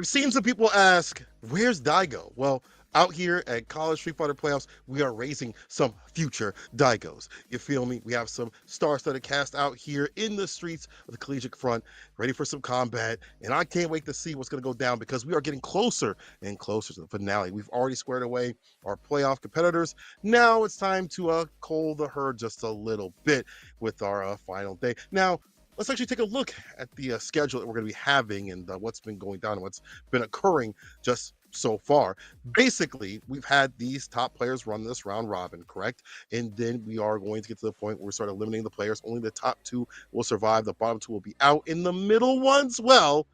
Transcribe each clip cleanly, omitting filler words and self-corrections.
I've seen some people ask, where's Daigo? Well, out here at College Street Fighter Playoffs, we are raising some future Daigos. You feel me? We have some star-studded cast out here in the streets of the collegiate front, ready for some combat, and I can't wait to see what's going to go down because we are getting closer and closer to the finale. We've already squared away our playoff competitors. Now it's time to cull the herd just a little bit with our final day. Now, let's actually take a look at the schedule that we're going to be having and what's been going down and what's been occurring just so far. Basically, we've had these top players run this round robin, correct? And then we are going to get to the point where we start eliminating the players. Only the top two will survive. The bottom two will be out. In the middle ones, well,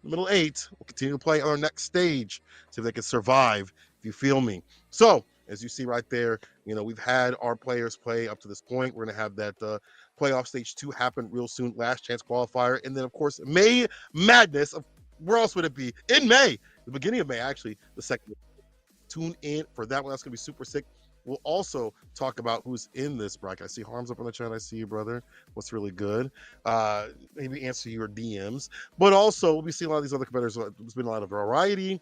the middle eight will continue to play on our next stage, see if they can survive, if you feel me. So, as you see right there, we've had our players play up to this point. We're going to have that playoff stage 2 happen real soon, last chance qualifier. And then, of course, May Madness. Where else would it be? In May, the beginning of May, actually, the second. Tune in for that one. That's going to be super sick. We'll also talk about who's in this bracket. I see Harms up in the chat. I see you, brother. What's really good? Maybe answer your DMs. But also, we'll be seeing a lot of these other competitors. There's been a lot of variety,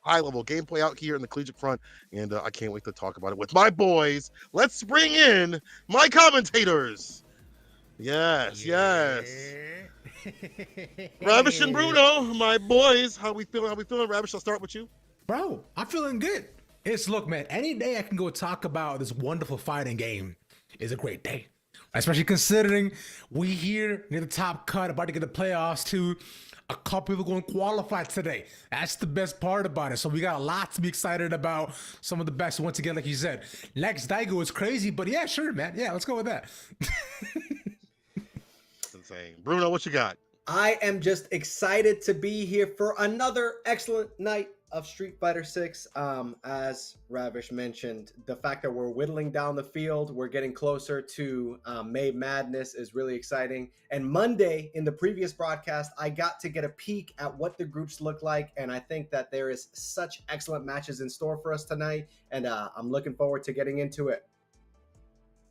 high-level gameplay out here in the collegiate front, and I can't wait to talk about it with my boys. Let's bring in my commentators. Yes. Ravish and Bruno, my boys. How we feeling? Ravish, I'll start with you. Bro, I'm feeling good. Look, man, any day I can go talk about this wonderful fighting game is a great day. Especially considering we here near the top cut, about to get the playoffs too. A couple people going to qualify today. That's the best part about it. So we got a lot to be excited about. Some of the best, once again, like you said. Next Daigo is crazy, but yeah, sure, man. Yeah, let's go with that. That's insane. Bruno, what you got? I am just excited to be here for another excellent night of Street Fighter 6. As Ravish mentioned, the fact that we're whittling down the field, we're getting closer to May Madness is really exciting. And Monday, in the previous broadcast, I got to get a peek at what the groups look like, and I think that there is such excellent matches in store for us tonight, and I'm looking forward to getting into it.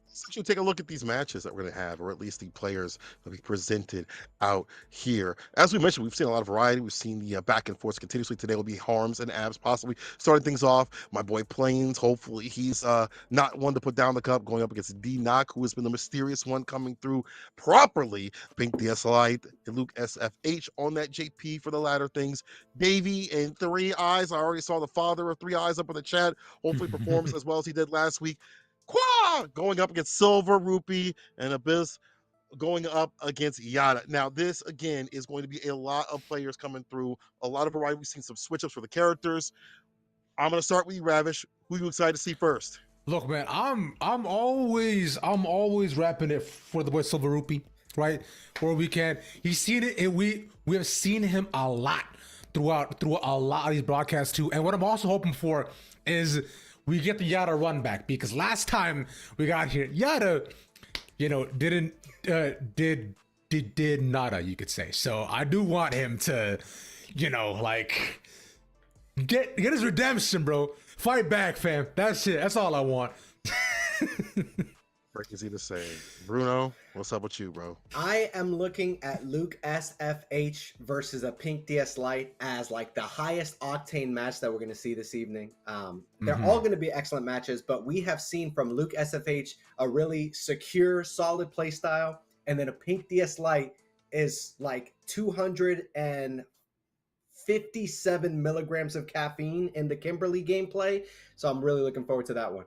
Since you take a look at these matches that we're going to have, or at least the players that we presented out here. As we mentioned, we've seen a lot of variety. We've seen the back and forth continuously. Today will be Harms and Abs possibly starting things off. My boy Plains, hopefully he's not one to put down the cup, going up against D-Knock, who has been the mysterious one coming through properly. Pink DS and Luke SFH on that JP for the latter things. Davey and Three Eyes. I already saw the father of Three Eyes up in the chat. Hopefully performs as well as he did last week. Qua going up against Silver, Rupee, and Abyss going up against Yada. Now, this again is going to be a lot of players coming through, a lot of variety. We've seen some switch ups for the characters. I'm gonna start with you, Ravish. Who are you excited to see first? Look, man, I'm always rapping it for the boy Silver Rupee, right? Where we can. He's seen it, and we have seen him a lot throughout a lot of these broadcasts too. And what I'm also hoping for is we get the Yada run back, because last time we got here, Yada, did nada, you could say. So I do want him to, get his redemption, bro. Fight back, fam. That's it. That's all I want. Easy to say. Bruno, what's up with you, bro? I am looking at Luke SFH versus a Pink DS Lite as like the highest octane match that we're going to see this evening. They're all going to be excellent matches, but we have seen from Luke SFH a really secure, solid play style, and then a Pink DS Lite is like 257 milligrams of caffeine in the Kimberly gameplay. So I'm really looking forward to that one.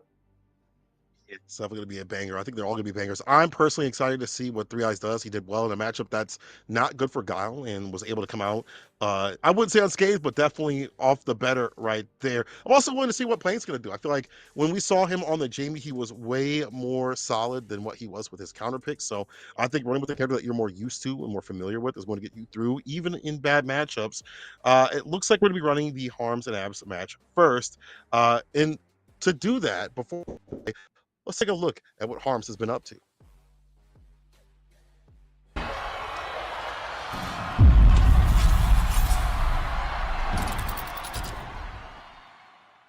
It's definitely going to be a banger. I think they're all going to be bangers. I'm personally excited to see what Three Eyes does. He did well in a matchup that's not good for Guile and was able to come out, I wouldn't say unscathed, but definitely off the better right there. I'm also willing to see what Plains going to do. I feel like when we saw him on the Jamie, he was way more solid than what he was with his counter picks. So I think running with the character that you're more used to and more familiar with is going to get you through, even in bad matchups. It looks like we're going to be running the Harms and Abs match first. And to do that, before let's take a look at what Harms has been up to.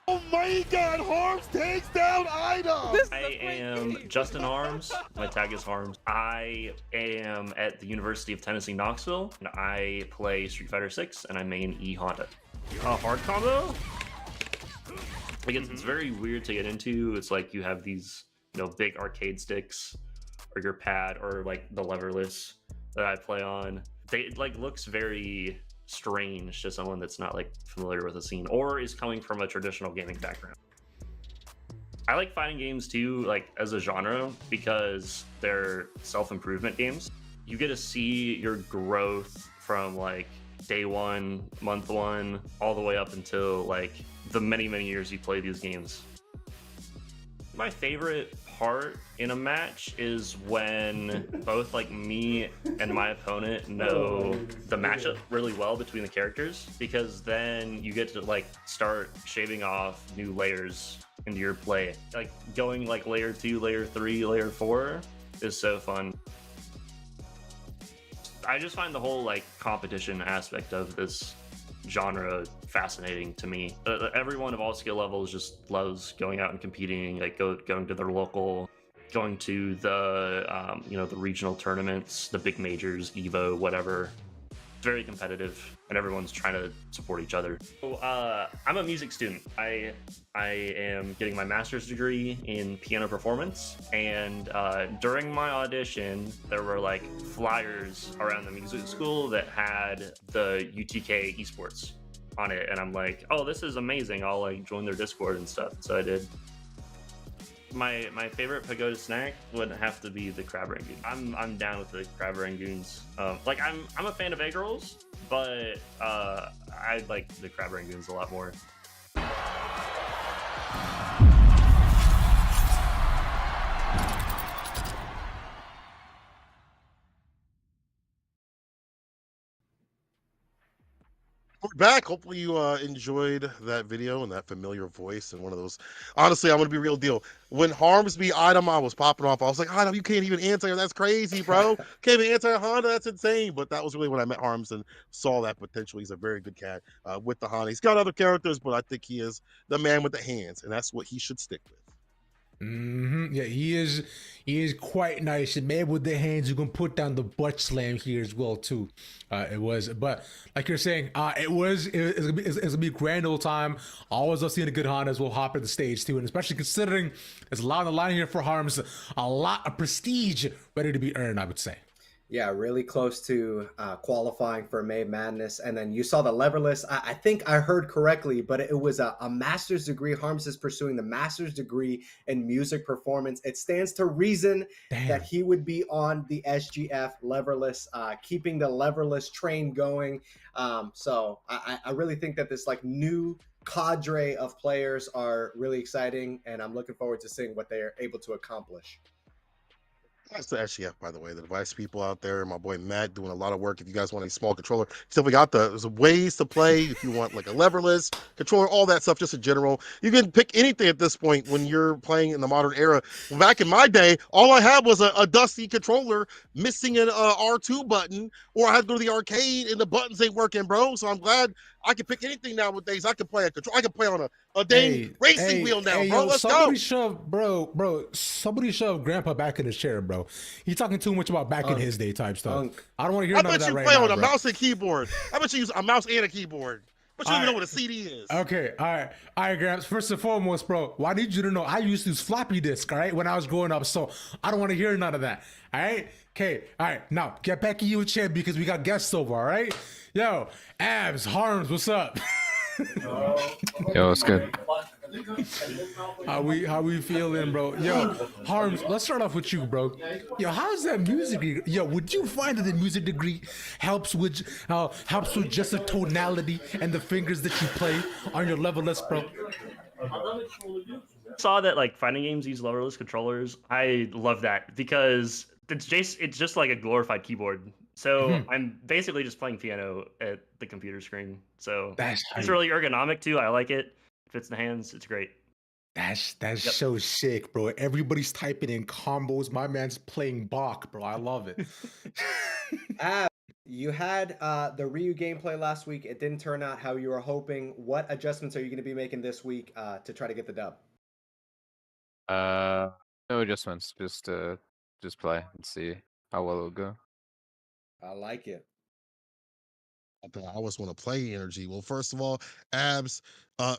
Oh my God, Harms takes down Ida! I am Justin Harms. My tag is Harms. I am at the University of Tennessee, Knoxville, and I play Street Fighter 6, and I main E Honda. Hard combo. Like it's very weird to get into. It's like you have these, big arcade sticks, or your pad, or like the leverless that I play on. It like looks very strange to someone that's not like familiar with the scene or is coming from a traditional gaming background. I like fighting games too, like as a genre, because they're self-improvement games. You get to see your growth from like day one, month one, all the way up until like the many, many years you play these games. My favorite part in a match is when both like me and my opponent know the matchup really well between the characters, because then you get to like start shaving off new layers into your play. Like going like layer 2, layer 3, layer 4 is so fun. I just find the whole like competition aspect of this genre fascinating to me. Everyone of all skill levels just loves going out and competing, like going to their local, going to the the regional tournaments, the big majors, Evo, whatever. It's very competitive, and everyone's trying to support each other. So, I'm a music student. I am getting my master's degree in piano performance, and during my audition, there were like flyers around the music school that had the UTK esports on it, and I'm like, oh, this is amazing. I'll like join their Discord and stuff. So I did. My favorite pagoda snack would have to be the crab rangoon. I'm down with the crab rangoons. Like I'm a fan of egg rolls, but I like the crab rangoons a lot more. We're back. Hopefully you enjoyed that video and that familiar voice and one of those. Honestly, I'm gonna be real deal. When Harmsby item I was popping off, I was like, Item, you can't even answer. That's crazy, bro. Can't even answer Honda. That's insane. But that was really when I met Harms and saw that potential. He's a very good cat with the Honda. He's got other characters, but I think he is the man with the hands, and that's what he should stick with. Yeah, he is. He is quite nice. And man with the hands, you can put down the butt slam here as well too. But like you're saying, it's gonna be a grand old time. Always love seeing a good Honda as we'll hop at the stage too, and especially considering there's a lot on the line here for Harms, a lot of prestige ready to be earned, I would say. Yeah, really close to qualifying for May Madness. And then you saw the leverless. I think I heard correctly, but it was a master's degree. Harms is pursuing the master's degree in music performance. It stands to reason that he would be on the SGF leverless, keeping the leverless train going. So I really think that this like new cadre of players are really exciting, and I'm looking forward to seeing what they are able to accomplish. That's the SGF, by the way, the device people out there. My boy Matt doing a lot of work. If you guys want a small controller, still we got there's ways to play. If you want like a leverless controller, all that stuff, just in general, you can pick anything at this point when you're playing in the modern era. Back in my day, all I had was a dusty controller missing an R2 button, or I had to go to the arcade and the buttons ain't working, bro. So I'm glad I can pick anything nowadays. I can play a control. I can play on a dang racing wheel now, bro. Let's somebody go. Somebody shove Grandpa back in his chair, bro. He's talking too much about back in his day type stuff. I don't want to hear none of that right now. I bet you play on a bro. mouse and keyboard. I bet you use a mouse and a keyboard. But you don't even know what a CD is. Okay, all right, Gramps. First and foremost, bro, well, I need you to know I used to use floppy disk, all right, when I was growing up. So I don't want to hear none of that. All right, okay, all right. Now get back in your chair because we got guests over. All right, yo, Abs, Harms, what's up? Yo, it's good. How we feeling, bro? Yo, Harms, let's start off with you, bro. Yo, how's that music degree? Yo, would you find that the music degree helps with just the tonality and the fingers that you play on your levelless, bro? Saw that like fighting games use leverless controllers. I love that because it's just like a glorified keyboard. So I'm basically just playing piano at the computer screen. So it's really ergonomic too. I like it. Fits the hands. It's great. That's so sick, bro. Everybody's typing in combos. My man's playing Bach, bro. I love it. You had the Ryu gameplay last week. It didn't turn out how you were hoping. What adjustments are you going to be making this week to try to get the dub? No adjustments. Just play and see how well it'll go. I like it. I always want to play energy. Well, first of all, Abs,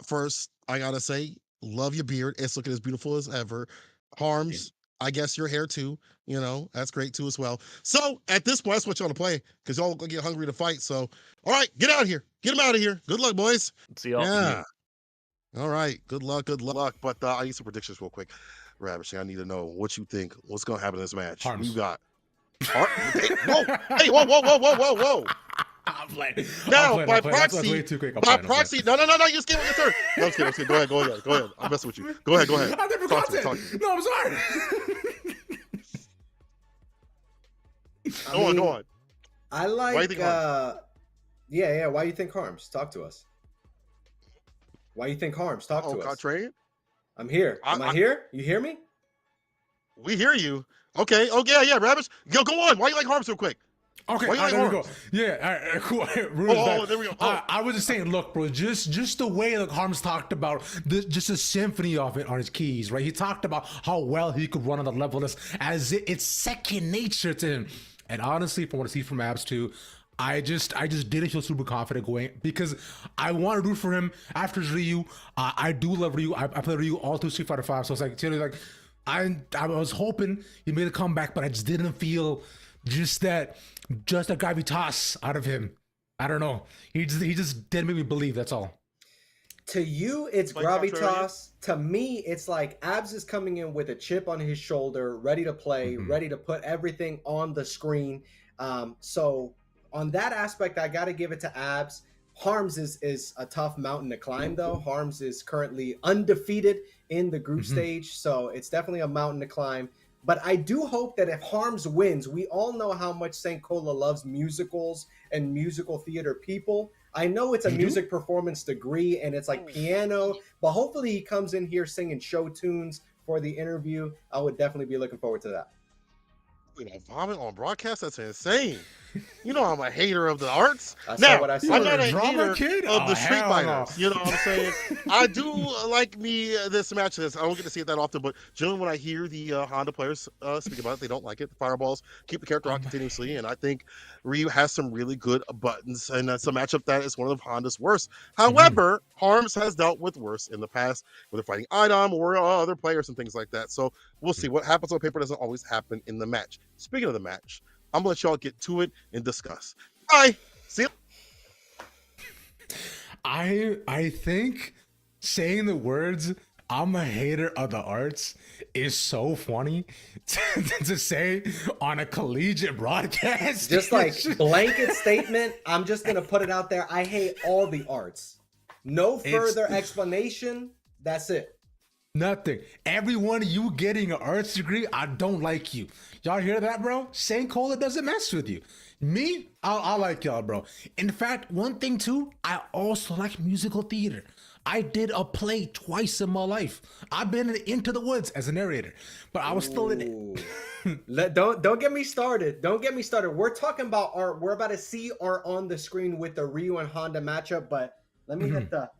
first, I gotta say, love your beard. It's looking as beautiful as ever. Harms, I guess your hair too. That's great too as well. So at this point, that's what y'all to play because y'all gonna get hungry to fight. So, all right, get out of here. Get him out of here. Good luck, boys. See y'all. Yeah. All right. Good luck. Good luck. But I need some predictions real quick. Ravishing, I need to know what you think. What's gonna happen in this match? Harms. Who you got? Hey, whoa! Hey, whoa! I'm playing. Now, I'm by playing. That's proxy, way too quick. by proxy, no, you just gave it your turn. No, I'm just kidding. Go ahead. I'm messing with you. Go ahead. I never Talk got to me. it. No, I'm sorry. Go on. I like. Why you think Harms? Yeah. Why you think Harms? Talk to us. Why you think Harms? Talk to us. Contrarian? I'm here. Am I here? You hear me? We hear you. Okay. Oh yeah, Rabbits. Go on. Why you like Harms so quick? Okay, Why you like there we go. Harms? Yeah, all right, cool. There we go. I was just saying, look, bro, just the way like Harms talked about just a symphony of it on his keys, right? He talked about how well he could run on the level list as it's second nature to him. And honestly, from what I see from Abs too, I just didn't feel super confident going because I want to root for him after Ryu. I do love Ryu. I play Ryu all through Street Fighter 5, so it's like seriously, like I was hoping he made a comeback, but I just didn't feel just that gravitas out of him. I don't know. He just didn't make me believe. That's all. To you, it's Like gravitas. To me, it's like Abs is coming in with a chip on his shoulder, ready to play, ready to put everything on the screen. So on that aspect, I got to give it to Abs. Harms is a tough mountain to climb, though. Harms is currently undefeated in the group stage, so it's definitely a mountain to climb. But I do hope that if Harms wins, we all know how much St. Cola loves musicals and musical theater people. I know it's a music performance degree and it's like piano, but hopefully he comes in here singing show tunes for the interview. I would definitely be looking forward to that. Vomit on broadcast? That's insane. You know I'm a hater of the arts. I saw what I saw. I'm not a Drama hater kid? of the Oh, Street hell Fighters. no. You know what I'm saying? I do like me this match. I don't get to see it that often, but generally when I hear the Honda players speak about it, they don't like it. The fireballs keep the character on continuously, and I think Ryu has some really good buttons, and that's a matchup that is one of Honda's worst. However, Harms has dealt with worse in the past, whether fighting Idom or other players and things like that. So we'll see. What happens on paper doesn't always happen in the match. Speaking of the match, I'm gonna let y'all get to it and discuss. Bye. See you. I think saying the words "I'm a hater of the arts" is so funny to say on a collegiate broadcast. Just like blanket statement, I'm just going to put it out there. I hate all the arts. No further explanation. That's it. Nothing. Everyone, you getting an arts degree, I don't like you. Y'all hear that, bro? St. Cola doesn't mess with you. Me, I like y'all, bro. In fact, one thing too, I also like musical theater. I did a play twice in my life. I've been in Into the Woods as a narrator, but I was still in it. Don't get me started. Don't get me started. We're talking about art. We're about to see art on the screen with the Ryu and Honda matchup, but let me hit the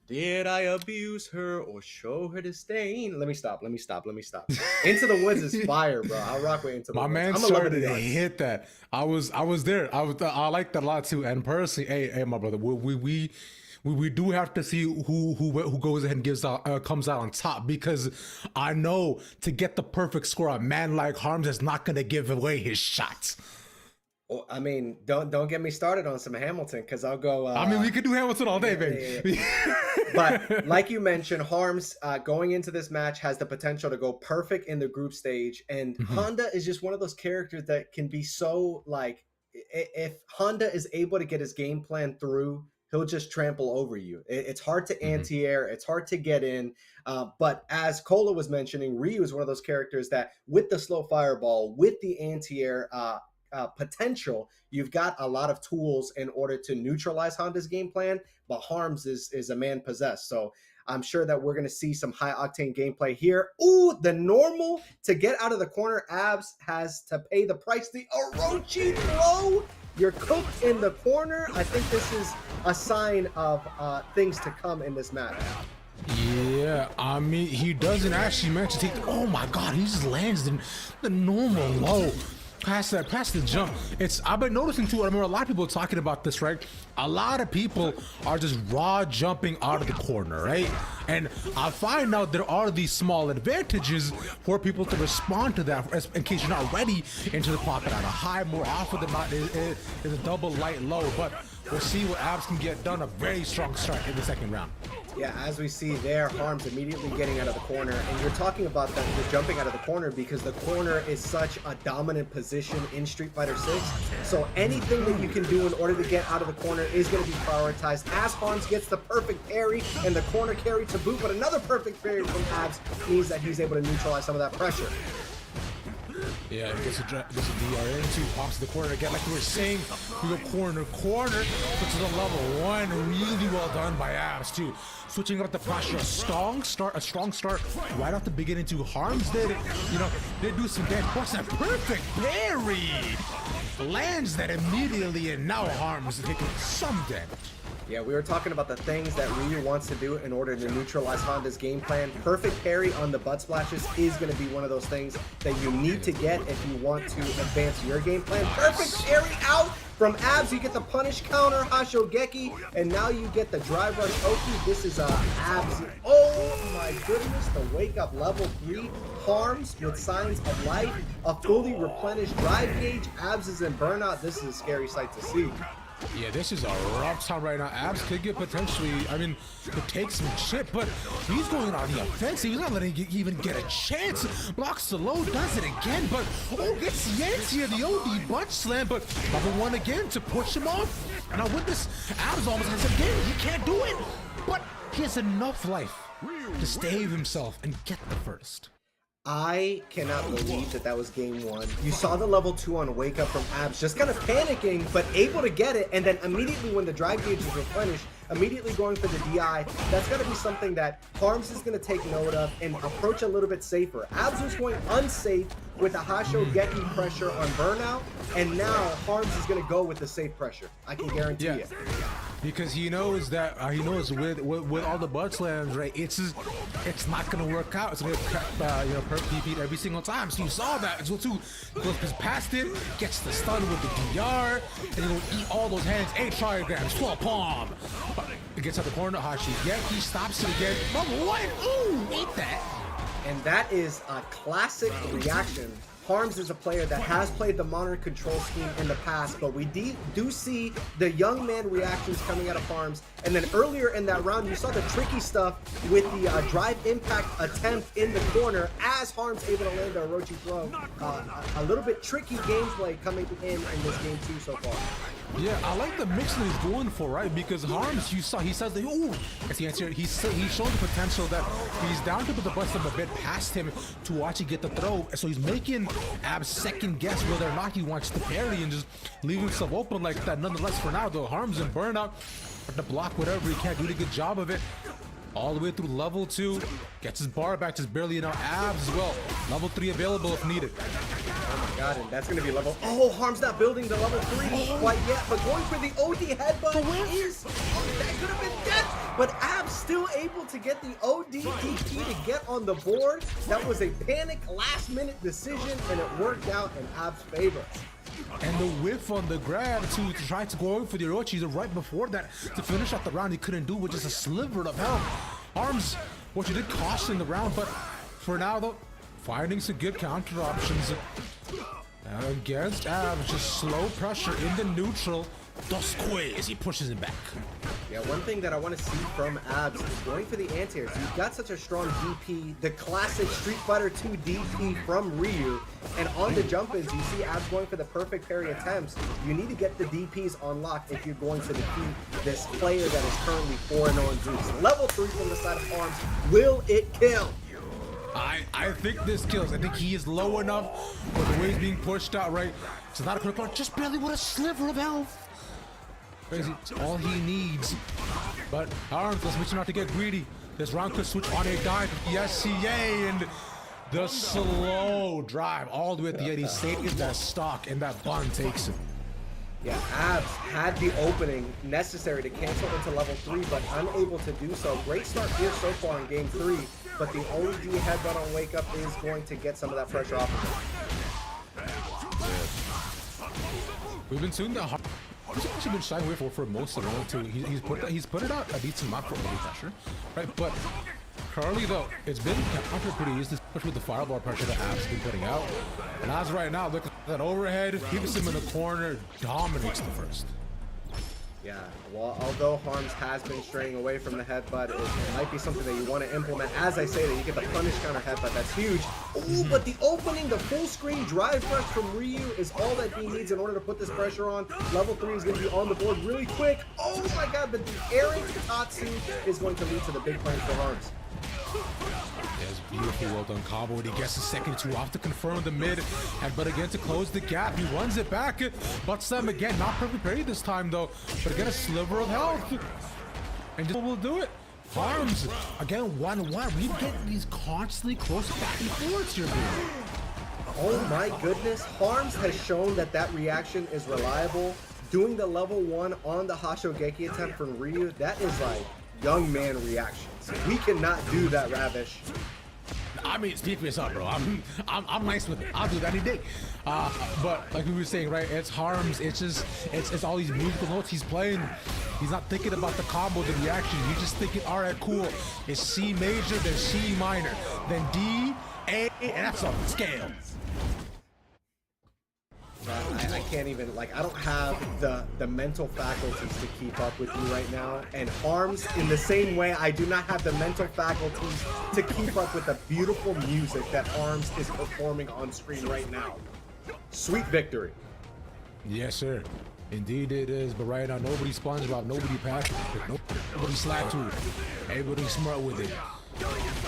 did I abuse her or show her disdain? Let me stop. Into the Woods is fire, bro. I'll rock with Into the My Woods. man I'm a lover started of the to arts. hit that. I was there. I like that a lot too. And personally, hey, my brother, we do have to see who goes ahead and comes out on top, because I know to get the perfect score, a man like Harms is not gonna give away his shots. Well, I mean, don't get me started on some Hamilton, because I'll go. I mean, we could do Hamilton all day, baby. But like you mentioned, Harms going into this match has the potential to go perfect in the group stage, and Honda is just one of those characters that can be so like, if Honda is able to get his game plan through, he'll just trample over you. It's hard to anti-air, it's hard to get in. But as Cola was mentioning, Ryu is one of those characters that with the slow fireball, with the anti-air potential, you've got a lot of tools in order to neutralize Honda's game plan, but Harms is a man possessed. So I'm sure that we're going to see some high octane gameplay here. Ooh, the normal to get out of the corner. Abs has to pay the price. The Orochi throw. You're cooked in the corner. I think this is a sign of things to come in this match. Yeah, I mean, he doesn't actually manage to take. Oh my God, he just lands in the normal low. past the jump. I've been noticing too. I remember a lot of people talking about this, right? A lot of people are just raw jumping out of the corner, right? And I find out there are these small advantages for people to respond to that in case you're not ready into the pocket at a high. More often than not, is a double light low. But we'll see what Abs can get done. A very strong start in the second round. Yeah, as we see there, Harms immediately getting out of the corner, and you're talking about the jumping out of the corner because the corner is such a dominant position in Street Fighter 6. So anything that you can do in order to get out of the corner is going to be prioritized. As Harms gets the perfect parry and the corner carry to boot, but another perfect parry from Abs means that he's able to neutralize some of that pressure. Yeah, gets a DR into, pops the corner again. Like we were saying, we go corner, puts it to level 1. Really well done by Abs too. Switching up the pressure, a strong start right off the beginning too. Harms did, they do some damage. What's that perfect parry? Lands that immediately, and now Harms is taking some damage. Yeah, we were talking about the things that Ryu wants to do in order to neutralize Honda's game plan. Perfect parry on the butt splashes is going to be one of those things that you need to get if you want to advance your game plan. Perfect parry out from Abs. You get the punish counter, Hashogeki, and now you get the drive rush Oki. This is Abs. Oh my goodness, the wake up level 3. Harms with signs of life, a fully replenished drive gauge. Abs is in burnout. This is a scary sight to see. Yeah, this is a rough time right now. Abs could get potentially, could take some shit, but he's going on the offensive. He's not letting even get a chance. Blocks the low, does it again, but gets yanked here. The OD butt slam, but level 1 again to push him off. Now with this, Abs almost has a game. He can't do it, but he has enough life to save himself and get the first. I cannot believe that was game 1. You saw the level 2 on wake up from Abs, just kind of panicking, but able to get it, and then immediately when the drive gauge is replenished, immediately going for the DI. That's got to be something that Harms is going to take note of and approach a little bit safer. Abs was going unsafe with a Hashogeki pressure on burnout, and now Harms is going to go with the safe pressure. I can guarantee it. Because he knows that with all the butt slams, right? It's not gonna work out. It's gonna perp PP every single time. So you saw that as well too. Goes past it, gets the stun with the DR, and he'll eat all those hands. 8 trigrams, 12 palm. It gets out the corner. Hashogeki stops it again. Number 1. Ooh, eat that. And that is a classic reaction. Harms is a player that has played the modern control scheme in the past, but we do see the young man reactions coming out of Harms. And then earlier in that round, you saw the tricky stuff with the drive impact attempt in the corner as Harms able to land the Orochi throw. A little bit tricky gameplay coming in this game too so far. Yeah, I like the mix that he's going for, right? Because Harms, he says that, ooh, as he answered, he's showing the potential that he's down to put the bust him a bit past him to actually get the throw. So he's making Abs second guess whether or not he wants to parry and just leave himself open like that. Nonetheless, for now, though, Harms and burnout to block whatever he can, do a good job of it. All the way through level 2, gets his bar back, just barely enough. Abs as well. Level 3 available if needed. Oh my god, and that's going to be level... Oh, Harms not building the level 3 quite yet, but going for the OD headbutt is... Oh, that could have been death, but Abs still able to get the OD DP to get on the board. That was a panic last-minute decision, and it worked out in Abs' favor. And the whiff on the grab to try to go in for the Orochi right before that to finish off the round he couldn't do with just a sliver of health. Harms, what you did cost in the round, but for now though, finding some good counter options. Against Abs, just slow pressure in the neutral. Dosque as he pushes him back. Yeah, one thing that I want to see from Abs is going for the anti-airs. He's got such a strong DP, the classic Street Fighter 2 DP from Ryu. And on the jump-ins, you see Abs going for the perfect parry attempts. You need to get the DPs unlocked if you're going to defeat this player that is currently 4-0 in Zeus. Level 3 from the side of Harms. Will it kill? I think this kills. I think he is low enough with the way he's being pushed out, right? It's not a critical, just barely with a sliver of health. It's all he needs. But Harms, let's make sure not to get greedy. This round could switch on a dime. The SCA and the slow drive all the way at the end. He stayed in that stock and that bun takes him. Yeah, Abs had the opening necessary to cancel into level 3, but unable to do so. Great start here so far in game 3, but the OD headbutt on wake up is going to get some of that pressure off of him. We've been seeing that. He's actually been shying away for most of the round too. He's put it out a decent amount for early pressure, right? But currently though, it's been countered pretty easy, especially with the fireball pressure that Ab's been putting out. And as right now, look at that overhead, keeps him in the corner, dominates the first. Yeah, well, although Harms has been straying away from the headbutt, it might be something that you want to implement. As I say that, you get the punish counter headbutt, that's huge. Ooh, but the opening, the full screen drive rush from Ryu is all that he needs in order to put this pressure on. Level 3 is going to be on the board really quick. Oh my god, but the airing Tatsu is going to lead to the big play for Harms. Yes, beautiful, well done combo. And he gets the second two off to confirm the mid, but again to close the gap, he runs it back, butts them again, not perfectly parried this time though, but again a sliver of health, and just will do it. Harms again 1-1. We get these constantly close back and forths here, dude. Oh my goodness, Harms has shown that that reaction is reliable. Doing the level 1 on the Hashogeki attempt from Ryu, that is like young man reactions. We cannot do that, Ravish. I mean, speak for yourself, bro. I'm nice with it. I'll do that any day. But like we were saying, right? It's Harms. It's all these musical notes he's playing. He's not thinking about the combo, the reaction. He's just thinking, all right, cool. It's C major, then C minor, then D, A, and that's on scale. I can't even, like, I don't have the mental faculties to keep up with you right now. And Harms, in the same way, I do not have the mental faculties to keep up with the beautiful music that Harms is performing on screen right now. Sweet victory. Yes, sir. Indeed it is. But right now, nobody SpongeBob, nobody Patrick, nobody Slatu. Everybody smart with it.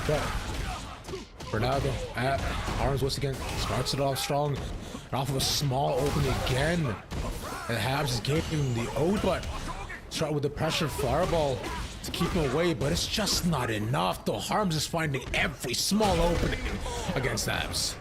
But Ronaldo at Harms once again starts it off strong. Off of a small opening again. And Habs is giving him the O, but start with the pressure fireball to keep him away, but it's just not enough though. Harms is finding every small opening against Habs.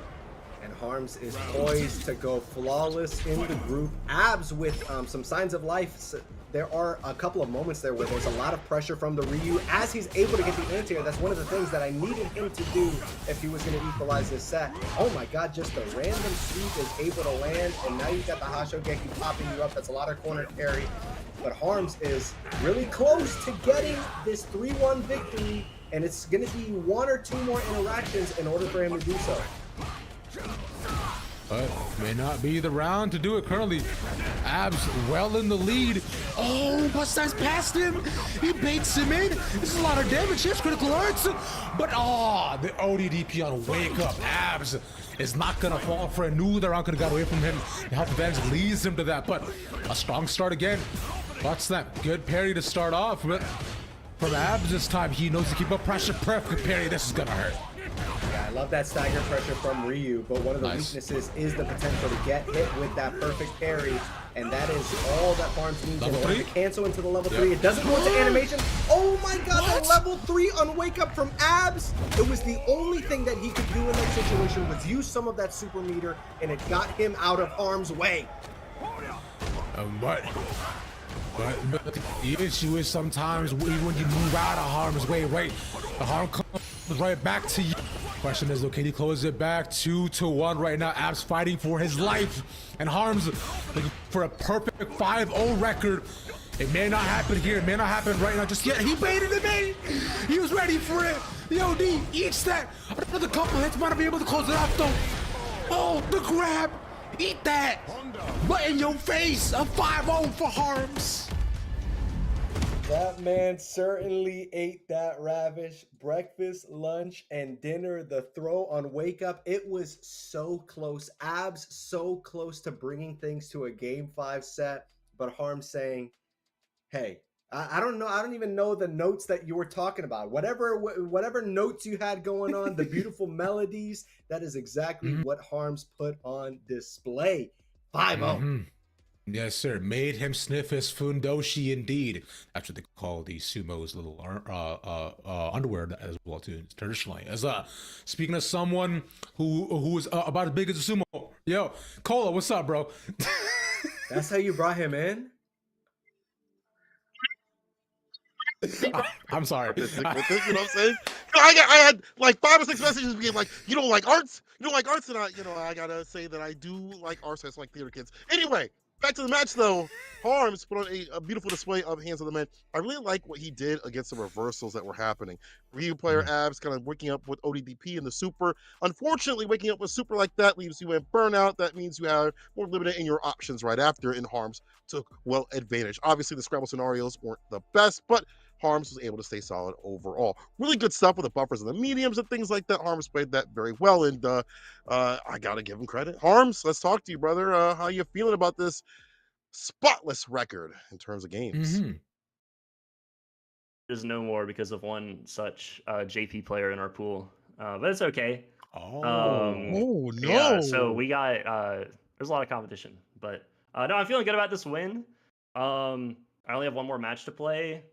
And Harms is poised to go flawless in the group. Abs with some signs of life. There are a couple of moments there where there's a lot of pressure from the Ryu as he's able to get the anti-air. That's one of the things that I needed him to do if he was going to equalize this set. Oh my god, just a random sweep is able to land, and now you've got the Hashogeki popping you up. That's a lot of corner carry. But Harms is really close to getting this 3-1 victory, and it's going to be 1 or 2 more interactions in order for him to do so. But may not be the round to do it currently. Abs well in the lead. Oh, Bustine's past him. He baits him in. This is a lot of damage. He has critical arts. But the ODDP on Wake Up. Abs is not going to fall for it. Knew the round could have got away from him. The health advantage leads him to that. But a strong start again. Bustine, good parry to start off. But from Abs this time, he knows to keep up pressure. Perfect parry. This is going to hurt. Yeah, I love that stagger pressure from Ryu, but one of the weaknesses is the potential to get hit with that perfect parry, and that is all that Harms needs in order to cancel into the level 3. It doesn't go into animation. Oh my god, that level 3 on Wake Up from Abs! It was the only thing that he could do in that situation was use some of that super meter, and it got him out of harm's way. But the issue is sometimes even when you move out of harm's way, right, the harm comes right back to you. Question is, can he close it back 2-1 right now? Abs fighting for his life, and Harms looking for a perfect 5-0 record. It may not happen here. It may not happen right now just yet. He baited him in. He was ready for it. The OD eats that. Another couple hits might be able to close it off though. Oh, the grab. Eat that. Right in your face. A 5-0 for Harms. That man certainly ate that, Ravish. Breakfast, lunch, and dinner. The throw on Wake Up, it was so close. Abs so close to bringing things to a Game 5 set, but Harms saying, hey, I don't know. I don't even know the notes that you were talking about. Whatever notes you had going on, the beautiful melodies, that is exactly what Harms put on display. 5-0. Yes, sir. Made him sniff his fundoshi indeed. That's what they call the sumo's little underwear as well too, traditionally. As speaking of someone who is about as big as a sumo. Yo, Cola, what's up, bro? That's how you brought him in? I'm sorry. You know what I'm saying? I had like 5 or 6 messages being like, you don't like arts? You don't like arts? And I gotta say that I do like arts. It's like theater kids. Anyway, Back to the match though. Harms put on a beautiful display of Hands of the Man. I really like what he did against the reversals that were happening. Ryu player Abs kind of waking up with ODDP in the super. Unfortunately, waking up with super like that leaves you in burnout. That means you have more limited in your options right after, and Harms took well advantage. Obviously, the scramble scenarios weren't the best, but Harms was able to stay solid overall. Really good stuff with the buffers and the mediums and things like that. Harms played that very well, and I gotta give him credit. Harms, let's talk to you, brother. How you feeling about this spotless record in terms of games? Mm-hmm. There's no more because of one such JP player in our pool, but it's okay. Oh. Oh Yeah, so no! we got there's a lot of competition, but no, I'm feeling good about this win. I only have one more match to play,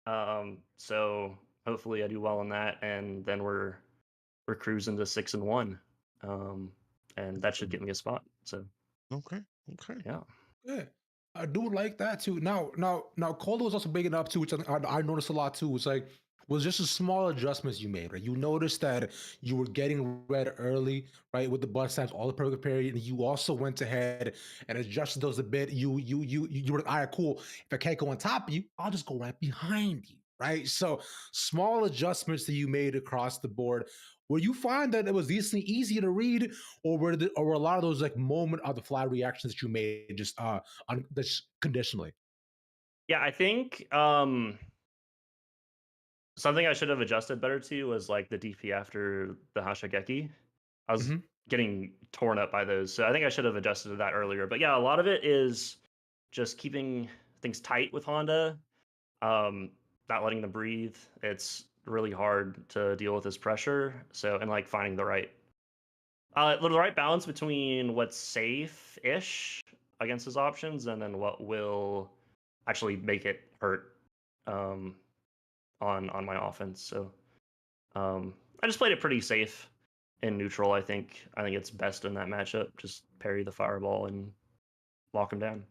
so hopefully I do well on that, and then we're cruising to 6-1, and that should get me a spot. So Okay, okay. yeah. Yeah, I do like that too. Now, Cola was also big enough too, which I noticed a lot too. It's like was just a small adjustments you made, right? You noticed that you were getting red early, right, with the butt stamps, all the perfect parry, and you also went ahead and adjusted those a bit. You were all right, cool. If I can't go on top of you, I'll just go right behind you, right? So small adjustments that you made across the board. Where you find that it was decently easy to read, or were a lot of those like moment of the fly reactions that you made just just conditionally? Yeah, I think something I should have adjusted better to was like the DP after the Hashigeki. I was Mhm. getting torn up by those, so I think I should have adjusted to that earlier. But yeah, a lot of it is just keeping things tight with Honda, not letting them breathe. It's really hard to deal with this pressure. So and like finding the right balance between what's safe-ish against his options and then what will actually make it hurt um, on my offense. So I just played it pretty safe in neutral. I think it's best in that matchup. Just parry the fireball and lock him down.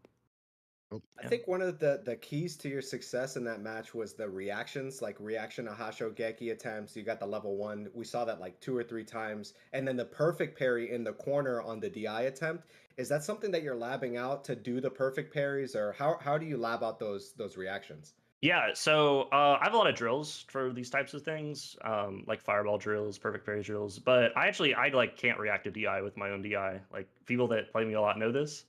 Oh, I Yeah. think one of the keys to your success in that match was the reactions, like reaction to Hashogeki attempts. You got the level one. We saw that like 2 or 3 times. And then the perfect parry in the corner on the DI attempt. Is that something that you're labbing out to do the perfect parries, or how do you lab out those reactions? Yeah, so I have a lot of drills for these types of things, like fireball drills, perfect parry drills. But I like can't react to DI with my own DI. Like people that play me a lot know this.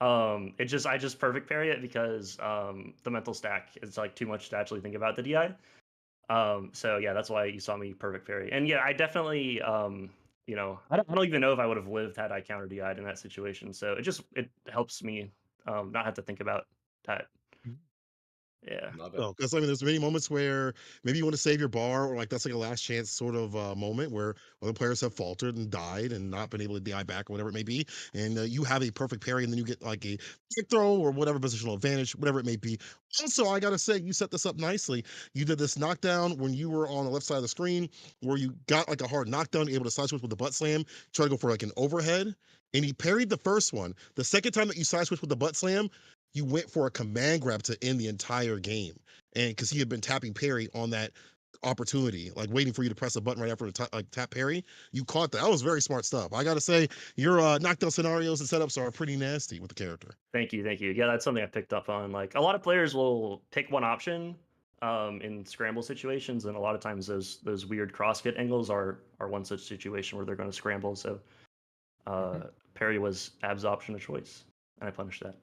I just perfect parry it because the mental stack is like too much to actually think about the DI. So yeah, that's why you saw me perfect parry. And yeah, I definitely I don't even know if I would have lived had I counter DI'd in that situation. So it helps me not have to think about that. Yeah. Love it. No, because I mean, there's many moments where maybe you want to save your bar, or like that's like a last chance sort of moment where other players have faltered and died and not been able to DI back or whatever it may be, and you have a perfect parry, and then you get like a quick throw or whatever positional advantage, whatever it may be. Also, I gotta say, you set this up nicely. You did this knockdown when you were on the left side of the screen, where you got like a hard knockdown, able to side switch with the butt slam, try to go for like an overhead, and he parried the first one. The second time that you side switch with the butt slam, you went for a command grab to end the entire game, and because he had been tapping parry on that opportunity, like waiting for you to press a button right after the like tap parry, you caught that. That was very smart stuff. I gotta say, your knockdown scenarios and setups are pretty nasty with the character. Thank you, thank you. Yeah, that's something I picked up on. Like a lot of players will pick one option in scramble situations, and a lot of times those weird cross get angles are one such situation where they're going to scramble. So parry was Ab's option of choice, and I punished that.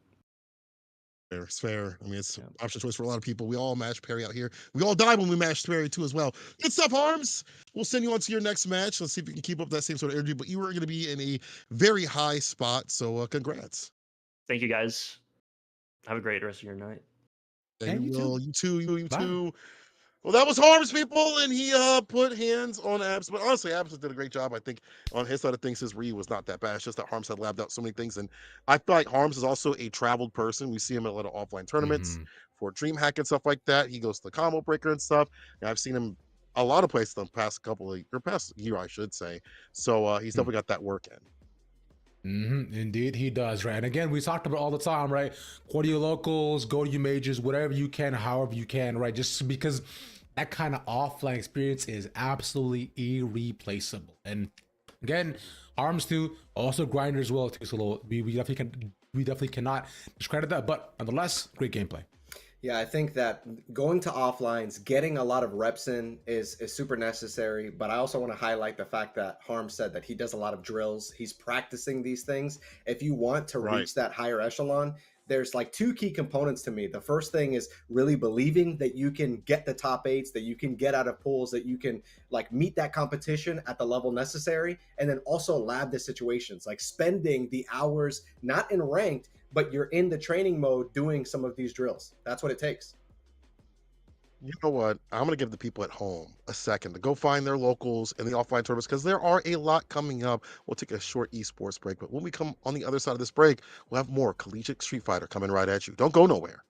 Fair, it's fair. I mean, it's Yeah. option choice for a lot of people. We all match parry out here. We all die when we match parry too as well. Good stuff, Harms. We'll send you on to your next match. Let's see if you can keep up that same sort of energy. But you are going to be in a very high spot, so congrats. Thank you guys. Have a great rest of your night. Yeah, And you you too. will. You too. You Bye. too. Well, that was Harms, people, and he put hands on Abs. But honestly, Abs did a great job. I think on his side of things, his Ryu was not that bad. It's just that Harms had labbed out so many things, and I feel like Harms is also a traveled person. We see him at a lot of offline tournaments Mhm. for DreamHack and stuff like that. He goes to the Combo Breaker and stuff. And I've seen him a lot of places the past couple of or past year, I should say. So he's definitely got that work in. Indeed, he does, right? And again, we talked about all the time, right? Go to your locals, go to your majors, whatever you can, however you can, right? Just because that kind of offline experience is absolutely irreplaceable. And again, Arms too, also Grinder as well too. So we definitely can we definitely cannot discredit that. But nonetheless, great gameplay. Yeah, I think that going to offlines, getting a lot of reps in is super necessary. But I also want to highlight the fact that Harm said that he does a lot of drills. He's practicing these things. If you want to Right. reach that higher echelon, there's like two key components to me. The first thing is really believing that you can get the top eights, that you can get out of pools, that you can like meet that competition at the level necessary. And then also lab the situations, like spending the hours, not in ranked, but you're in the training mode doing some of these drills. That's what it takes. You know what? I'm going to give the people at home a second to go find their locals in the offline tournaments because there are a lot coming up. We'll take a short esports break, but when we come on the other side of this break, we'll have more collegiate Street Fighter coming right at you. Don't go nowhere.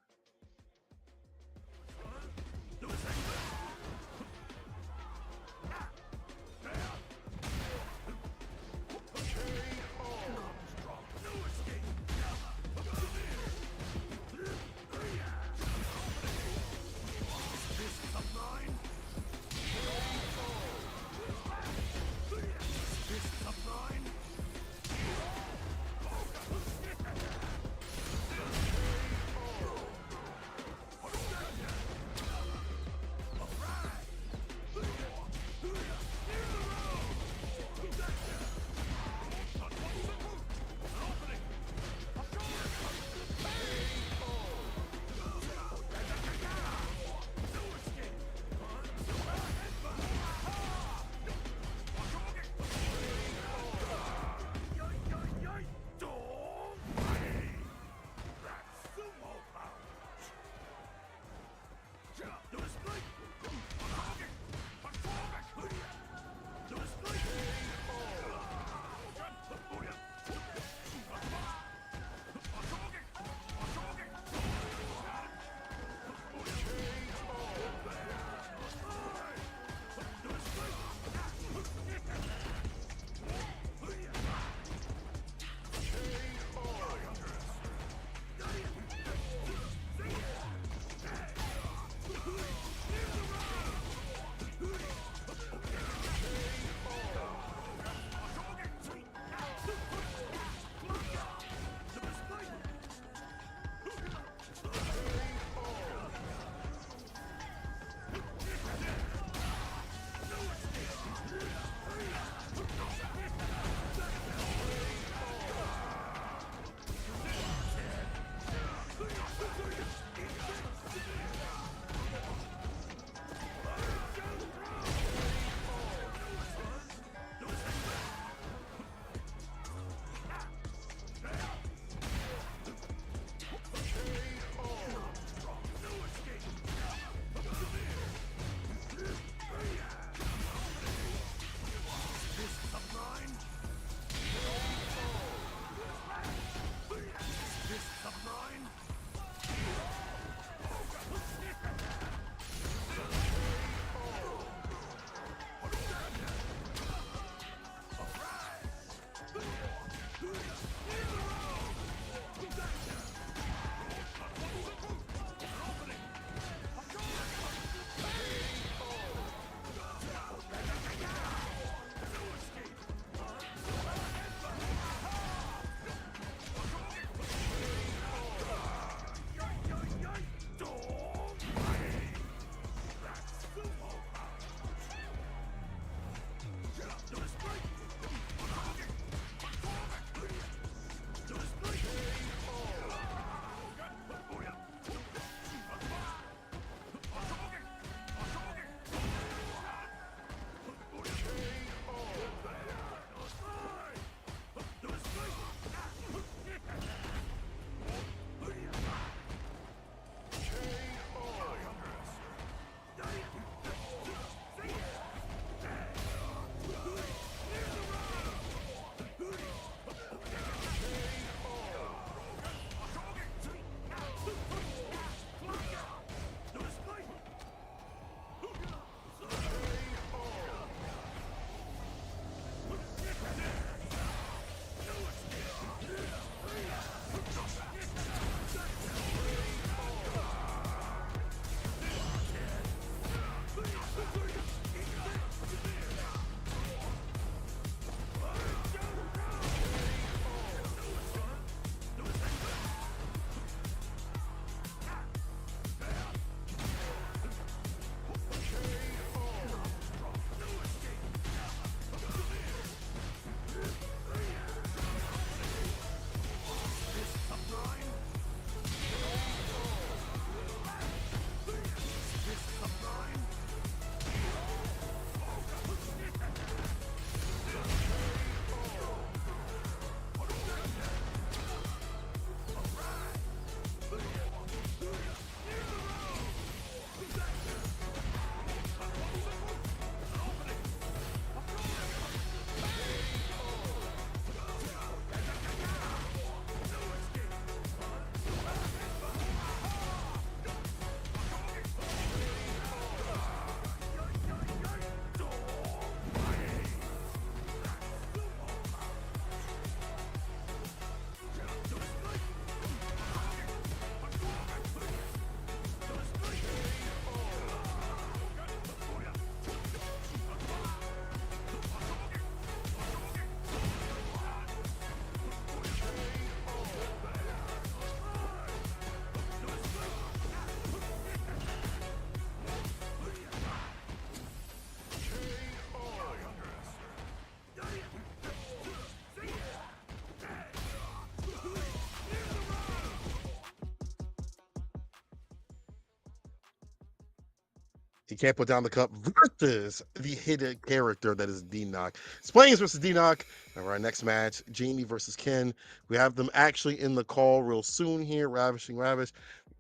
can't put down the cup versus the hidden character that is D-Knock. It's Plains versus D-Knock. And our next match, Jamie versus Ken. We have them actually in the call real soon here. Ravishing Ravish.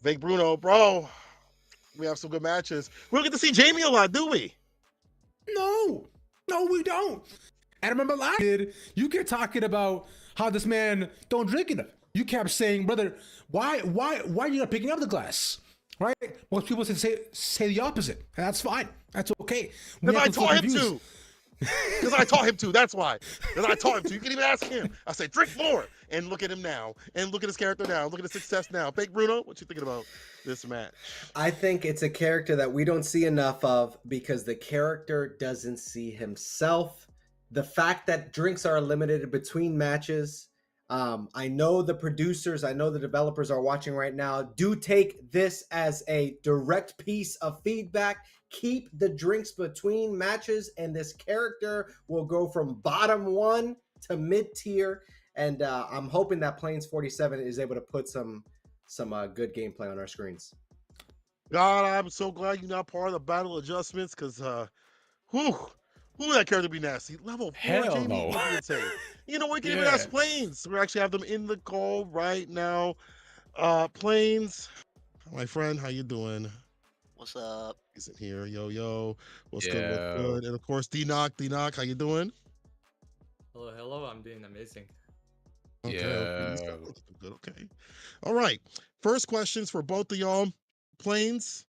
Fake Bruno, bro. We have some good matches. We don't get to see Jamie a lot, do we? No, we don't. And I remember last year, you kept talking about how this man don't drink enough. You kept saying, brother, why are you not picking up the glass? Right? Most people say the opposite, and that's fine. That's okay. Because I taught him to. Because I taught him to. That's why. Because I taught him to. You can even ask him. I say, drink more. And look at him now. And look at his character now. Look at his success now. Fake Bruno, what you thinking about this match? I think it's a character that we don't see enough of because the character doesn't see himself. The fact that drinks are limited between matches. I know the producers, I know the developers are watching right now. Do take this as a direct piece of feedback. Keep the drinks between matches, and this character will go from bottom 1 to mid tier. And I'm hoping that Plains 47 is able to put some good gameplay on our screens. God, I'm so glad you're not part of the battle adjustments, because that character be nasty. Level 4, Hell Jamie, no. would be insane. You know, we can even Yeah. ask Plains. We actually have them in the call right now. Plains, my friend, how you doing? What's up? Isn't here, yo. What's Yo. good? And of course, D-Knock, how you doing? Hello, I'm doing amazing. Okay, Yeah. good. Okay. All right. First questions for both of y'all. Plains,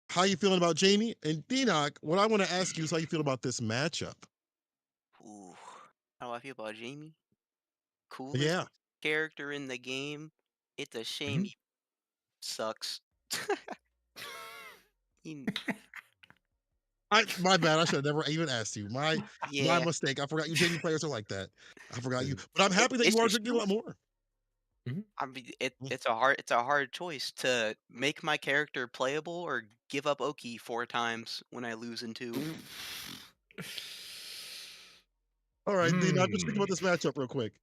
how you feeling about Jamie? And D-Knock, what I want to ask you is how you feel about this matchup. Ooh, how do I feel about Jamie? Coolest Yeah. character in the game. It's a shame he sucks. He- My bad. I should have never even asked you. My yeah, mistake. I forgot you Jamie players are like that. I forgot you. But I'm happy that it's you are the drinking a lot truth. more. I mean, it's a hard choice to make my character playable or give up Oki 4 times when I lose in 2. All right, D-Knock, let's think about this matchup real quick.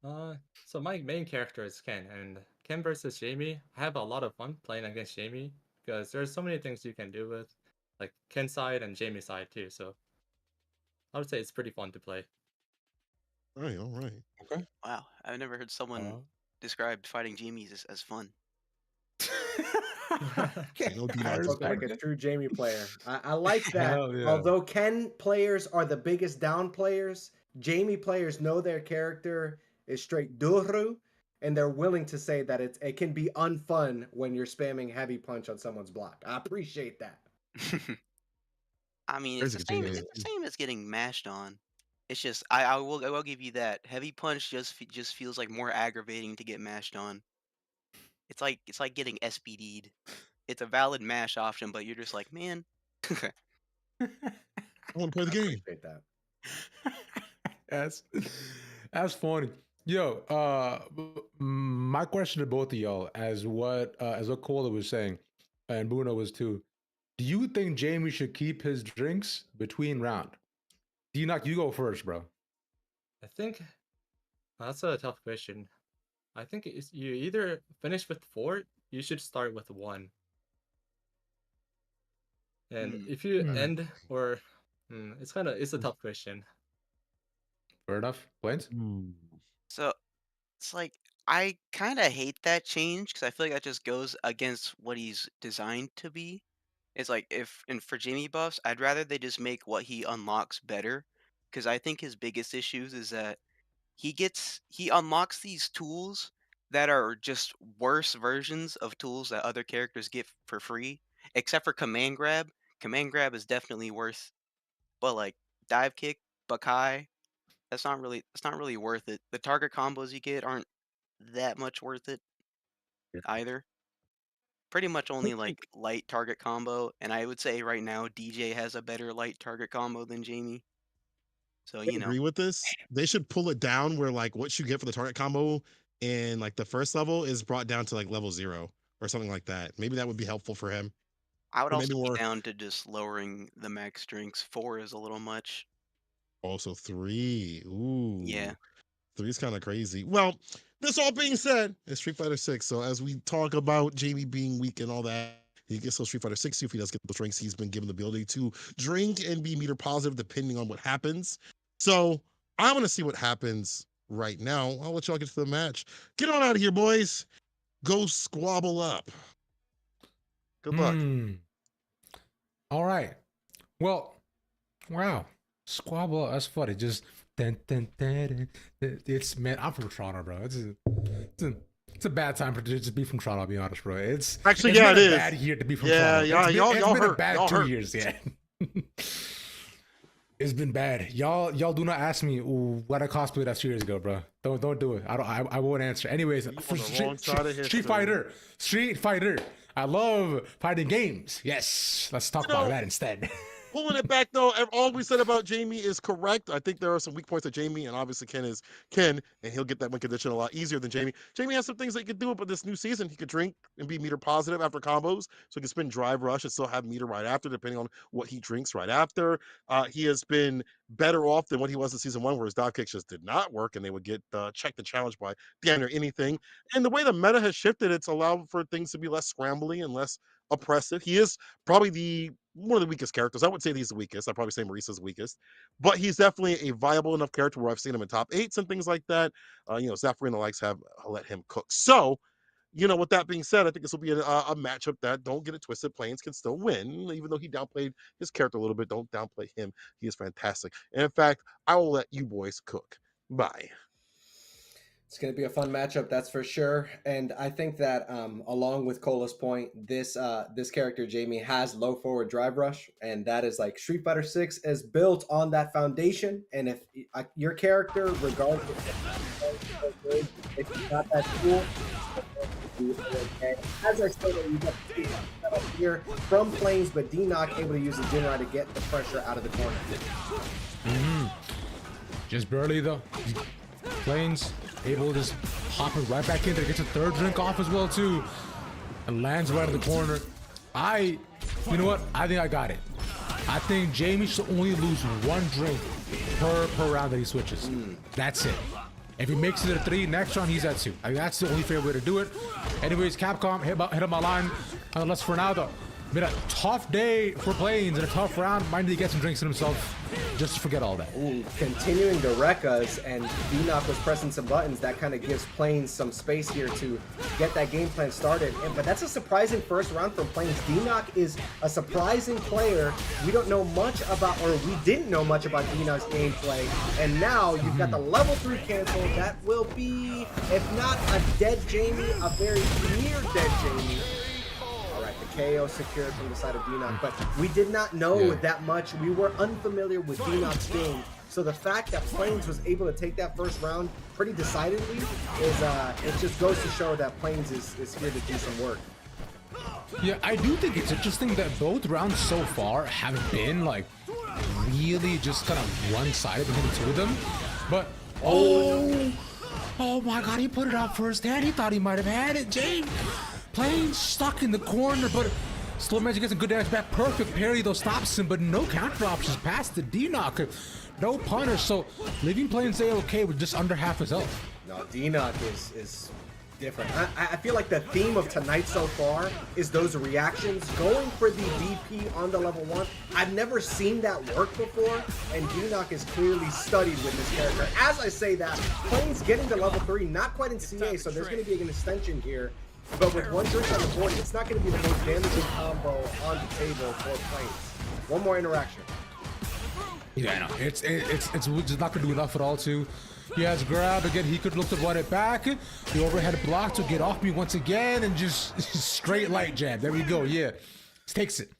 So my main character is Ken, and Ken versus Jamie. I have a lot of fun playing against Jamie because there's so many things you can do with, like Ken's side and Jamie's side too. So I would say it's pretty fun to play. All right. Okay. Wow, I've never heard someone describe fighting Jamies as fun. You know, D-Knock Spoken like a true Jamie player. I like that. Hell yeah. Although Ken players are the biggest down players, Jamie players know their character is straight duru, and they're willing to say that it can be unfun when you're spamming heavy punch on someone's block. I appreciate that. I mean, There's it's a the same. Jamie. It's the same as getting mashed on. It's just I will give you that. Heavy punch just feels like more aggravating to get mashed on. It's like getting SPD'd. It's a valid mash option, but you're just like, man. I want to play the I game. appreciate that. That's funny. Yo, my question to both of y'all, as what Cola was saying, and Bruno was too. Do you think Jamie should keep his drinks between round? D-Knock, you go first, bro. I think that's a tough question. I think you either finish with 4, you should start with 1. And if you end or it's a tough question. Fair enough. Plains? So it's like I kind of hate that change because I feel like that just goes against what he's designed to be. It's like for Jamie buffs, I'd rather they just make what he unlocks better because I think his biggest issues is that he unlocks these tools that are just worse versions of tools that other characters get for free, except for command grab. Command grab is definitely worth, but like dive kick, Bakai, that's not really worth it. The target combos you get aren't that much worth it either. Pretty much only like light target combo, and I would say right now DJ has a better light target combo than Jamie. So I agree with this. They should pull it down where like what you get for the target combo in like the first level is brought down to like level 0 or something like that. Maybe that would be helpful for him. I would Or also maybe be more. down to just lowering the max strengths. 4 is a little much. Also 3. Ooh. Yeah. 3 is kind of crazy. Well, this all being said, it's Street Fighter 6. So as we talk about Jamie being weak and all that, He gets those Street Fighter 6 if he does get those drinks. He's been given the ability to drink and be meter positive depending on what happens. So I want to see what happens right now. I'll let y'all get to the match. Get on out of here, boys. Go squabble up. Good luck. All right. Well, wow. Squabble, that's funny. Just it's, man, I'm from Toronto, bro. It's a bad time to just be from Toronto, I'll be honest, bro. It's actually, it's yeah, been it a is. bad year to be from Yeah, Toronto. y'all It's been a hurt. bad Y'all 2 hurt. years, yeah. It's been bad. Y'all do not ask me what I cosplayed that 2 years ago, bro. Don't do it. I won't answer. Anyways, on the wrong side of history. Street Fighter. I love fighting games. Yes, let's talk about that instead. Pulling it back though, all we said about Jamie is correct. I think there are some weak points of Jamie, and obviously Ken is Ken, and he'll get that win condition a lot easier than Jamie. Jamie has some things that he could do, but this new season he could drink and be meter positive after combos, so he can spin drive rush and still have meter right after, depending on what he drinks right after. He has been better off than what he was in season 1, where his dive kicks just did not work, and they would get checked and challenged by damn near anything. And the way the meta has shifted, it's allowed for things to be less scrambly and less oppressive. He is probably one of the weakest characters. I would say he's the weakest. I'd probably say Marisa's weakest, but he's definitely a viable enough character where I've seen him in top 8s and things like that. Zafreen and the likes have let him cook. So, with that being said, I think this will be a matchup that, don't get it twisted, Plains can still win, even though he downplayed his character a little bit. Don't downplay him. He is fantastic. And in fact, I will let you boys cook. Bye. It's going to be a fun matchup, that's for sure. And I think that along with Cola's point, this character, Jamie, has low forward drive rush. And that is like Street Fighter 6 is built on that foundation. And if your character, regardless if it's not that cool, and as I said, you got here from Plains, but D-Knock able to use the Jinrai to get the pressure out of the corner. Just barely though. Plains able to just hop it right back in there, gets a third drink off as well too, and lands right in the corner. You know what? I think I got it. I think Jamie should only lose 1 drink per round that he switches. That's it. If he makes it to 3, next round he's at 2. I mean, that's the only fair way to do it. Anyways, Capcom hit up my line. Unless for now though, been a tough day for Plains and a tough round. Might need to get some drinks in himself just to forget all that. Ooh, continuing the Rekkas, and D-Knock was pressing some buttons. That kind of gives Plains some space here to get that game plan started. But that's a surprising first round from Plains. D-Knock is a surprising player. We don't know much about, or we didn't know much about D-Knock's gameplay. And now you've got the level 3 cancel. That will be, if not a dead Jamie, a very near dead Jamie. KO secured from the side of D-Knock, but we did not know that much. We were unfamiliar with D-Knock's game, so the fact that Plains was able to take that first round pretty decidedly is it just goes to show that Plains is here to do some work. Yeah, I do think it's interesting that both rounds so far have been like really just kind of one-sided between the two of them, but oh my god, he put it out first hand. He thought he might have had it. James Plains stuck in the corner, but Slow Magic gets a good damage back. Perfect parry though stops him, but no counter options past the D-Knock. No punish, so leaving Plains A-okay with just under half his health. No, D-Knock is different. I feel like the theme of tonight so far is those reactions. Going for the DP on the level 1. I've never seen that work before, and D-Knock is clearly studied with this character. As I say that, Plains getting to level 3, not quite in CA, so there's going to be an extension here. But with 1 drink on the board, it's not going to be the most damaging combo on the table for Plains. One more interaction. Yeah, I know. It's just not going to do enough at all, too. He has grab again. He could look to run it back. The overhead block to get off me once again, and just straight light jab. There we go. Yeah, takes it.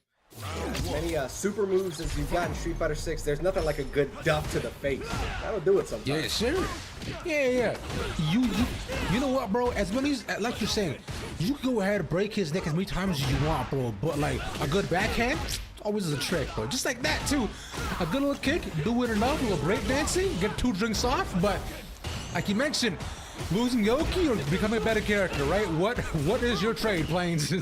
As many super moves as you've got in Street Fighter 6, there's nothing like a good duff to the face. That'll do it sometimes. Yeah, sure. Yeah. You know what, bro? As many as, like you're saying, you can go ahead and break his neck as many times as you want, bro. But like a good backhand, always is a trick, bro. Just like that too. A good little kick, do it enough, a little break dancing, get 2 drinks off. But like you mentioned, losing Yoki or becoming a better character, right? What is your trade, Plains?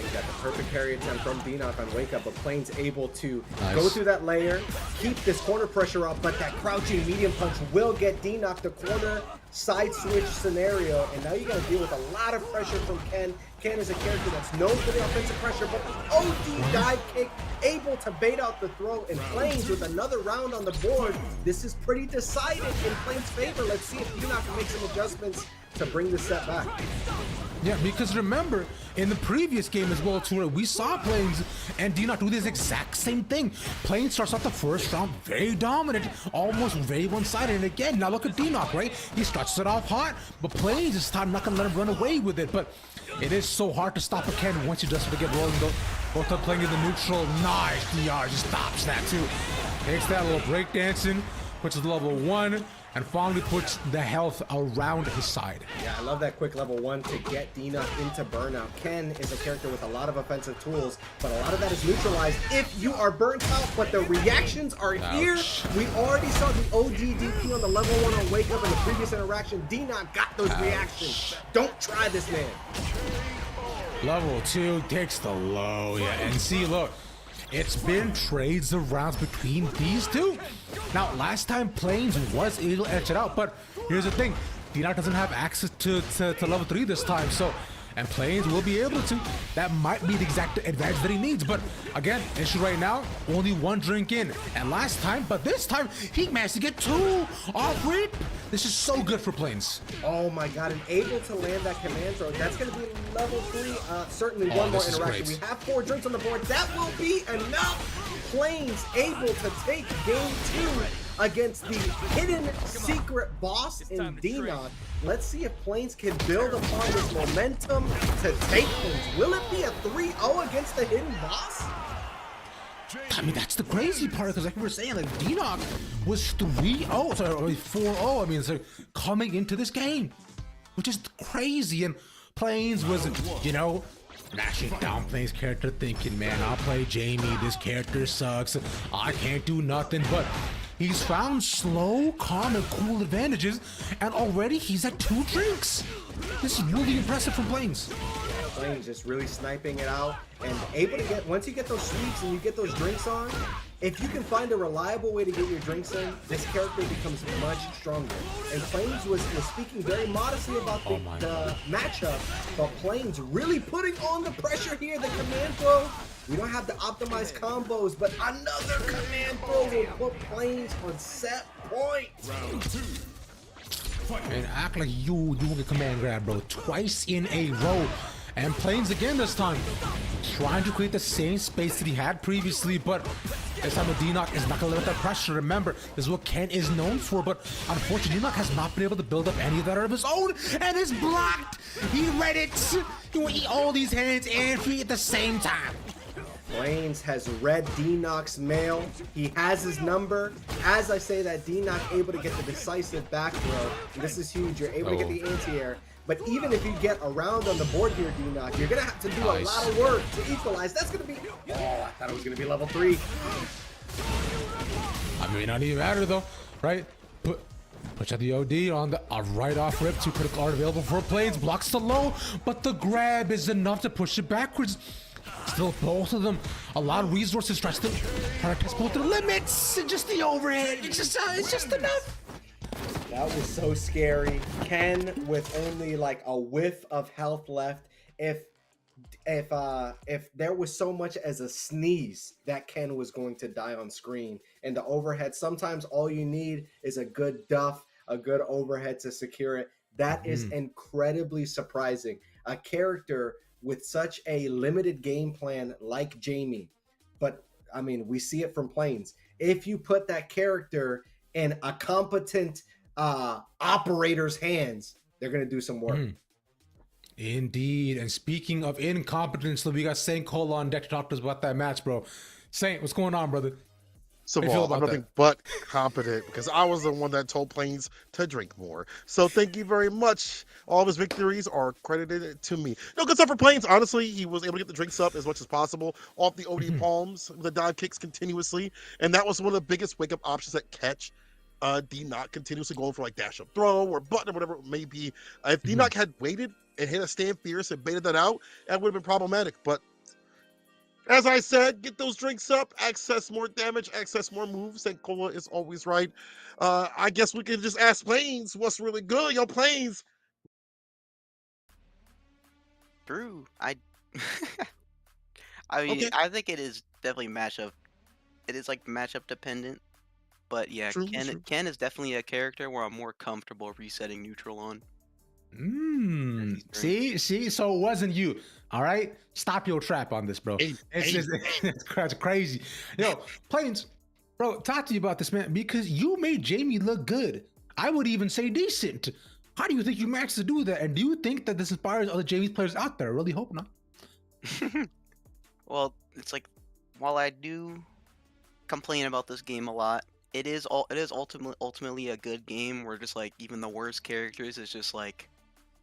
You got the perfect parry attempt from D-Knock on Wake Up, but Plains able to Nice. go through that layer, keep this corner pressure up, but that crouching medium punch will get D-Knock the corner side switch scenario, and now you got to deal with a lot of pressure from Ken. Ken is a character that's known for the offensive pressure, but the OD dive kick able to bait out the throw, and Plains with another round on the board. This is pretty decided in Plains' favor. Let's see if D-Knock can make some adjustments to bring the set back. Yeah, because remember, in the previous game as well, too, where we saw Plains and D-Knock do this exact same thing. Plains starts off the first round very dominant, almost very one-sided. And again, now look at D-Knock, right? He starts it off hot, but Plains this time not gonna let him run away with it. But it is so hard to stop a Ken once you just get rolling. Both are playing in the neutral. Nice, DR just stops that too. Takes that little breakdancing, puts it to level 1, and finally puts the health around his side. Yeah, I love that quick level 1 to get D-Knock into burnout. Ken is a character with a lot of offensive tools, but a lot of that is neutralized if you are burnt out, but the reactions are here. We already saw the ODDP on the level 1 on Wake Up in the previous interaction. D-Knock got those reactions. Don't try this, man. Level 2 takes the low, yeah, and see, look, it's been trades around between these two. Now, last time Plains was able to edge it out, but here's the thing, D-Knock doesn't have access to level 3 this time, so, and Plains will be able to. That might be the exact advantage that he needs, but again, issue right now, only 1 drink in. And last time, but this time, he managed to get 2 off rip. This is so good for Plains. Oh my god, and able to land that command throw. That's going to be level 3. Certainly one more this is interaction. great. We have 4 drinks on the board. That will be enough. Plains able to take game 2 against the hidden secret boss in D-Knock. Let's see if Plains can build upon this momentum to take things. Will it be a 3-0 against the hidden boss? I mean, that's the crazy part, because like we were saying, like, D-Knock was 3-0, sorry, or 4-0, I mean, so coming into this game, which is crazy, and Plains was, you know, mashing down Plains' character, thinking, man, I'll play Jamie, this character sucks, I can't do nothing, but he's found slow, calm, and cool advantages, and already he's at 2 drinks. This is really impressive from Plains. Plains just really sniping it out and able to get, once you get those sweeps and you get those drinks on, if you can find a reliable way to get your drinks in, this character becomes much stronger. And Plains was speaking very modestly about the matchup, but Plains really putting on the pressure here. The command throw, we don't have the optimized combos, but another command throw will put Plains on set point. And act like you will get command grab, bro, twice in a row. And Plains again this time, trying to create the same space that he had previously, but this time with D-Knock is not gonna let that pressure. Remember, this is what Ken is known for, but unfortunately D-Knock has not been able to build up any of that of his own, and it's blocked. He read it. He will eat all these hands and free at the same time. Plains has read D-Knock's mail. He has his number. As I say that, D-Knock able to get the decisive back throw. And this is huge. You're able to get the anti-air. But even if you get around on the board here, D-Knock, you're going to have to do a lot of work to equalize. That's going to be... Oh, I thought it was going to be level 3. I mean, not even matter though, right? Push out the OD on the right off rip. 2 critical art available for Plains. Blocks the low, but the grab is enough to push it backwards. Still, both of them, a lot of resources trying to test both their limits. And just the overhead, it's just enough. That was so scary. Ken with only like a whiff of health left. If there was so much as a sneeze, that Ken was going to die on screen. And the overhead, sometimes all you need is a good duff, a good overhead to secure it. That is incredibly surprising. A character with such a limited game plan like Jamie. But I mean, we see it from Plains. If you put that character in a competent operator's hands, they're going to do some work. Indeed. And speaking of incompetence, we got Saint Cola on deck to talk to us about that match, bro. Saint, what's going on, brother? So How you feel I'm about nothing but competent because I was the one that told Plains to drink more. So thank you very much. All of his victories are credited to me. No good stuff for Plains. Honestly, he was able to get the drinks up as much as possible off the OD palms with the dive kicks continuously. And that was one of the biggest wake-up options that Catch D-Knock continuously going for like dash up throw or button or whatever it may be. If D-Knock had waited and hit a stand fierce and baited that out, that would have been problematic. But as I said, get those drinks up, access more damage, access more moves, and Cola is always right. I guess we can just ask Plains what's really good. Yo, Plains. True. I mean, Okay. I think it is definitely matchup. It is like matchup dependent, but yeah, True, true. Ken is definitely a character where I'm more comfortable resetting neutral on. See, so it wasn't you. All right, stop your trap on this, bro. Hey, It's hey, just it's crazy. Yo, Plains, bro, talk to you about this, man, because you made Jamie look good. I would even say decent. How do you think you managed to do that? And do you think that this inspires other Jamie players out there? I really hope not. Well, it's like while I do complain about this game a lot, it is ultimately a good game where just like even the worst characters is just like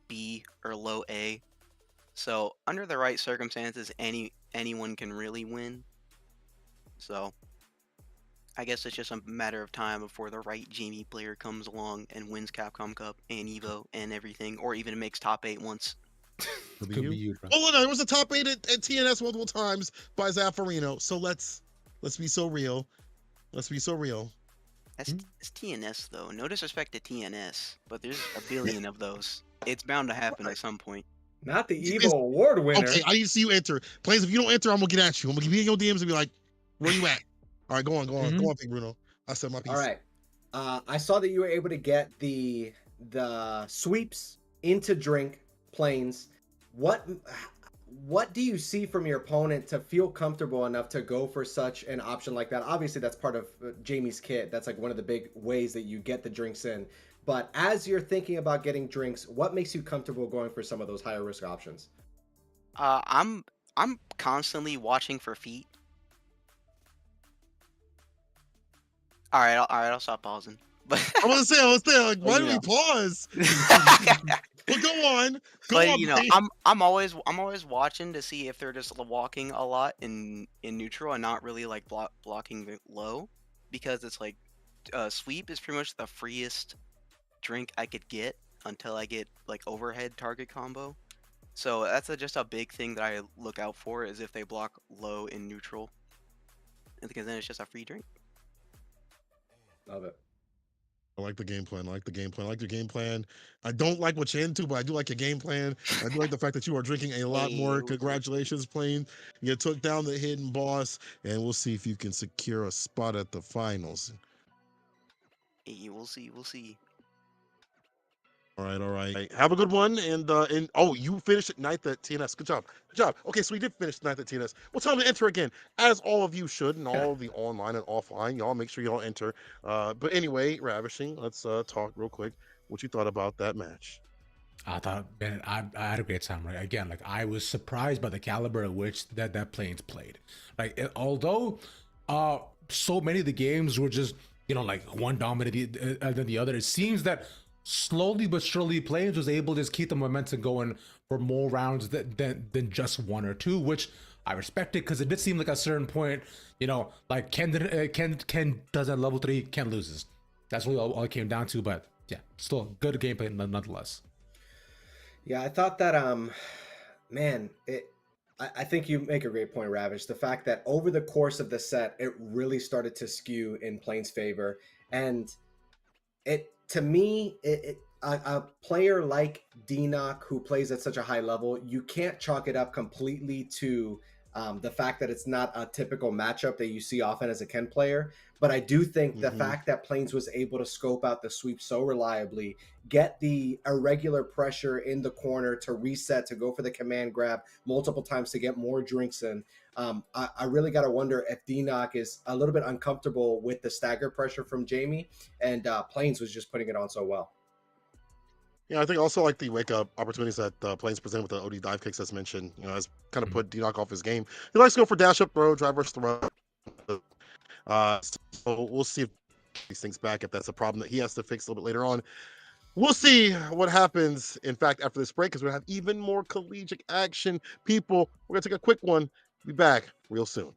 B or low A. So under the right circumstances, anyone can really win. So I guess it's just a matter of time before the right Jamie player comes along and wins Capcom Cup and Evo and everything, or even makes top 8 once. Could Could be you, bro. Oh, no, it was a top 8 at TNS multiple times by Zaffarino. So let's be so real. Let's be so real. It's TNS though. No disrespect to TNS, but there's a billion of those. It's bound to happen at some point. Not the It's- Evo Award winner. Okay, I need to see you enter. Plains, if you don't enter, I'm gonna get at you. I'm gonna be in your DMs and be like, where you at? All right, go on, Big Bruno. I said my piece. All right. I saw that you were able to get the sweeps into drink Plains. What do you see from your opponent to feel comfortable enough to go for such an option like that? Obviously, that's part of Jamie's kit. That's like one of the big ways that you get the drinks in. But as you're thinking about getting drinks, what makes you comfortable going for some of those higher risk options? I'm constantly watching for feet. All right, I'll stop pausing. But I was gonna say, like, why do You we know. pause? Well, go on. But you know, Plains. I'm always watching to see if they're just walking a lot in neutral and not really like blocking the low, because it's like sweep is pretty much the freest drink I could get until I get like overhead target combo. So that's just a big thing that I look out for, is if they block low in neutral, because then it's just a free drink. Love it. I like the game plan. I like the game plan. I like your game plan. I don't like what you're into, but I do like your game plan. I do like the fact that you are drinking a lot more. Hey. Congratulations, Plain. You took down the hidden boss, and we'll see if you can secure a spot at the finals. Hey, we'll see. All right. Have a good one. And oh, you finished ninth at TNS. Good job. Okay, so we did finish ninth at TNS. Well, tell them to enter again, as all of you should, and all of the online and offline. Y'all make sure y'all enter. But anyway, Ravishing, let's talk real quick what you thought about that match. I thought, man, I had a great time. Right, again, like I was surprised by the caliber at which that Plains played. Like although, so many of the games were just like one dominated than the other. It seems that slowly but surely Plains was able to just keep the momentum going for more rounds than just one or two, which I respected, because it did seem like at a certain point, like Ken does at level 3, Ken loses. That's really all it came down to. But yeah, still good gameplay nonetheless. Yeah, I thought that man, I think you make a great point, Ravish. The fact that over the course of the set, it really started to skew in Plains' favor, and to me, a player like D-Knock, who plays at such a high level, you can't chalk it up completely to the fact that it's not a typical matchup that you see often as a Ken player. But I do think the fact that Plains was able to scope out the sweep so reliably, get the irregular pressure in the corner to reset, to go for the command grab multiple times to get more drinks in. I really got to wonder if D-Knock is a little bit uncomfortable with the stagger pressure from Jamie, and Plains was just putting it on so well. Yeah, I think also like the wake up opportunities that Plains present with the OD dive kicks as mentioned, has kind of put D-Knock off his game. He likes to go for dash up throw, drive versus throw. So we'll see if these things back, if that's a problem that he has to fix a little bit later on. We'll see what happens, in fact, after this break, because we're going to have even more collegiate action. People, we're going to take a quick one. Be back real soon.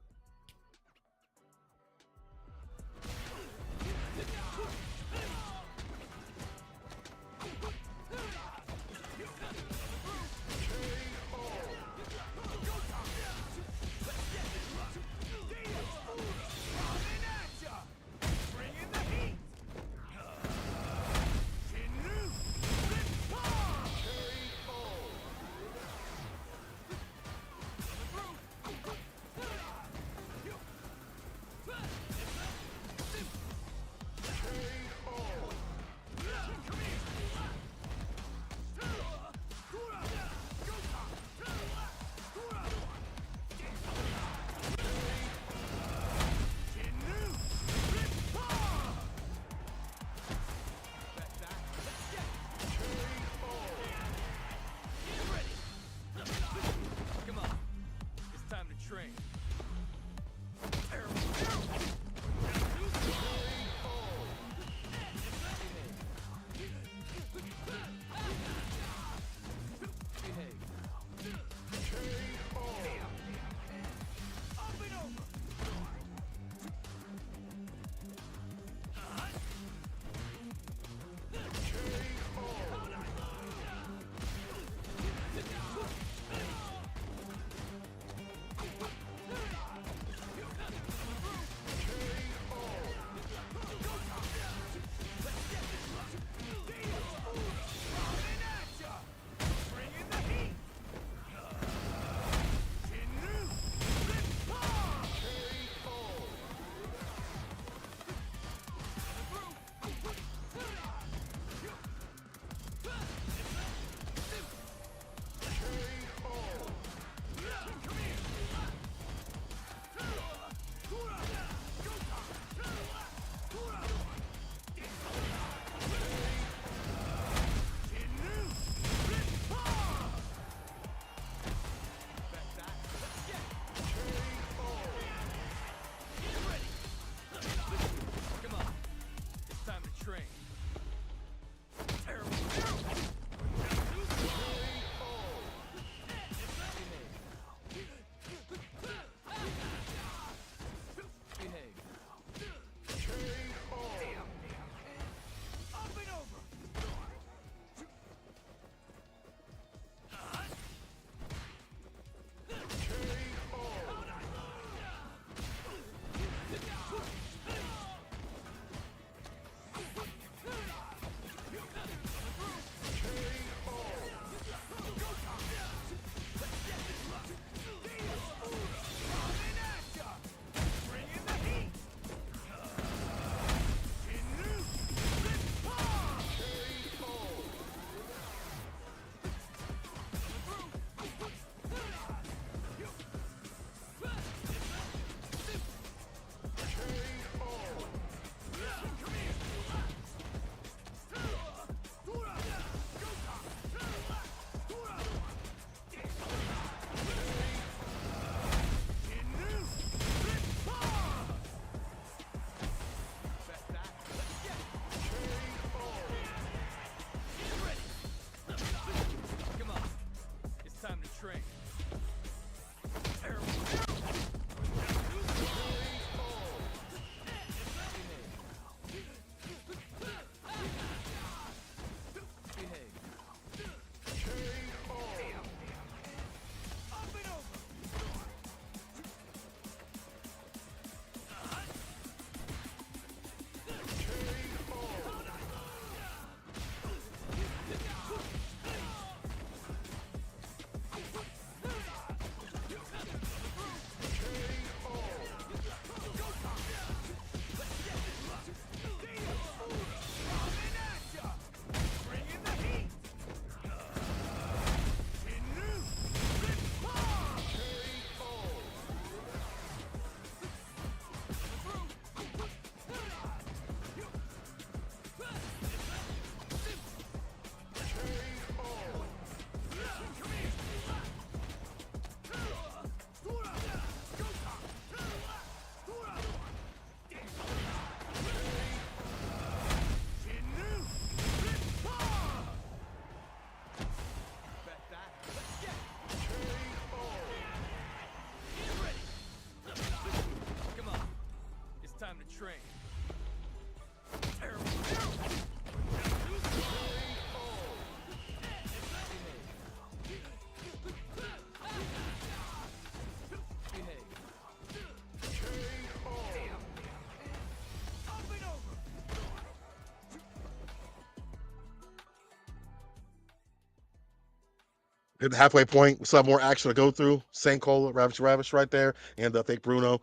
Hit the halfway point. We still have more action to go through. Sankola, Ravish right there, and Fake Bruno.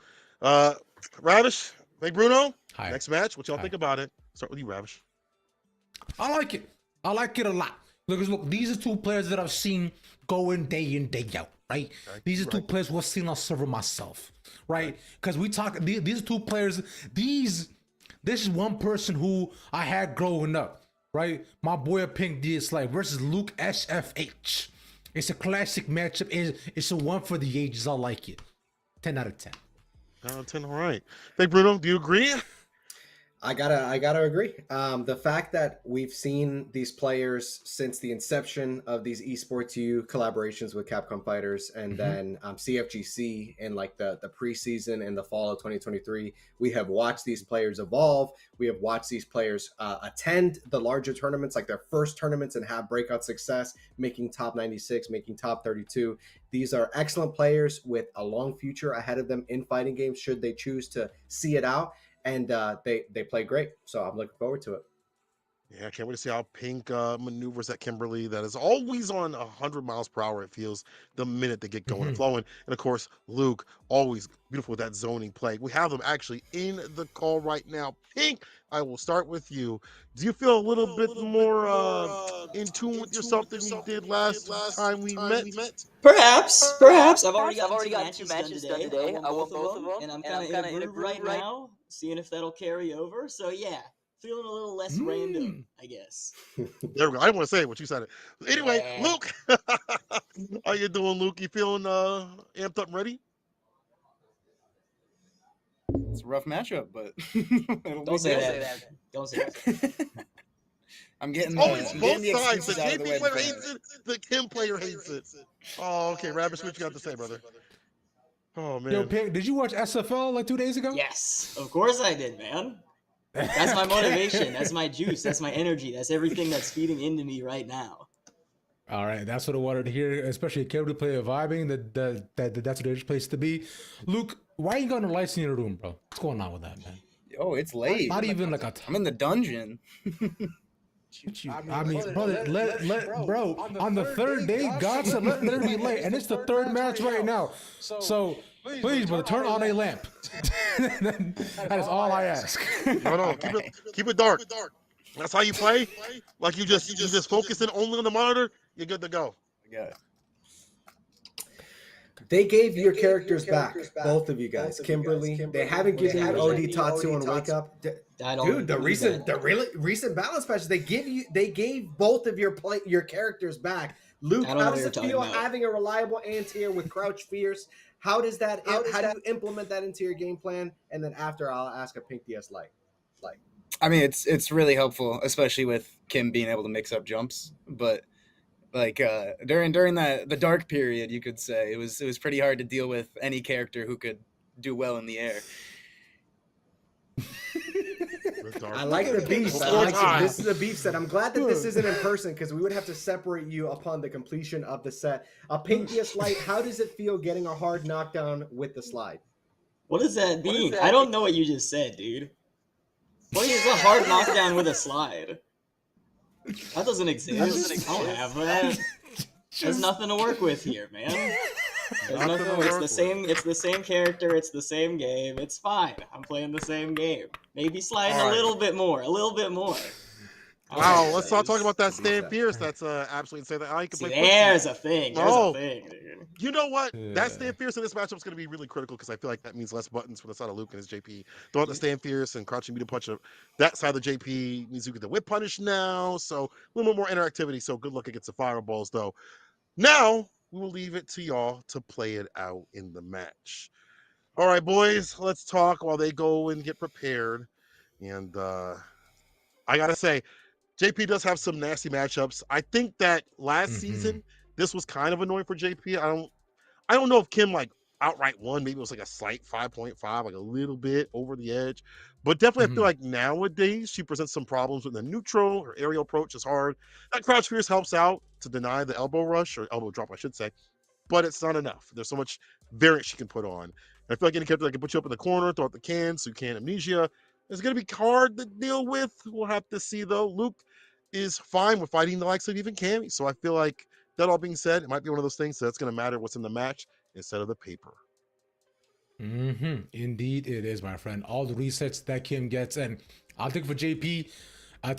Ravish, Fake Bruno. Hi. Next match. What y'all Hi. think about it? Start with you, Ravish. I like it. I like it a lot. Look, these are two players that I've seen go in, day out, right? Okay, These are two right. players who I've seen on server myself, right? Because we talk, these are two players, this is one person who I had growing up, right? My boy Pink DS versus Luke SFH. It's a classic matchup. It's a one for the ages. I like it. 10 out of 10. 10, all right. Fake Bruno, do you agree? I gotta agree. The fact that we've seen these players since the inception of these esports U collaborations with Capcom Fighters, and then CFGC in like the preseason and the fall of 2023, we have watched these players evolve. We have watched these players attend the larger tournaments, like their first tournaments, and have breakout success, making top 96, making top 32. These are excellent players with a long future ahead of them in fighting games, should they choose to see it out. And they play great, so I'm looking forward to it. Yeah, I can't wait to see how Pink maneuvers at Kimberly. That is always on 100 miles per hour, it feels, the minute they get going and flowing. And of course, Luke, always beautiful with that zoning play. We have them actually in the call right now. Pink, I will start with you. Do you feel a little bit more in tune with yourself than you did last time we met? Perhaps. I've already got two matches done today. I won both of them, and I'm kind of in a groove right now, seeing if that'll carry over. So yeah, feeling a little less random, I guess. There we go. I didn't want to say it, but you said it. Anyway, Yeah. Luke, how you doing, Luke? You feeling amped up and ready? It's a rough matchup, but Don't say that. Don't say that. I'm getting Always I'm both getting the sides. The excuses out of the JP way player before. hates it. The Kim player hates it. Oh, okay. Ravish, what you got to say, brother? Oh man. Yo, Pink, did you watch SFL like 2 days ago? Yes, of course I did, man. That's my motivation. That's my juice. That's my energy. That's everything that's feeding into me right now. All right, that's what I wanted to hear, especially a Kimberly player vibing. That's the place to be. Luke, why you got no lights in your room, bro? What's going on with that, man? Oh, it's late. Not even like I'm in the dungeon. I mean, bro, on the third day, God said let it be late, and it's the third match right now. So please, brother, turn on a lamp. That is all I ask. No, keep it dark. That's how you play. Like you just focusing only on the monitor. You're good to go. Yeah. They gave your characters back, both of you guys. Kimberly, they haven't given you OD Tatsu and Wake Up. Dude, the recent balance patches, they gave both of your characters back. Luke, how does it feel having a reliable anti-air with Crouch Fierce? How do you implement that into your game plan? And then after, I'll ask a Pink DS Lite. I mean, it's really helpful, especially with Kim being able to mix up jumps. But like during the dark period, you could say it was pretty hard to deal with any character who could do well in the air. I like the beef. This is a beef set. I'm glad that this isn't in person because we would have to separate you upon the completion of the set. A Pink DS Lite, how does it feel getting a hard knockdown with the slide? What does that mean? I don't know what you just said, dude. What is a hard knockdown with a slide? That doesn't exist. I don't have that. There's nothing to work with here, man. There's nothing. It's the same. It's the same character. It's the same game. It's fine. I'm playing the same game. Maybe sliding a little bit more. A little bit more. Wow, let's start talking about that Stan Fierce. That's absolutely insane. I can play there's a thing. There's a thing, dude. You know what? That Stan Fierce in this matchup is going to be really critical because I feel like that means less buttons for the side of Luke and his JP. Throw out the Stan Fierce and crouching medium punch. That side of the JP means you get the whip punish now, so a little bit more interactivity. So good luck against the fireballs, though. Now we will leave it to y'all to play it out in the match. All right, boys, let's talk while they go and get prepared. And I gotta say, JP does have some nasty matchups. I think that last season, this was kind of annoying for JP. I don't know if Kim like outright won. Maybe it was like a slight 5.5, like a little bit over the edge. But definitely I feel like nowadays she presents some problems with the neutral. Her aerial approach is hard. That Crouch Fierce helps out to deny the elbow rush, or elbow drop, I should say. But it's not enough. There's so much variant she can put on. And I feel like any character that can put you up in the corner, throw out the can, so you can't amnesia. It's going to be hard to deal with. We'll have to see, though. Luke is fine with fighting the likes of even Cammy. So I feel like that all being said, it might be one of those things that's going to matter what's in the match instead of the paper. Indeed, it is, my friend. All the resets that Kim gets, and I'll think for JP,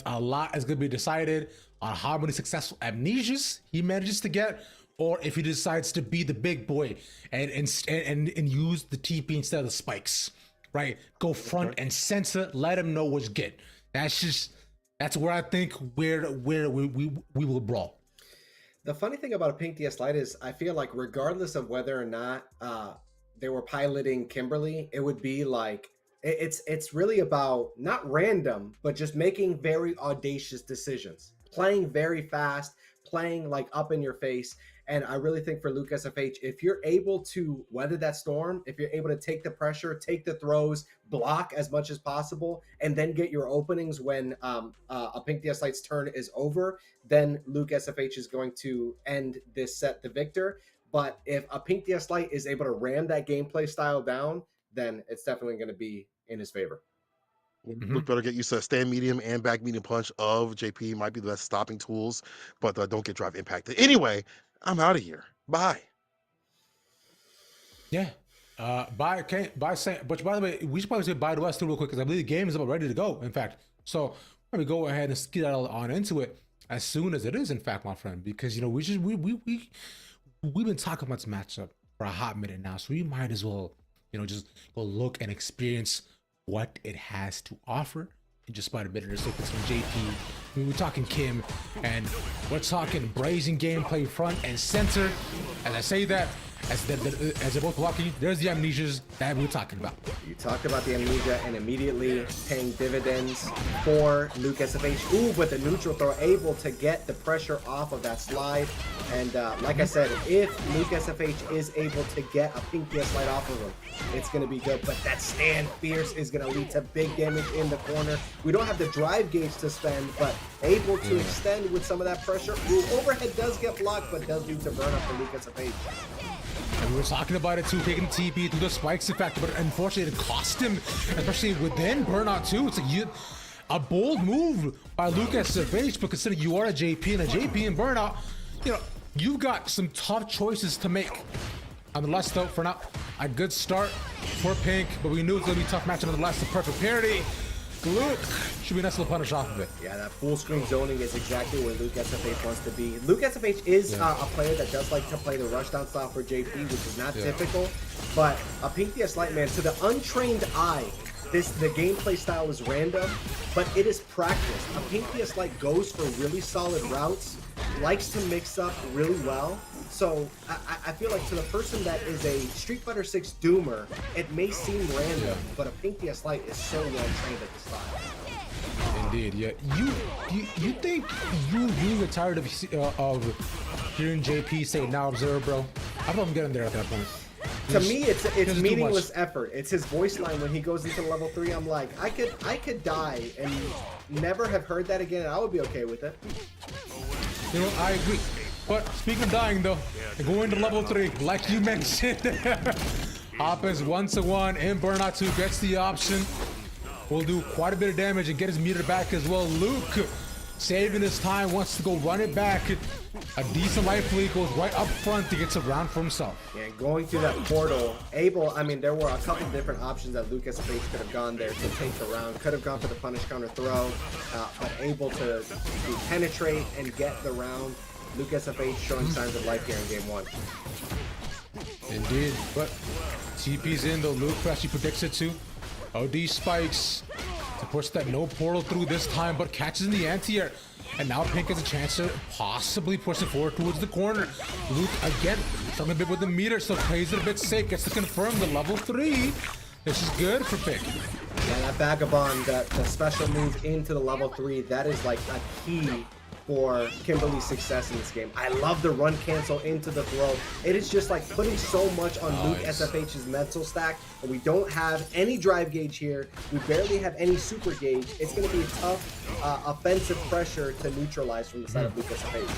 a lot is going to be decided on how many successful amnesias he manages to get, or if he decides to be the big boy and use the TP instead of the spikes, right? Go front and center, let him know what's good. That's where I think where we will brawl. The funny thing about a Pink DS Lite is I feel like regardless of whether or not they were piloting Kimberly, it would be like it's really about not random, but just making very audacious decisions, playing very fast, playing like up in your face. And I really think for Luke SFH, if you're able to weather that storm, if you're able to take the pressure, take the throws, block as much as possible, and then get your openings when a Pink DS Lite's turn is over, then Luke SFH is going to end this set the victor. But if a Pink DS Lite is able to ram that gameplay style down, then it's definitely going to be in his favor. Luke better get used to stand medium and back medium punch of JP. Might be the best stopping tools, but don't get drive impacted. Anyway, I'm out of here. Bye. Yeah. But by the way, we should probably say bye to us too real quick because I believe the game is about ready to go, in fact. So let me go ahead and get on into it as soon as it is, in fact, my friend, because we've been talking about this matchup for a hot minute now, so we might as well, just go look and experience what it has to offer in just about a minute or so. From JP, we're talking Kim, and we're talking brazen gameplay front and center. As I say that, as they're both blocking, there's the amnesias that we're talking about. You talk about the amnesia and immediately paying dividends for Luke SFH. Ooh, but the neutral throw able to get the pressure off of that slide. And like I said, if Luke SFH is able to get a Pink DS Lite off of him, it's going to be good. But that stand fierce is going to lead to big damage in the corner. We don't have the drive gauge to spend, but able to extend with some of that pressure. Ooh, overhead does get blocked, but does lead to burn up for Luke SFH. And we were talking about it too, taking TP through the spikes effect, but unfortunately it cost him, especially within Burnout too. It's like a bold move by Luke SFH, but considering you are a JP and a JP in Burnout, you've got some tough choices to make. Nonetheless, though, for now, a good start for Pink, but we knew it was going to be a tough match. Nonetheless, the perfect parity. Luke should be nice to punish off of it. Yeah, that full screen zoning is exactly where Luke SFH wants to be. Luke SFH is a player that does like to play the rushdown style for JP, which is not typical. But a Pink DS Lite, man, to the untrained eye, the gameplay style is random, but it is practice. A Pink DS Lite goes for really solid routes, likes to mix up really well. So I feel like to the person that is a Street Fighter 6 doomer, it may seem random, but a Pink DS Lite is so well trained at the style. Indeed, yeah. You think you get tired of hearing JP say "now observe, bro"? I don't get him there at that point. To me, it's meaningless effort. It's his voice line when he goes into level 3. I'm like, I could die and never have heard that again, and I would be okay with it. I agree. But speaking of dying though, going to level 3, like you mentioned, Hoppus 1-1 in Burnout 2 gets the option. Will do quite a bit of damage and get his meter back as well. Luke saving his time, wants to go run it back. A decent life lead, goes right up front to get a round for himself. Yeah, going through that portal, there were a couple different options that Luke SFH could have gone there to take the round. Could have gone for the punish counter throw, but able to penetrate and get the round. Luke SFH showing signs of life here in game 1. Indeed, but TP's in though. Luke actually predicts it too. OD spikes to push that no portal through this time, but catches in the anti-air. And now Pink has a chance to possibly push it forward towards the corner. Luke again, struggling a bit with the meter, so plays it a bit safe. Gets to confirm the level 3. This is good for Pink. Yeah, that Vagabond, the special move into the level 3, that is like a key for Kimberly's success in this game. I love the run cancel into the throw. It is just like putting so much on Luke SFH's mental stack, and we don't have any drive gauge here. We barely have any super gauge. It's going to be a tough offensive pressure to neutralize from the side of Luke SFH.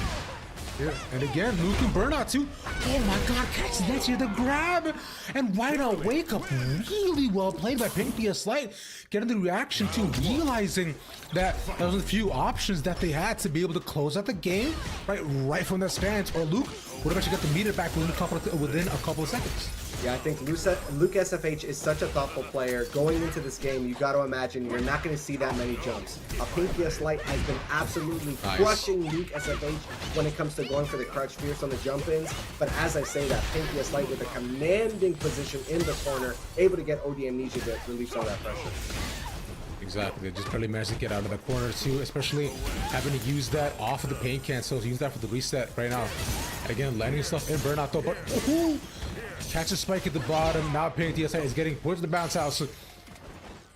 Yeah, and again, Luke and Burnout too. Oh my god, catch that here, the grab! And why not wake up? Really well played by Pink DS Light. Getting the reaction to realizing that there was a few options that they had to be able to close out the game right from their stance, or Luke would have actually got the meter back within a couple of seconds. Yeah, I think Luke SFH is such a thoughtful player. Going into this game, you got to imagine you're not going to see that many jumps. Pink DS Light has been absolutely crushing Luke SFH when it comes to going for the crouch fierce on the jump-ins. But as I say that, Pink DS Light with a commanding position in the corner, able to get OD Amnesia to relieve some of that pressure. Exactly, they just barely managed to get out of the corner too, especially having to use that off of the pain cancel. Use that for the reset right now. And again, landing stuff in Burnout though, but catch a spike at the bottom. Now Pink DSI is getting towards the bounce house.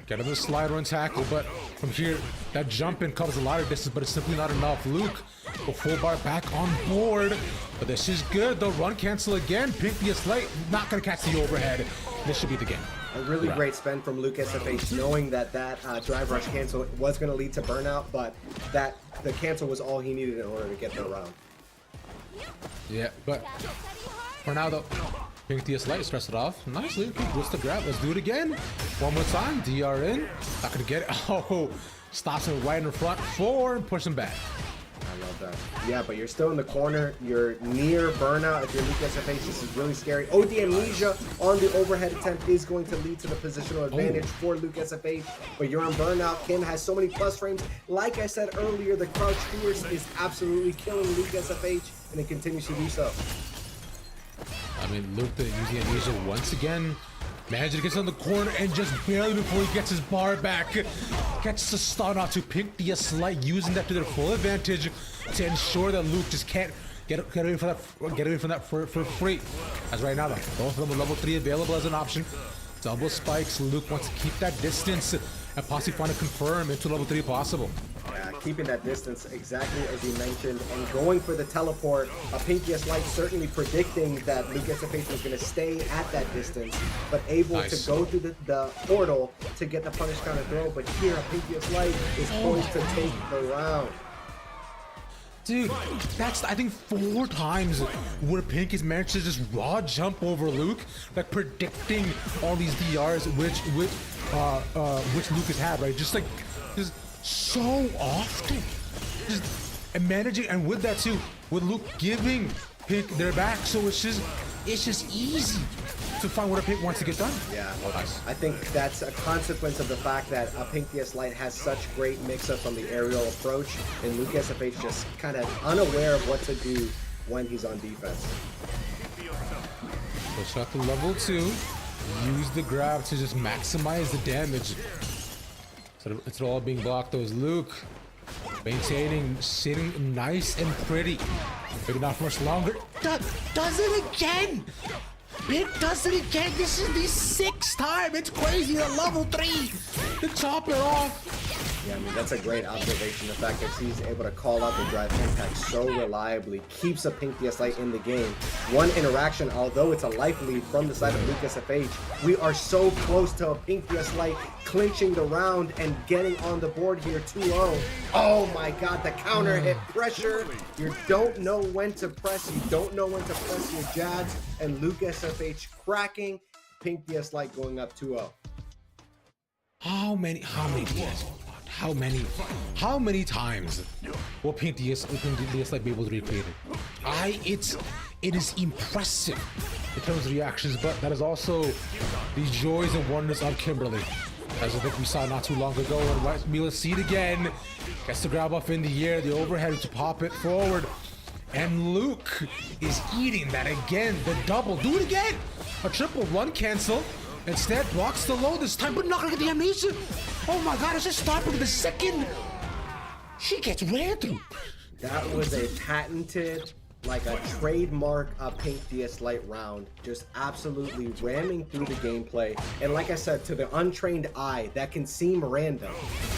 Get on the slide run tackle, but from here, that jump in covers a lot of distance, but it's simply not enough. Luke, a full bar back on board, but this is good. The run cancel again. Pink DS Light not gonna catch the overhead. This should be the game. A really great spend from Luke SFH, knowing that drive rush cancel was going to lead to Burnout, but that the cancel was all he needed in order to get the round. Yeah, but for now though, Pink DS Light stress it off nicely. What's the grab? Let's do it again. One more time. DR in. Not gonna get it. Oh, stops him right in the front. Forward and push him back. I love that. Yeah, but you're still in the corner. You're near Burnout. If you're Luke SFH, this is really scary. OD Amnesia on the overhead attempt is going to lead to the positional advantage for Luke SFH, but you're on Burnout. Kim has so many plus frames. Like I said earlier, the crouch fierce is absolutely killing Luke SFH, and it continues to do so. I mean, Luke using Amnesia once again. Manages to get on the corner and just barely before he gets his bar back, gets the stun out to Pink DS Light, using that to their full advantage to ensure that Luke just can't get away from that for free. As right now, though, both of them are level 3 available as an option. Double spikes. Luke wants to keep that distance and possibly find a confirm into level 3 possible. Yeah, keeping that distance exactly as you mentioned and going for the teleport. Pink DS Light certainly predicting that Luke SFH was going to stay at that distance, but able to go through the portal to get the punish counter throw. But here, Pink DS Light is poised to take the round. Dude, that's I think 4 times where Pink has managed to just raw jump over Luke, like predicting all these DRs which Luke has had, right? Just so often, just and managing, and with that too, with Luke giving Pink their back, so it's just easy to find what a Pink wants to get done. Yeah, I think that's a consequence of the fact that Pink DS Light has such great mix-ups on the aerial approach, and Luke SFH just kind of unaware of what to do when he's on defense. Push out to level 2, use the grab to just maximize the damage. So it's all being blocked. Those Luke maintaining, sitting nice and pretty. Maybe not for much longer. Does it again! Pink does it again. This is the 6th time. It's crazy. At level 3, the chop it off. Yeah, I mean, that's a great observation. The fact that he's able to call out the drive impact so reliably keeps a Pink DS Light in the game. One interaction, although it's a life lead from the side of Luke SFH, we are so close to a Pink DS Light clinching the round and getting on the board here 2-0. Oh my god, the counter hit pressure. You don't know when to press. You don't know when to press your jabs. And Luke SFH cracking, Pink DS Light going up 2-0. How many DS? How many times will Pink DS Light be able to recreate it? It is impressive in terms of reactions, but that is also the joys and wonders of Kimberly. As I think we saw not too long ago, and Mila see it again, gets the grab off in the air, the overhead to pop it forward, and Luke is eating that again, the double, do it again, a triple run cancel. Instead, blocks the low this time, but not gonna get the amnesia. Oh my god, it's just stopping the second. She gets ran through. That was a patented, like a trademark Pink DS Light round. Just absolutely ramming through the gameplay. And like I said, to the untrained eye, that can seem random.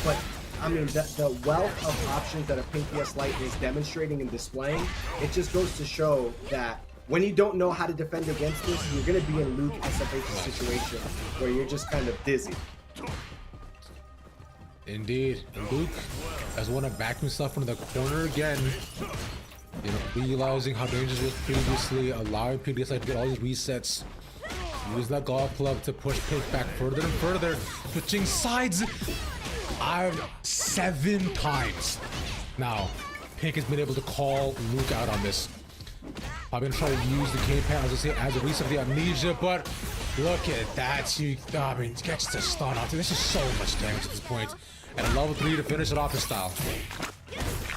But, I mean, the wealth of options that a Pink DS Light is demonstrating and displaying, it just goes to show that when you don't know how to defend against this, you're going to be in Luke SFH's situation where you're just kind of dizzy. Indeed. Luke has won to back himself into the corner again. You know, realizing how dangerous it was previously, allowing Pink DS Light to get all these resets. Use that golf club to push Pink back further and further. Switching sides. 7 times. Now, Pink has been able to call Luke out on this. I've been trying to use the game pan as a reset of the amnesia, but look at that. I mean, gets the stun off. This is so much damage at this point. And a level 3 to finish it off in style.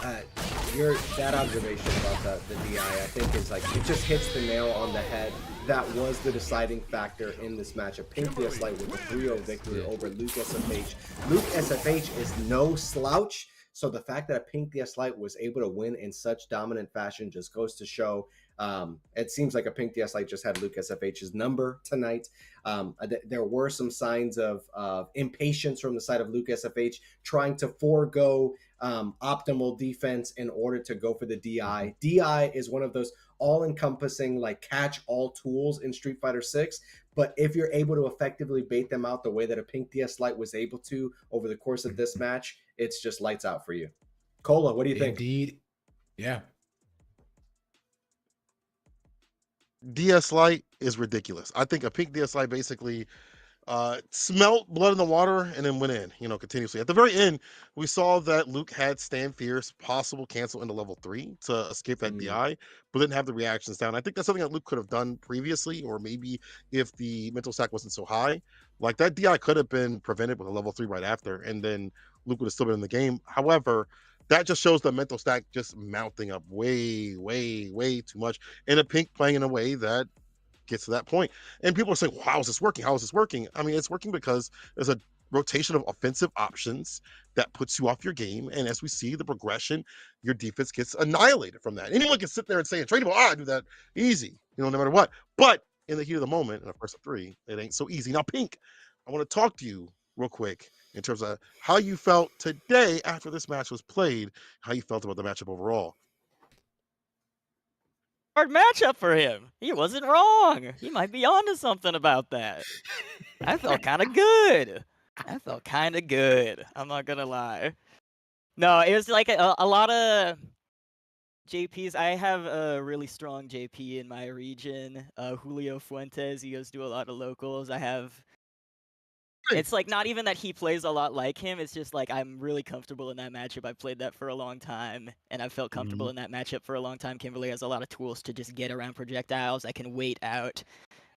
That observation about the DI, I think, is like, it just hits the nail on the head. That was the deciding factor in this matchup. Pink DS Light with a 3-0 victory over Luke SFH. Luke SFH is no slouch, so the fact that Pink DS Light was able to win in such dominant fashion just goes to show. It seems like a Pink DS Light just had Luke SFH's number tonight. There were some signs of impatience from the side of Luke SFH, trying to forego optimal defense in order to go for the DI. DI is one of those all-encompassing, like, catch-all tools in Street Fighter 6. But if you're able to effectively bait them out the way that a Pink DS Light was able to over the course of this match, it's just lights out for you. Cola, what do you think? Indeed. Yeah. DS Light is ridiculous. I think a Pink DS Light basically smelt blood in the water and then went in, continuously. At the very end, we saw that Luke had Stand Fierce possible cancel into level 3 to escape that DI, but didn't have the reactions down. I think that's something that Luke could have done previously, or maybe if the mental stack wasn't so high, like that DI could have been prevented with a level 3 right after, and then Luke would have still been in the game. However, that just shows the mental stack just mounting up way, way, way too much, and a Pink playing in a way that gets to that point. And people are saying, well, how is this working? How is this working? I mean, it's working because there's a rotation of offensive options that puts you off your game. And as we see the progression, your defense gets annihilated from that. Anyone can sit there and say, tradeable, I do that easy, no matter what. But in the heat of the moment, in a first of 3, it ain't so easy. Now, Pink, I want to talk to you real quick in terms of how you felt today after this match was played, how you felt about the matchup overall. Hard matchup for him. He wasn't wrong. He might be onto something about that. I felt kind of good. I'm not gonna lie. No, it was like a lot of JPs. I have a really strong JP in my region. Julio Fuentes. He goes to a lot of locals. It's like not even that he plays a lot like him. It's just like I'm really comfortable in that matchup. I've played that for a long time, and I've felt comfortable in that matchup for a long time. Kimberly has a lot of tools to just get around projectiles. I can wait out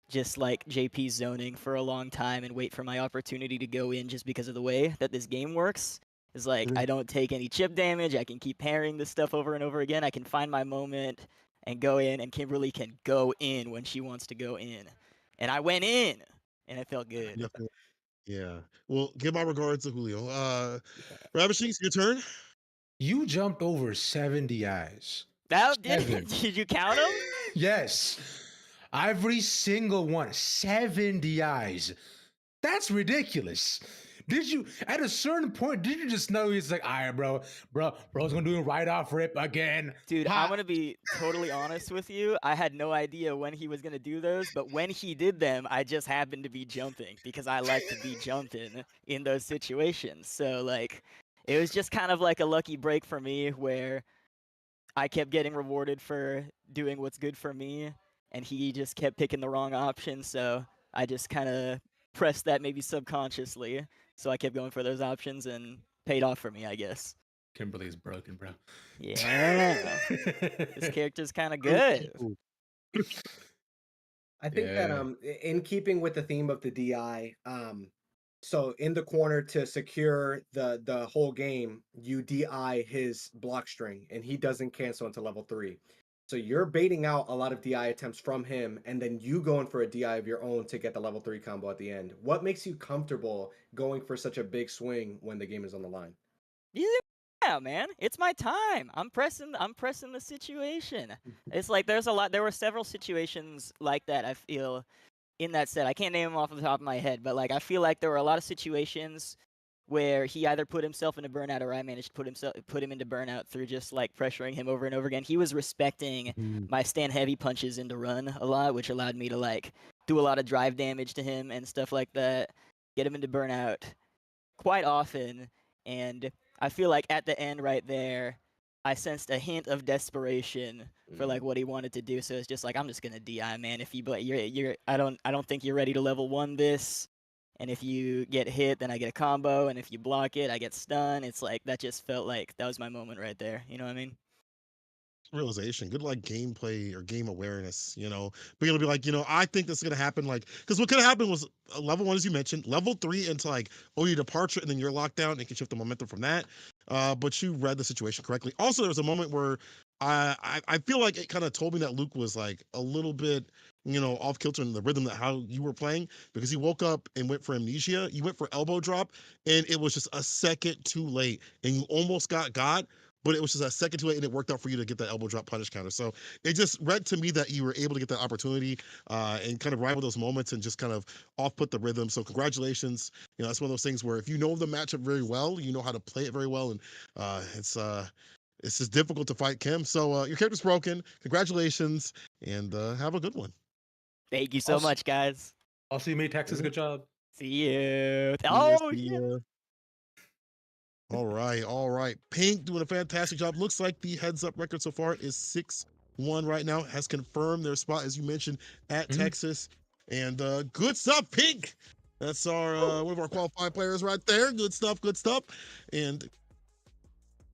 just like JP's zoning for a long time and wait for my opportunity to go in just because of the way that this game works. It's like I don't take any chip damage. I can keep parrying this stuff over and over again. I can find my moment and go in, and Kimberly can go in when she wants to go in. And I went in, and it felt good. Definitely. Yeah. Well, give my regards to Julio. Ravishing, your turn. You jumped over 7 DIs. Did you count them? Yes. Every single one. 7 DIs. That's ridiculous. Did you, at a certain point, did you just know he's like, all right, bro's gonna do it right off rip again? Dude, I'm gonna be totally honest with you. I had no idea when he was gonna do those, but when he did them, I just happened to be jumping because I like to be jumping in those situations. So, like, it was just kind of like a lucky break for me where I kept getting rewarded for doing what's good for me, and he just kept picking the wrong option. So I just kind of pressed that maybe subconsciously. So I kept going for those options and paid off for me, I guess. Kimberly's broken, bro. Yeah. This character's kind of good. I think that in keeping with the theme of the DI, so in the corner to secure the whole game, you DI his block string and he doesn't cancel until level 3. So you're baiting out a lot of DI attempts from him, and then you going for a DI of your own to get the level 3 combo at the end. What makes you comfortable going for such a big swing when the game is on the line? Yeah, man, it's my time. I'm pressing the situation. It's like there were several situations like that, I feel, in that set. I can't name them off the top of my head, but like I feel like there were a lot of situations where he either put himself into burnout or I managed to put him into burnout through just like pressuring him over and over again. He was respecting my stand heavy punches into run a lot, which allowed me to like do a lot of drive damage to him and stuff like that, get him into burnout quite often. And I feel like at the end right there, I sensed a hint of desperation for Mm. like what he wanted to do. So it's just like I'm just gonna DI, man. If you but you're I don't think you're ready to level 1 this. And if you get hit, then I get a combo, and if you block it, I get stun. It's like that just felt like that was my moment right there. You know what I mean? Realization, good like gameplay or game awareness, being able to be like, I think this is gonna happen, like, because what could have happened was level 1, as you mentioned, level 3 into like your departure, and then you're locked down and can shift the momentum from that. But you read the situation correctly. Also, there was a moment where I feel like it kind of told me that Luke was like a little bit off kilter in the rhythm that how you were playing, because he woke up and went for amnesia. You went for elbow drop, and it was just a second too late, and you almost got, but it was just a second too late, and it worked out for you to get that elbow drop punish counter. So it just read to me that you were able to get that opportunity and kind of rival those moments and just kind of off put the rhythm. So congratulations. That's one of those things where if you know the matchup very well, you know how to play it very well, and it's just difficult to fight Kim. So your character's broken. Congratulations, and have a good one. Thank you so much, guys. Also, you made Texas. Good job. See you. See Oh, ya. yeah. All right. Pink doing a fantastic job. Looks like the heads up record so far is 6-1 right now. Has confirmed their spot, as you mentioned, at Texas. And good stuff, Pink. That's our one of our qualified players right there. Good stuff. And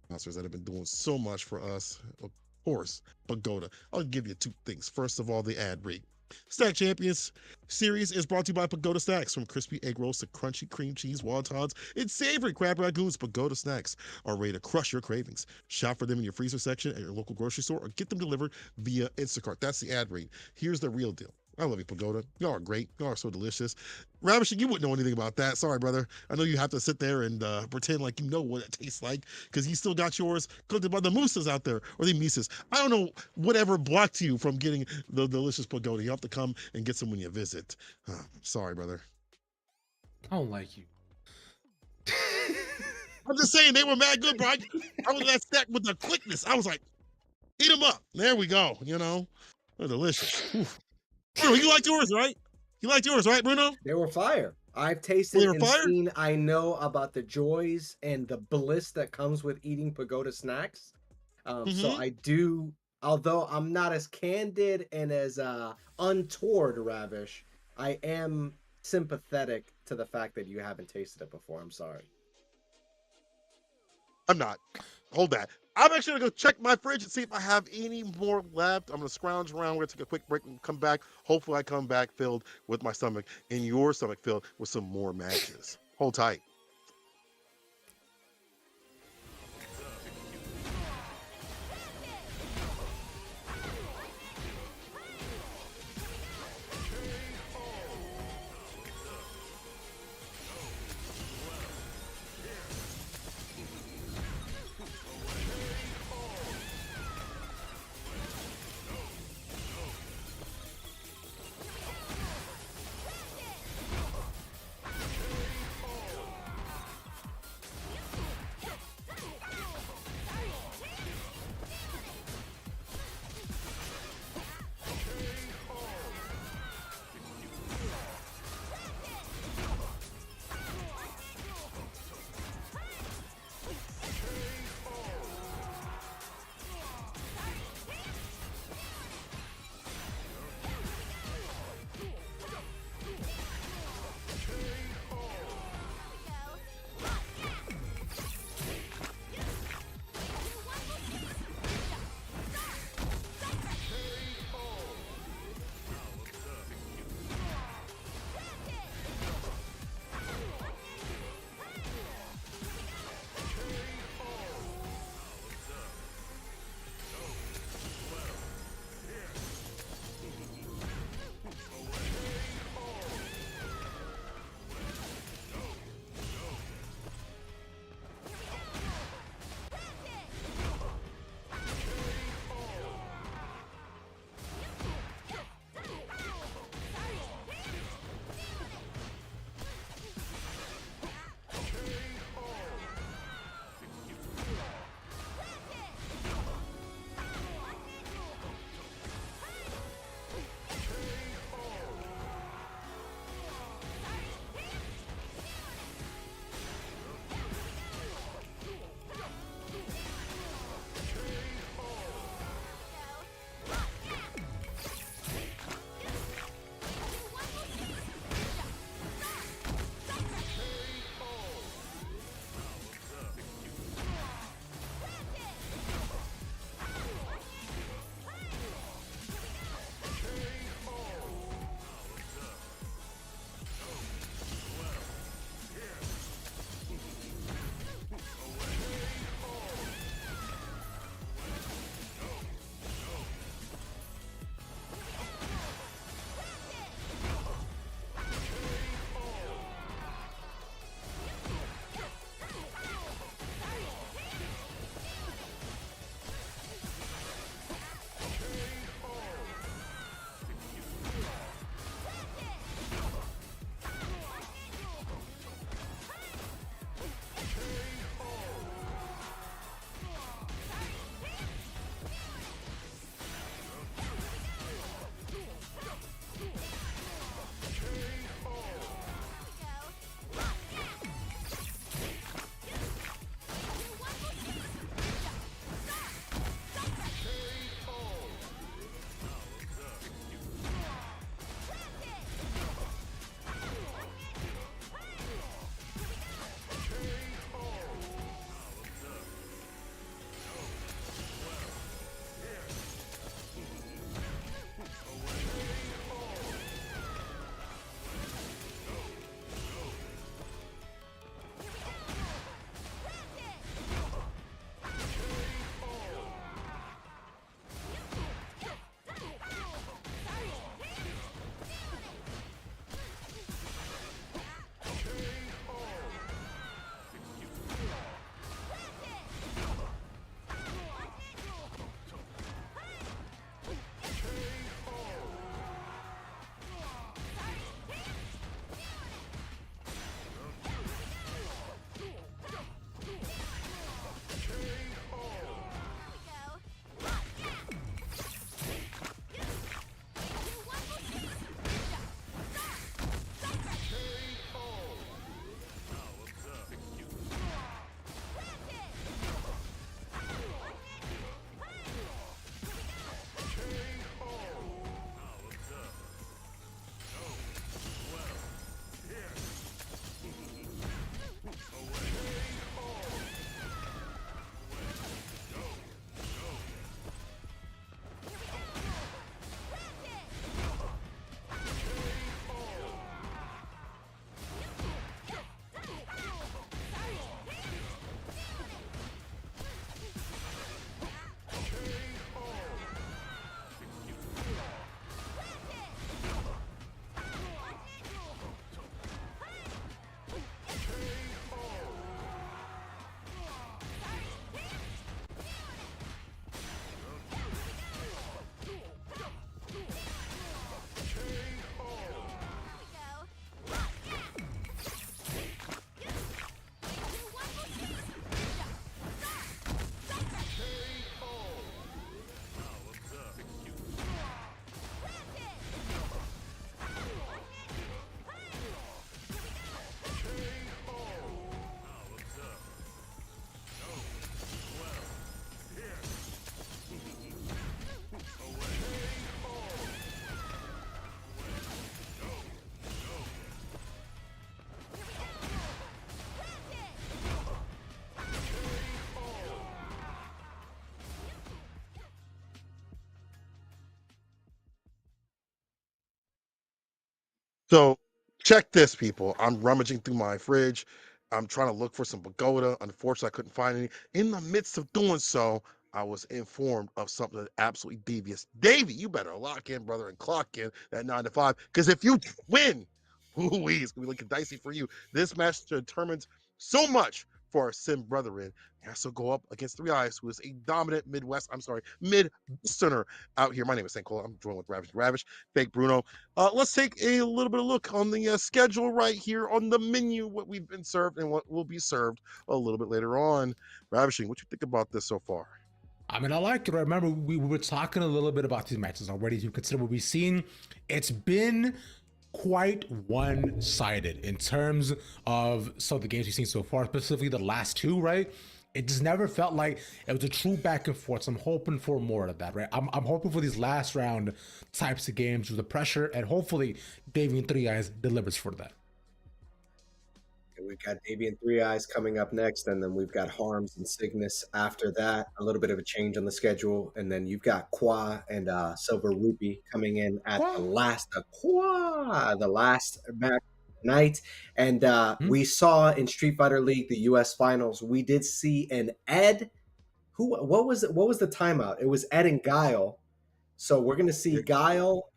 sponsors that have been doing so much for us. Of course, Pagoda. I'll give you 2 things. First of all, the ad read. Stack Champions series is brought to you by Pagoda Snacks. From crispy egg rolls to crunchy cream cheese wontons and savory crab ragoons, Pagoda Snacks are ready to crush your cravings. Shop for them in your freezer section at your local grocery store or get them delivered via Instacart. That's the ad read. Here's the real deal. I love you, Pagoda. Y'all are great. Y'all are so delicious. Ravishing, you wouldn't know anything about that. Sorry, brother. I know you have to sit there and pretend like you know what it tastes like, because you still got yours cooked by the mooses out there, or the mises. I don't know whatever blocked you from getting the delicious Pagoda. You have to come and get some when you visit. Sorry, brother. I don't like you. I'm just saying, they were mad good, bro. I was that stack with the quickness. I was like, eat them up. There we go. They're delicious. Oof. Bruno, you liked yours, right? You liked yours, right, Bruno? They were fire. I've tasted They were and fire? seen. I know about the joys and the bliss that comes with eating Pagoda Snacks. So I do, although I'm not as candid and as untoward Ravish, I am sympathetic to the fact that you haven't tasted it before. I'm sorry. I'm not. Hold that. I'm actually gonna go check my fridge and see if I have any more left. I'm gonna scrounge around. We're gonna take a quick break and come back. Hopefully, I come back filled with my stomach and your stomach filled with some more matches. Hold tight. So check this, people. I'm rummaging through my fridge. I'm trying to look for some pagoda. Unfortunately, I couldn't find any. In the midst of doing so, I was informed of something that's absolutely devious. Davey, you better lock in, brother, and clock in that 9 to 5. Because if you win, ooh, it's gonna be looking dicey for you. This match determines so much for our Sim brethren. He has to go up against Three Eyes, who is a dominant Midwesterner out here. My name is St. Cole. I'm joined with Ravish, Fake Bruno. Let's take a little bit of look on the schedule right here on the menu, what we've been served and what will be served a little bit later on. Ravishing, what you think about this so far? I mean, I like it. Remember, we were talking a little bit about these matches already. To consider what we've seen, it's been quite one-sided in terms of some of the games we've seen so far, specifically the last two, right? It just never felt like it was a true back and forth. So I'm hoping for more of that, right? I'm hoping for these last round types of games with the pressure, and hopefully Davey and Three Eyes delivers for that. We've got Davey and Three Eyes coming up next, and then we've got Harms and Cygnus after that. A little bit of a change on the schedule, and then you've got Qua and Silver Rupee coming in at the last match night. And we saw in Street Fighter League the U.S. Finals, we did see an Ed. What was it? What was the timeout? It was Ed and Guile. So we're gonna see Guile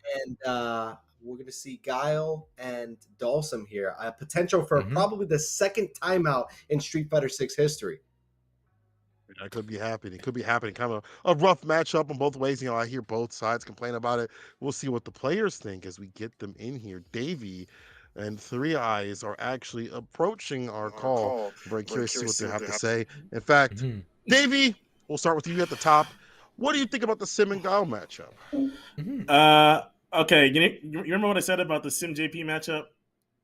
and Dawson here. A potential for probably the second timeout in Street Fighter 6 history. That could be happening. It could be happening. Kind of a rough matchup in both ways. You know, I hear both sides complain about it. We'll see what the players think as we get them in here. Davey and Three Eyes are actually approaching our call. Very curious to see what they have to say. In fact, Davey, we'll start with you at the top. What do you think about the Sim and Guile matchup? Okay, you remember what I said about the Sim JP matchup?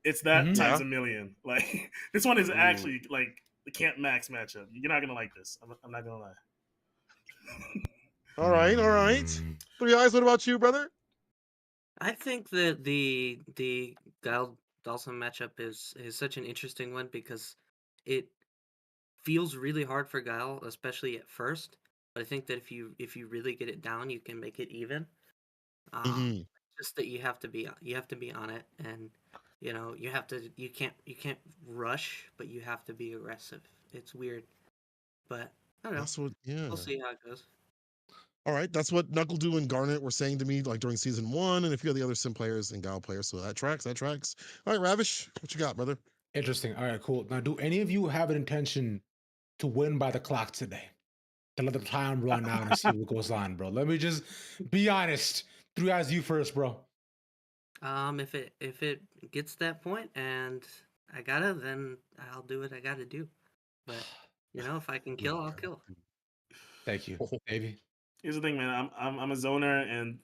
It's that times a million. Like, this one is actually like the Camp Max matchup. You're not gonna like this. I'm not gonna lie. All right. Three Eyes, what about you, brother? I think that the Guile Dawson matchup is such an interesting one because it feels really hard for Guile, especially at first. But I think that if you really get it down, you can make it even. Just that you have to be on it, and you can't rush, but you have to be aggressive. It's weird, but I don't know. We'll see how it goes. All right, that's what NuckleDu and Garnet were saying to me like during season 1, and a few of the other Sim players and Guile players. So that tracks. All right, Ravish, what you got, brother? Interesting. All right, cool. Now, do any of you have an intention to win by the clock today? To let the time run out and see what goes on, bro. Let me just be honest. Three Eyes, you first, bro. If it gets that point and I gotta, then I'll do what I gotta do. But if I can kill, I'll kill. Thank you, baby. Here's the thing, man. I'm a zoner, and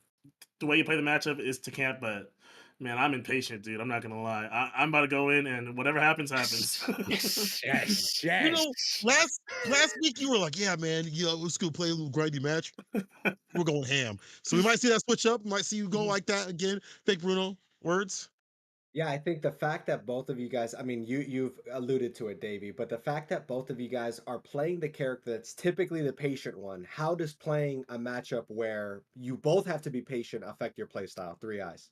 the way you play the matchup is to camp, but man, I'm impatient, dude. I'm not gonna lie. I'm about to go in, and whatever happens, happens. yes. You know, last week you were like, "Yeah, man, let's go play a little grindy match." We're going ham, so we might see that switch up. We might see you go like that again. Fake Bruno, words. Yeah, I think the fact that both of you guys, I mean, you've alluded to it, Davey, but the fact that both of you guys are playing the character that's typically the patient one, how does playing a matchup where you both have to be patient affect your playstyle? Three Eyes.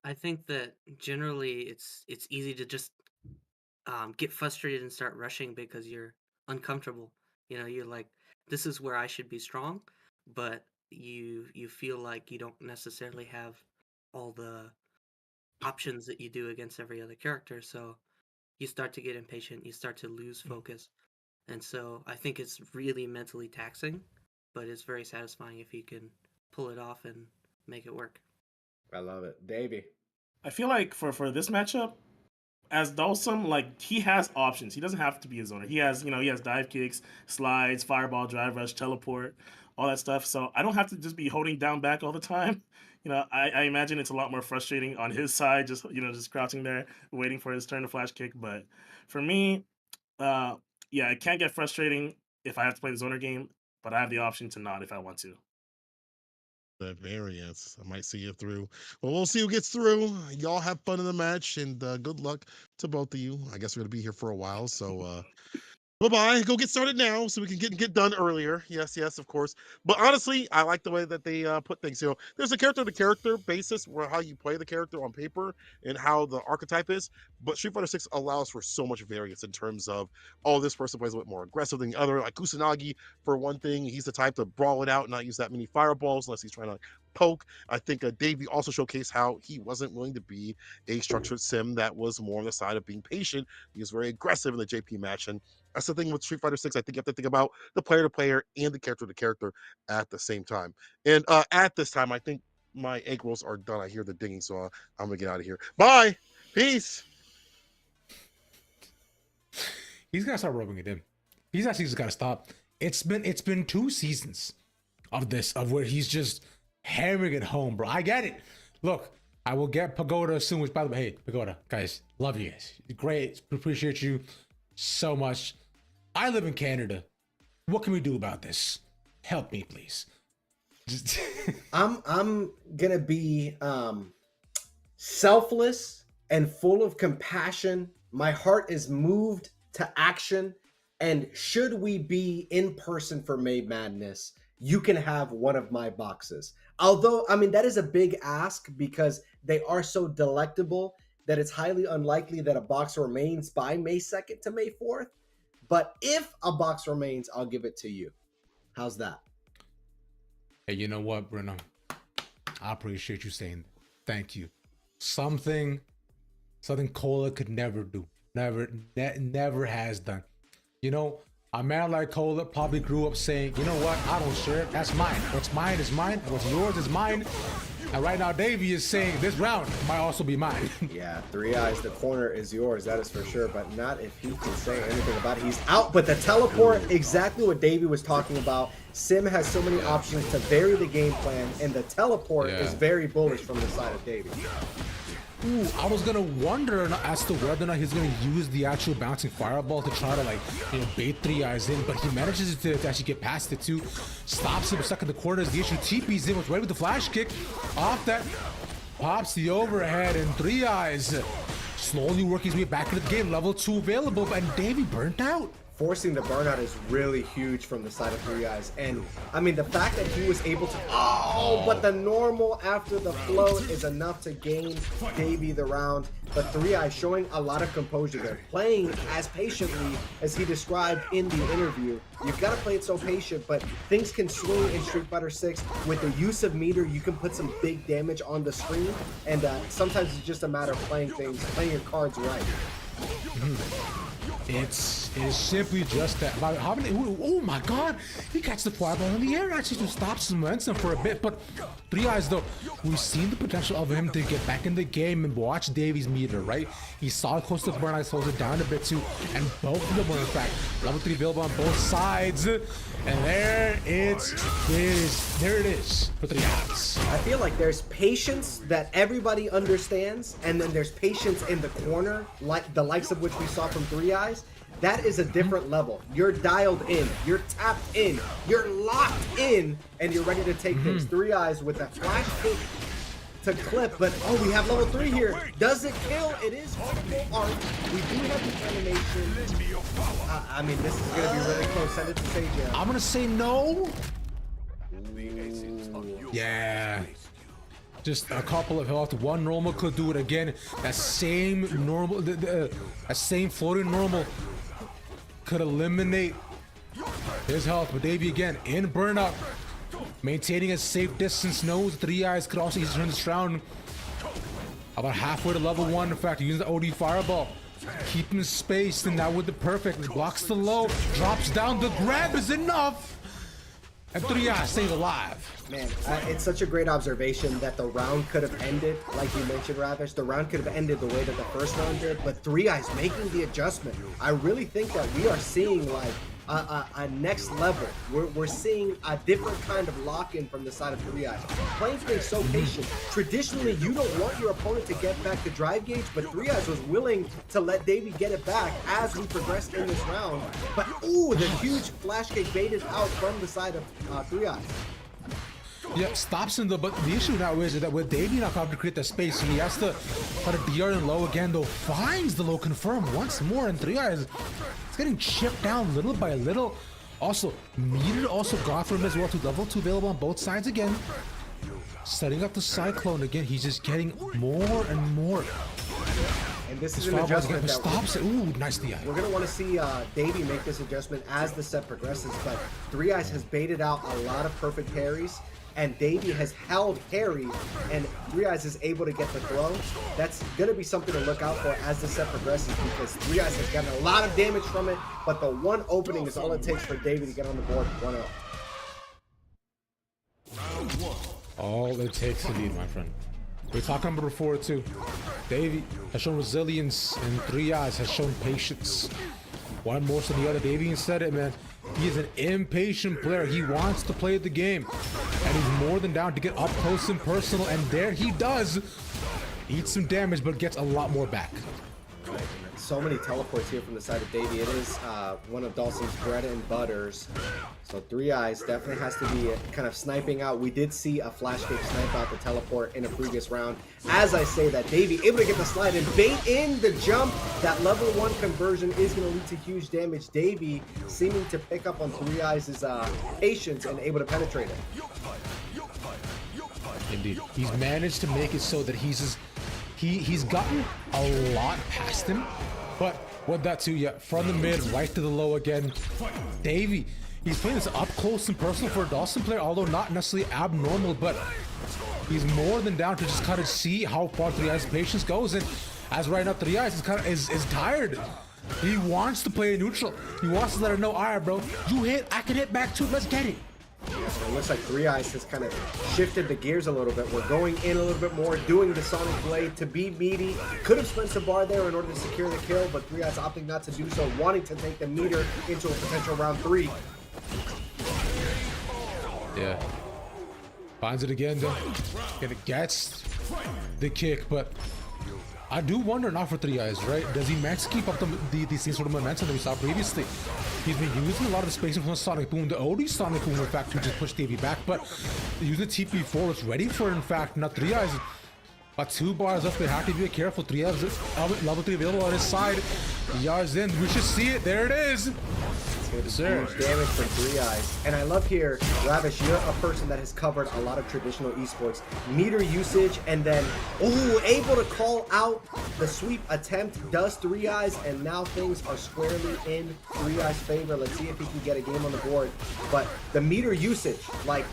I think that generally it's easy to just get frustrated and start rushing because you're uncomfortable. You're like, this is where I should be strong, but you feel like you don't necessarily have all the options that you do against every other character, so you start to get impatient, you start to lose focus. And so I think it's really mentally taxing, but it's very satisfying if you can pull it off and make it work. I love it. Davey. I feel like for this matchup, as Dawson, like, he has options. He doesn't have to be a zoner. He has dive kicks, slides, fireball, drive rush, teleport, all that stuff. So I don't have to just be holding down back all the time. I imagine it's a lot more frustrating on his side, just crouching there, waiting for his turn to flash kick. But for me, it can get frustrating if I have to play the zoner game, but I have the option to not if I want to. That variance, I might see you through. Well, we'll see who gets through. Y'all have fun in the match, and good luck to both of you. I guess we're gonna be here for a while, so Bye-bye. Go get started now so we can get done earlier. Yes, yes, of course. But honestly, I like the way that they put things. You know, there's a character-to-character basis where how you play the character on paper and how the archetype is. But Street Fighter 6 allows for so much variance in terms of, oh, this person plays a bit more aggressive than the other. Like Kusanagi, for one thing, he's the type to brawl it out and not use that many fireballs unless he's trying to poke. I think Davey also showcased how he wasn't willing to be a structured sim that was more on the side of being patient. He was very aggressive in the JP match, and that's the thing with Street Fighter 6. I think you have to think about the player to player and the character to character at the same time. And at this time, I think my egg rolls are done. I hear the dinging, so I'm gonna get out of here. Bye, peace. He's gotta start rubbing it in. He's actually just gotta stop. It's been 2 seasons of this, of where he's just hammering it home, bro. I get it. Look, I will get Pagoda soon. Which, by the way, hey, Pagoda, guys, love you guys. Great, appreciate you so much. I live in Canada. What can we do about this? Help me, please. I'm gonna be selfless and full of compassion. My heart is moved to action. And should we be in person for May Madness, you can have one of my boxes. Although, I mean, that is a big ask because they are so delectable that it's highly unlikely that a box remains by May 2nd to May 4th. But if a box remains, I'll give it to you. How's that? Hey, you know what, Bruno? I appreciate you saying that. Thank you. Something Cola could never do. Never has done. You know, a man like Cola probably grew up saying, you know what? I don't share it. That's mine. What's mine is mine. What's yours is mine. And right now, Davey is saying this round might also be mine. Yeah, 3 Eyes, the corner is yours. That is for sure. But not if he can say anything about it. He's out. But the teleport, exactly what Davey was talking about. Sim has so many options to vary the game plan. And the teleport is very bullish from the side of Davey. Ooh, I was gonna wonder as to whether or not he's gonna use the actual bouncing fireball to try to, like, you know, bait 3 Eyes in, but he manages to actually get past it too. Stops him stuck in the corners. The issue TP's in, was ready with the flash kick. Off that, pops the overhead, and 3 Eyes slowly working his way back into the game. Level 2 available, and Davey burnt out. Forcing the burnout is really huge from the side of 3 Eyes. And I mean, the fact that he was able to, but the normal after the float is enough to gain Davey the round. But 3 Eyes showing a lot of composure there, playing as patiently as he described in the interview. You've got to play it so patient, but things can swing in Street Fighter 6. With the use of meter, you can put some big damage on the screen. And sometimes it's just a matter of playing your cards right. It's simply just that. How many? Oh my God! He catches the fireball in the air, actually to stop some momentum for a bit. But 3 Eyes, though, we've seen the potential of him to get back in the game and watch Davey's meter, right? He saw it close to burn, slows it down a bit too, and both of them were in fact level 3 available on both sides. And there it is for 3 Eyes. I feel like there's patience that everybody understands, and then there's patience in the corner, like the likes of which we saw from 3 Eyes. That is a different level. You're dialed in, you're tapped in, you're locked in, and you're ready to take things. 3 Eyes with a flash kick to clip, but we have level 3 here. Does it kill? It is full art. We do have the animation. I mean, this is gonna be really close. Send it to Sage. I'm gonna say no. Yeah. Just a couple of health. One normal could do it again. That same normal, that same floating normal could eliminate his health. But Davey again in burnout, maintaining a safe distance. Knows 3 Eyes could also turn this round about halfway to level 1. In fact, using the OD fireball, keeping space, and now with the perfect, blocks the low, drops down. The grab is enough, and 3 Eyes stays alive. Man, it's such a great observation that the round could have ended, like you mentioned, Ravish. The round could have ended the way that the first round did, but 3 Eyes making the adjustment. I really think that we are seeing like a next level. We're seeing a different kind of lock-in from the side of 3 Eyes. Playing things so patient. Traditionally, you don't want your opponent to get back the drive gauge, but 3 Eyes was willing to let Davey get it back as we progressed in this round. But the huge flash kick baited out from the side of 3 Eyes. Yeah, stops him though, but the issue now is that with Davey not able to create that space, he has to put a DR in low again though, finds the low confirm once more, and 3 Eyes It's getting chipped down little by little. Also, Meter also got from him as well to level 2 available on both sides again. Setting up the Cyclone again. He's just getting more and more. And this is His an fireball's adjustment getting that stops it. Ooh, nice DI. we're going to want to see Davey make this adjustment as the set progresses, but Three Eyes has baited out a lot of perfect parries, and Davey has held parry, and Three Eyes is able to get the throw. That's going to be something to look out for as the set progresses, because Three Eyes has gotten a lot of damage from it, but the one opening is all it takes for Davey to get on the board 1-0. All it takes to lead, my friend. We were talking about before too. Davey has shown resilience, and Three Eyes has shown patience. One more than the other. Davey said it, man. He is an impatient player. He wants to play the game, and he's more than down to get up close and personal. And there he does. Eats some damage, but gets a lot more back. So many teleports here from the side of Davey. It is one of Dawson's bread and butters. So Three Eyes definitely has to be kind of sniping out. We did see a flash kick snipe out the teleport in a previous round. As I say that, Davey able to get the slide and bait in the jump. That level 1 conversion is going to lead to huge damage. Davey seeming to pick up on Three Eyes' patience and able to penetrate it. Indeed, he's managed to make it so that he's gotten a lot past him, but with that too, yeah, from the mid right to the low again. Davey, he's playing this up close and personal for a Dawson player, although not necessarily abnormal, but he's more than down to just kind of see how far Three Eyes' patience goes. And as right now, Three Eyes is tired. He wants to play neutral. He wants to let her know, all right, bro, you hit, I can hit back too. Let's get it. It looks like Three Eyes has kind of shifted the gears a little bit. We're going in a little bit more, doing the Sonic Blade to be meaty. Could have spent some bar there in order to secure the kill, but Three Eyes opting not to do so, wanting to take the meter into a potential round 3. Yeah. Finds it again, though. And it gets the kick, but I do wonder now for Three Eyes, right? Does he max keep up the same sort of momentum that we saw previously? He's been using a lot of the spacing from the Sonic Boom, the OD Sonic Boom, in fact, to just push Davey back, but using TP4 is ready for, in fact, not Three Eyes. But 2 bars up, they have to be careful. Three Eyes, level 3 available on his side. Yards in, we should see it, there it is. Huge damage from Three Eyes. And I love here, Ravish, you're a person that has covered a lot of traditional esports. Meter usage, and then, able to call out the sweep attempt, does Three Eyes, and now things are squarely in Three Eyes' favor. Let's see if he can get a game on the board. But the meter usage, like,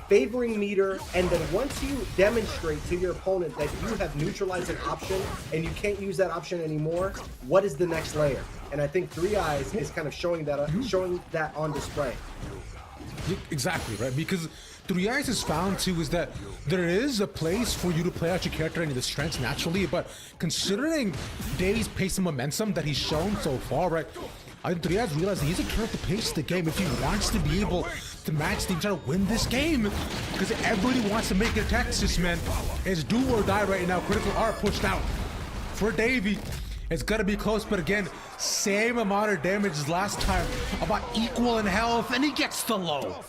favoring meter, and then once you demonstrate to your opponent that you have neutralized an option and you can't use that option anymore, what is the next layer? And I think Three Eyes is kind of showing that on display. Exactly, right? Because Three Eyes has found too is that there is a place for you to play out your character and the strengths naturally, but considering Davey's pace and momentum that he's shown so far, right? I think Three Eyes realized he's a turn up the pace of the game if he wants to be able to match team, try to win this game. Because everybody wants to make it Texas, man. It's do or die right now. Critical R pushed out for Davey. It's gonna be close, but again, same amount of damage as last time, about equal in health, and he gets the low.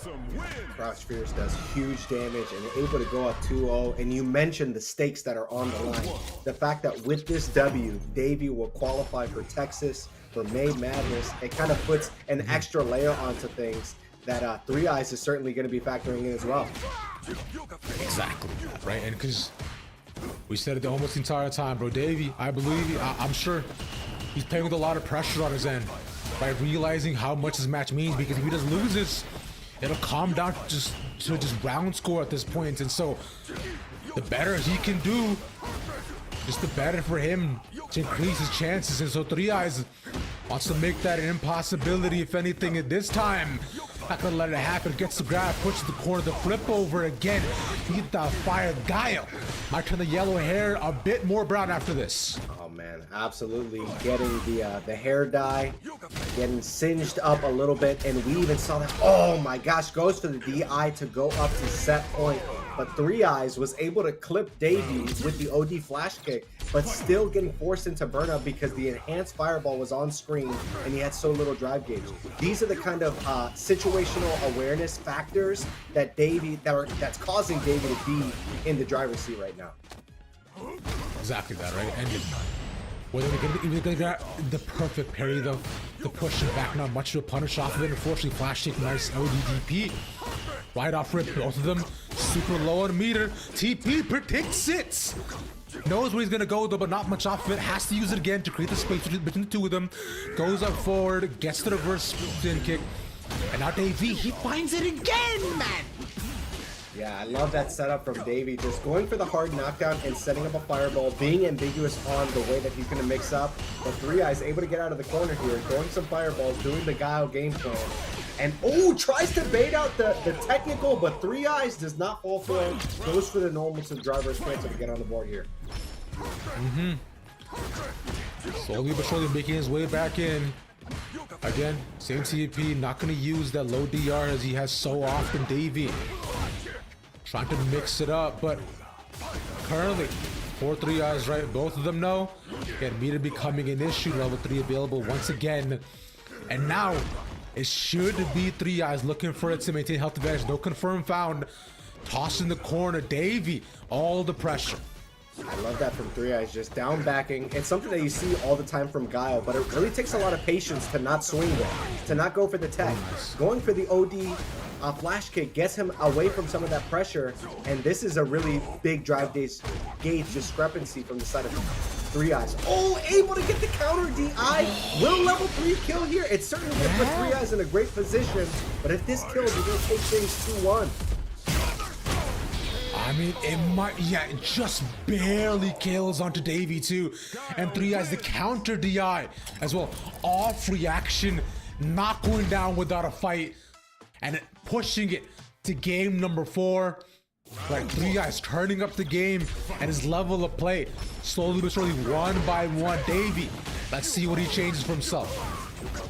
Crouch Fierce does huge damage and able to go up 2-0. And you mentioned the stakes that are on the line. The fact that with this W, Davey will qualify for Texas, for May Madness, it kind of puts an extra layer onto things that Three Eyes is certainly going to be factoring in as well. Exactly, right? And because we said it almost the entire time, bro. Davey, I believe, I'm sure he's playing with a lot of pressure on his end by realizing how much this match means, because if he just loses, it'll calm down to just round score at this point. And so the better he can do, just the better for him to increase his chances. And so Three Eyes wants to make that an impossibility, if anything, at this time. Not gonna let it happen. Gets the grab, pushes the corner, the flip over again. Get the fire guile. Might turn the yellow hair a bit more brown after this. Oh man, absolutely getting the hair dye, getting singed up a little bit, and we even saw that. Oh my gosh, goes for the DI to go up to set point. But Three Eyes was able to clip Davey with the OD flash kick, but still getting forced into burnout because the enhanced fireball was on screen and he had so little drive gauge. These are the kind of situational awareness factors that that's causing Davey to be in the driver's seat right now. Exactly that, right? And Whether we're gonna get the perfect parry, the push and back, not much to a punish off of it. Unfortunately, Flash take nice ODDP. Right off rip, both of them super low on meter. TP predicts it. Knows where he's gonna go though, but not much off of it. Has to use it again to create the space between the two of them. Goes up forward, gets the reverse spin kick. And now Davey, he finds it again, man. Yeah, I love that setup from Davey. Just going for the hard knockdown and setting up a fireball, being ambiguous on the way that he's going to mix up. But 3Eyes able to get out of the corner here, throwing some fireballs, doing the Guile game plan. And tries to bait out the technical, but 3Eyes does not fall for it. Goes for the normal to driver's cancel to get on the board here. Slowly but surely making his way back in. Again, same TP, not going to use that low DR as he has so often. Davey trying to mix it up, but currently 4-3-Eyes, right? Both of them know. Again, meter becoming an issue. Level 3 available once again. And now it should be 3Eyes looking for it to maintain health advantage. No confirm found. Toss in the corner. Davey, all the pressure. I love that from 3Eyes, just down backing. It's something that you see all the time from Guile, but it really takes a lot of patience to not swing it, to not go for the tech. Going for the OD flash kick gets him away from some of that pressure, and this is a really big drive gauge discrepancy from the side of 3Eyes. Able to get the counter DI. Will level 3 kill here? It's certainly going to put 3Eyes in a great position, but if this kills, you're going to take things 2-1. I mean, it might, it just barely kills onto Davey too. And 3Eyes, the counter DI as well. Off reaction, not going down without a fight. And pushing it to game number 4. Right, 3Eyes turning up the game and his level of play. Slowly but surely, one by one. Davey, let's see what he changes for himself.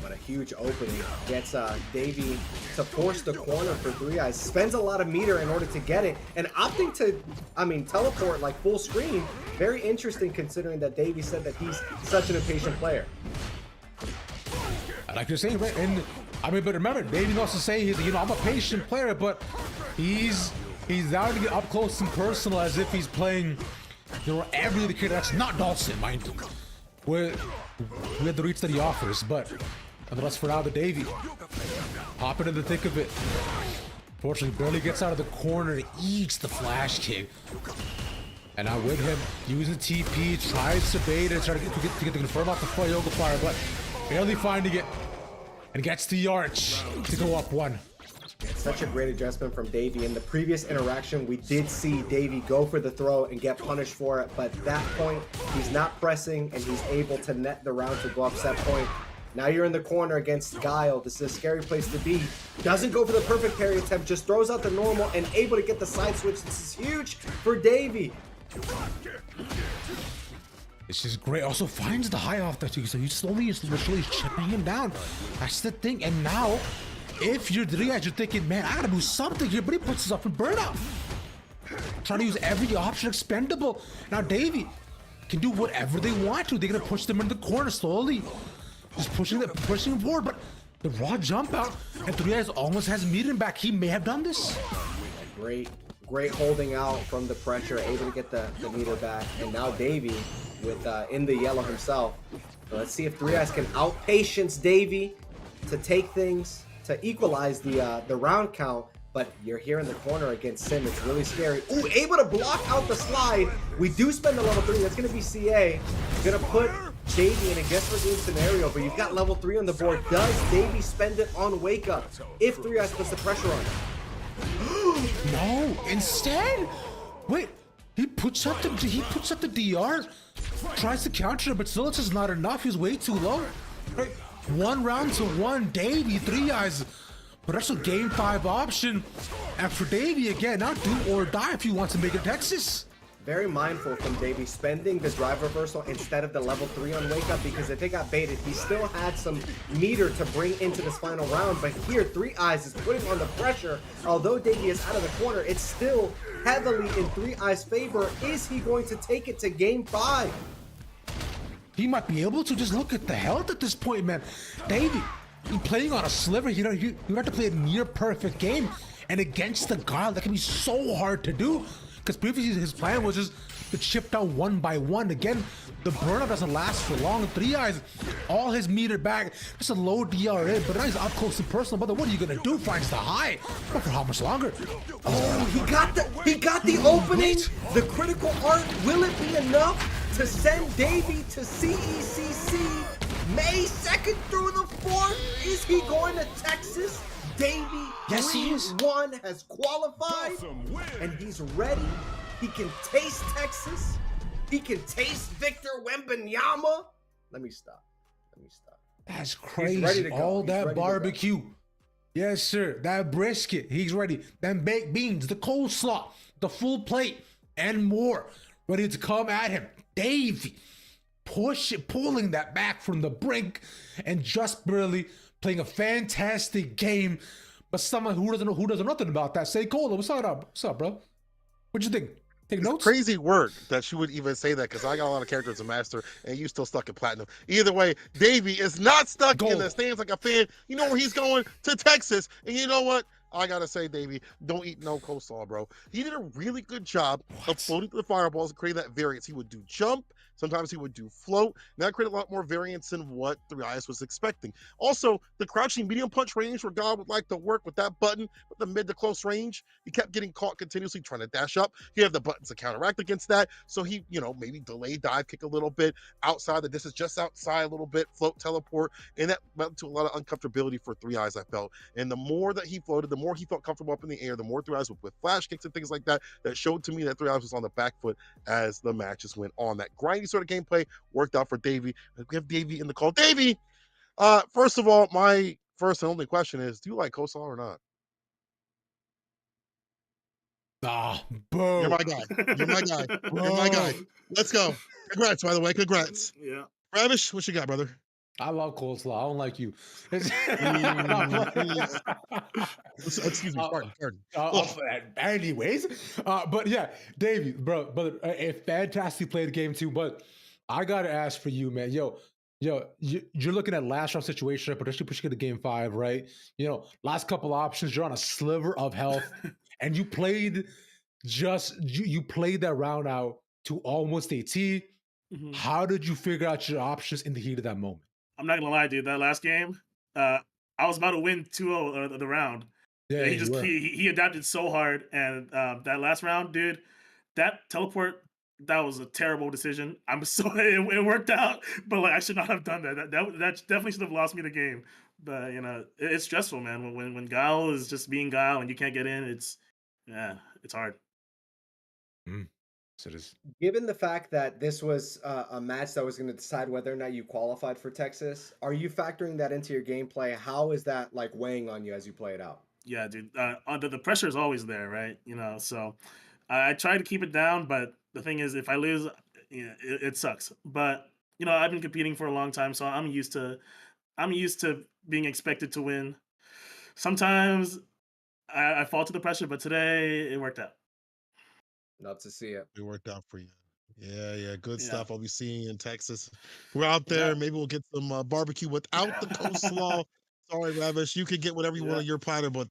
But a huge opening gets Davey to force the corner for 3Eyes. Spends a lot of meter in order to get it, and opting to, teleport like full screen. Very interesting considering that Davey said that he's such an impatient player. Like you're saying, right? And but remember, Davey wants to say he's, I'm a patient player, but he's down to get up close and personal as if he's playing, every other character that's not Dhalsim, mind you. We had the reach that he offers, but nonetheless, for now, the Davey hopping in the thick of it. Fortunately, barely gets out of the corner, eats the flash kick. And now with him, using TP, tries to bait it, trying to get the confirm off the Yoga Fire, but barely finding it. And gets the arch to go up 1. Such a great adjustment from Davey. In the previous interaction, we did see Davey go for the throw and get punished for it, but at that point, he's not pressing and he's able to net the round to go up set point. Now you're in the corner against Guile. This is a scary place to be. Doesn't go for the perfect parry attempt, just throws out the normal and able to get the side switch. This is huge for Davey. This is great. Also finds the high off that too, so he's slowly chipping him down. That's the thing. And now, if you're 3Eyes, you're thinking, man, I gotta do something here, but he puts himself in burnout. Trying to use every option expendable. Now Davey can do whatever they want to. They're gonna push them into the corner slowly. Just pushing him forward, but the raw jump out, and 3Eyes almost has meter back. He may have done this. Great holding out from the pressure, able to get the meter back. And now Davey with in the yellow himself. So let's see if 3Eyes can outpatience Davey to take things, to equalize the round count. But you're here in the corner against Sim. It's really scary. Able to block out the slide. We do spend the level 3. That's going to be CA. Going to put Davey in a guess for game scenario, but you've got level 3 on the board. Does Davey spend it on Wake Up if 3Eyes puts the pressure on him? No, instead, wait, he puts up the DR, tries to counter it, but still it's just not enough. He's way too low. Right, 1 round to 1, Davey, 3Eyes. But that's a game 5 option. And for Davey, again, not do or die if you want to make it Texas. Very mindful from Davey spending the drive reversal instead of the level 3 on Wake Up, because if it got baited, he still had some meter to bring into this final round. But here, 3Eyes is putting on the pressure. Although Davey is out of the corner, it's still heavily in 3Eyes' favor. Is he going to take it to game 5? He might be able to. Just look at the health at this point, man. Davey, he's playing on a sliver. You have to play a near perfect game. And against the Guile, that can be so hard to do. Because previously his plan was just to chip down one by one. Again, the burnout doesn't last for long. 3Eyes, all his meter back, just a low DRA, but now he's up close and personal. Brother, what are you gonna do? Finds the high. But for how much longer? Oh, he got the opening. The critical art. Will it be enough to send Davey to CECC May 2nd through the 4th? Is he going to Texas? Davey, yes, he is. 1 has qualified, and he's ready. He can taste Texas. He can taste Victor Wembanyama. Let me stop. That's He's ready to crazy. go. All He's that ready to go. barbecue. Yes, sir. That brisket. He's ready. Them baked beans, the coleslaw, the full plate, and more. Ready to come at him. Davey pulling that back from the brink and just barely playing a fantastic game. But someone who doesn't know nothing about that. Say, Cola, what's up? What's up, bro? What'd you think? Take notes? Crazy word that she would even say that, because I got a lot of characters in Master and you still stuck in Platinum. Either way, Davey is not stuck in the stands like a fan. You know where he's going? To Texas. And you know what? I gotta say, Davey, don't eat no coleslaw, bro. He did a really good job of floating to the fireballs and creating that variance. He would do jump. Sometimes he would do float. And that created a lot more variance than what 3Eyes was expecting. Also, the crouching medium punch range where God would like to work with that button with the mid to close range. He kept getting caught continuously trying to dash up. He had the buttons to counteract against that. So he, maybe delay dive kick a little bit outside the distance, just outside a little bit, float teleport. And that led to a lot of uncomfortability for 3Eyes, I felt. And the more that he floated, the more he felt comfortable up in the air, the more 3Eyes with flash kicks and things like that, that showed to me that 3Eyes was on the back foot as the matches went on. That grindy sort of gameplay worked out for Davey. We have Davey in the call. Davey, first of all, my first and only question is, do you like coleslaw or not? Ah, boo. You're my guy. You're my guy. You're my guy. Let's go. Congrats, by the way. Congrats. Yeah. Ravish, what you got, brother? I love coleslaw. I don't like you. Excuse me. Pardon. Anyways, but yeah, Davey, bro, a fantastic played game too. But I gotta ask for you, man. Yo, you're looking at last round situation, potentially pushing to game 5, right? Last couple options, you're on a sliver of health, and you played you played that round out to almost a T. Mhm. How did you figure out your options in the heat of that moment? I'm not gonna lie, dude. That last game, I was about to win 2-0 the round. Yeah, he you just were. he adapted so hard, and that last round, dude, that teleport, that was a terrible decision. I'm so it worked out, but like I should not have done that. That definitely should have lost me the game. But it's stressful, man. When Guile is just being Guile and you can't get in, it's hard. So this, Given the fact that this was a match that was going to decide whether or not you qualified for Texas, are you factoring that into your gameplay? How is that like weighing on you as you play it out? Yeah, dude. The pressure is always there, right? So I try to keep it down, but the thing is, if I lose, it sucks. But I've been competing for a long time, so I'm used to being expected to win. Sometimes I fall to the pressure, but today it worked out. Love to see it. It worked out for you. Yeah, good Yeah. stuff. I'll be seeing you in Texas. We're out there. Yeah. Maybe we'll get some barbecue without the coleslaw. Sorry, Ravish. You can get whatever you want Yeah. on your platter, but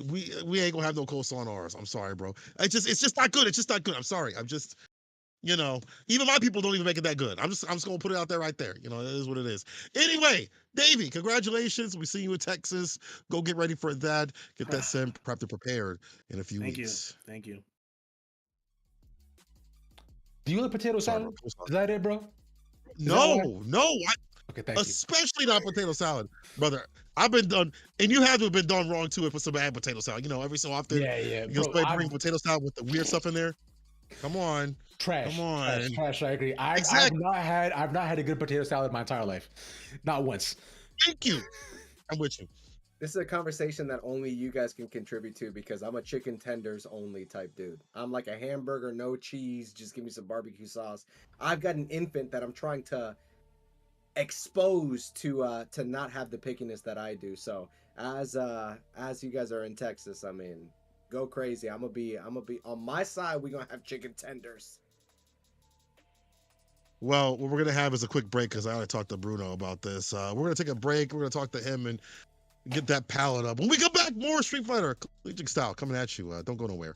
we ain't gonna have no coleslaw on ours. I'm sorry, bro. It's just not good. It's just not good. I'm sorry. I'm just, even my people don't even make it that good. I'm just gonna put it out there right there. It is what it is. Anyway, Davey, congratulations. We see you in Texas. Go get ready for that. Get that sent, prepared in a few Thank you. weeks. Thank you. do you like potato Sorry, salad? bro. Is that it, bro? Is that No, why? no. Okay, thank you. Especially not potato salad, brother. I've been done, and you have to have been done wrong too. If it's some bad potato salad, every so often, Yeah, you bro. just bring potato salad with the weird stuff in there. Come on, Trash. come on. Trash. I agree. I've Exactly. not had a good potato salad my entire life, not once. Thank you. I'm with you. This is a conversation that only you guys can contribute to because I'm a chicken tenders only type dude. I'm like a hamburger, no cheese, just give me some barbecue sauce. I've got an infant that I'm trying to expose to not have the pickiness that I do. So as you guys are in Texas, I mean, go crazy. I'm gonna be on my side. We're gonna have chicken tenders. Well, what we're gonna have is a quick break because I gotta talk to Bruno about this. We're gonna take a break. We're gonna talk to him and get that palate up. When we come back, more Street Fighter Collegiate style coming at you. Don't go nowhere.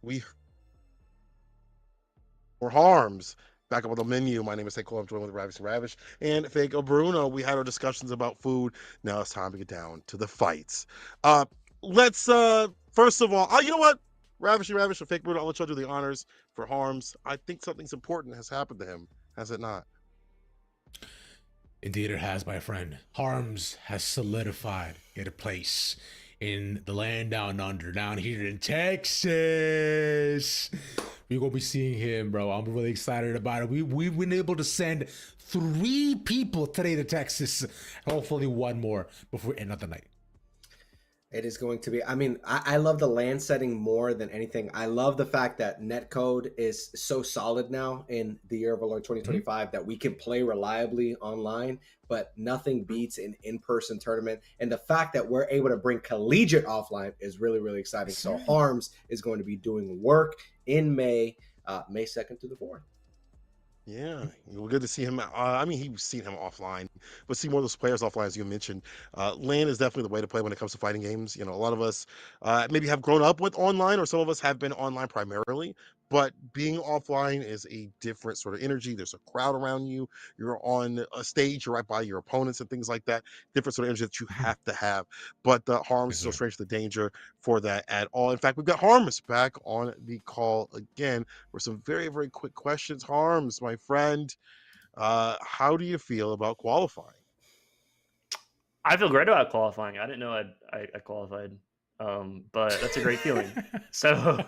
we for Harms. Back up on the menu. My name is Seiko. I'm joined with Ravish and Ravish and Fake Bruno. We had our discussions about food. Now it's time to get down to the fights. Let's first of all, you know what? Ravish and Ravish and Fake Bruno, I'll let y'all do the honors for Harms. I think something's important has happened to him, has it not? Indeed, it has, my friend. Harms has solidified a place in the land down under, down here in Texas. We're gonna be seeing him, bro. I'm really excited about it. We've been able to send 3 people today to Texas. Hopefully, 1 more before we end of the night. It is going to be, I mean, I love the land setting more than anything. I love the fact that netcode is so solid now in the year of our Lord 2025 that we can play reliably online, but nothing beats an in-person tournament. And the fact that we're able to bring collegiate offline is really, really exciting. So Harms is going to be doing work in May 2nd through the 4th. Yeah, well, good to see him. I mean, he's seen him offline, but see more of those players offline, as you mentioned. LAN is definitely the way to play when it comes to fighting games. You know, a lot of us maybe have grown up with online, or some of us have been online primarily. But being offline is a different sort of energy. There's a crowd around you. You're on a stage. You're right by your opponents and things like that. Different sort of energy that you have to have. But Harms is no strange to the danger for that at all. In fact, we've got Harms back on the call again for some very, very quick questions. Harms, my friend, how do you feel about qualifying? I feel great about qualifying. I didn't know I qualified, but that's a great feeling. So,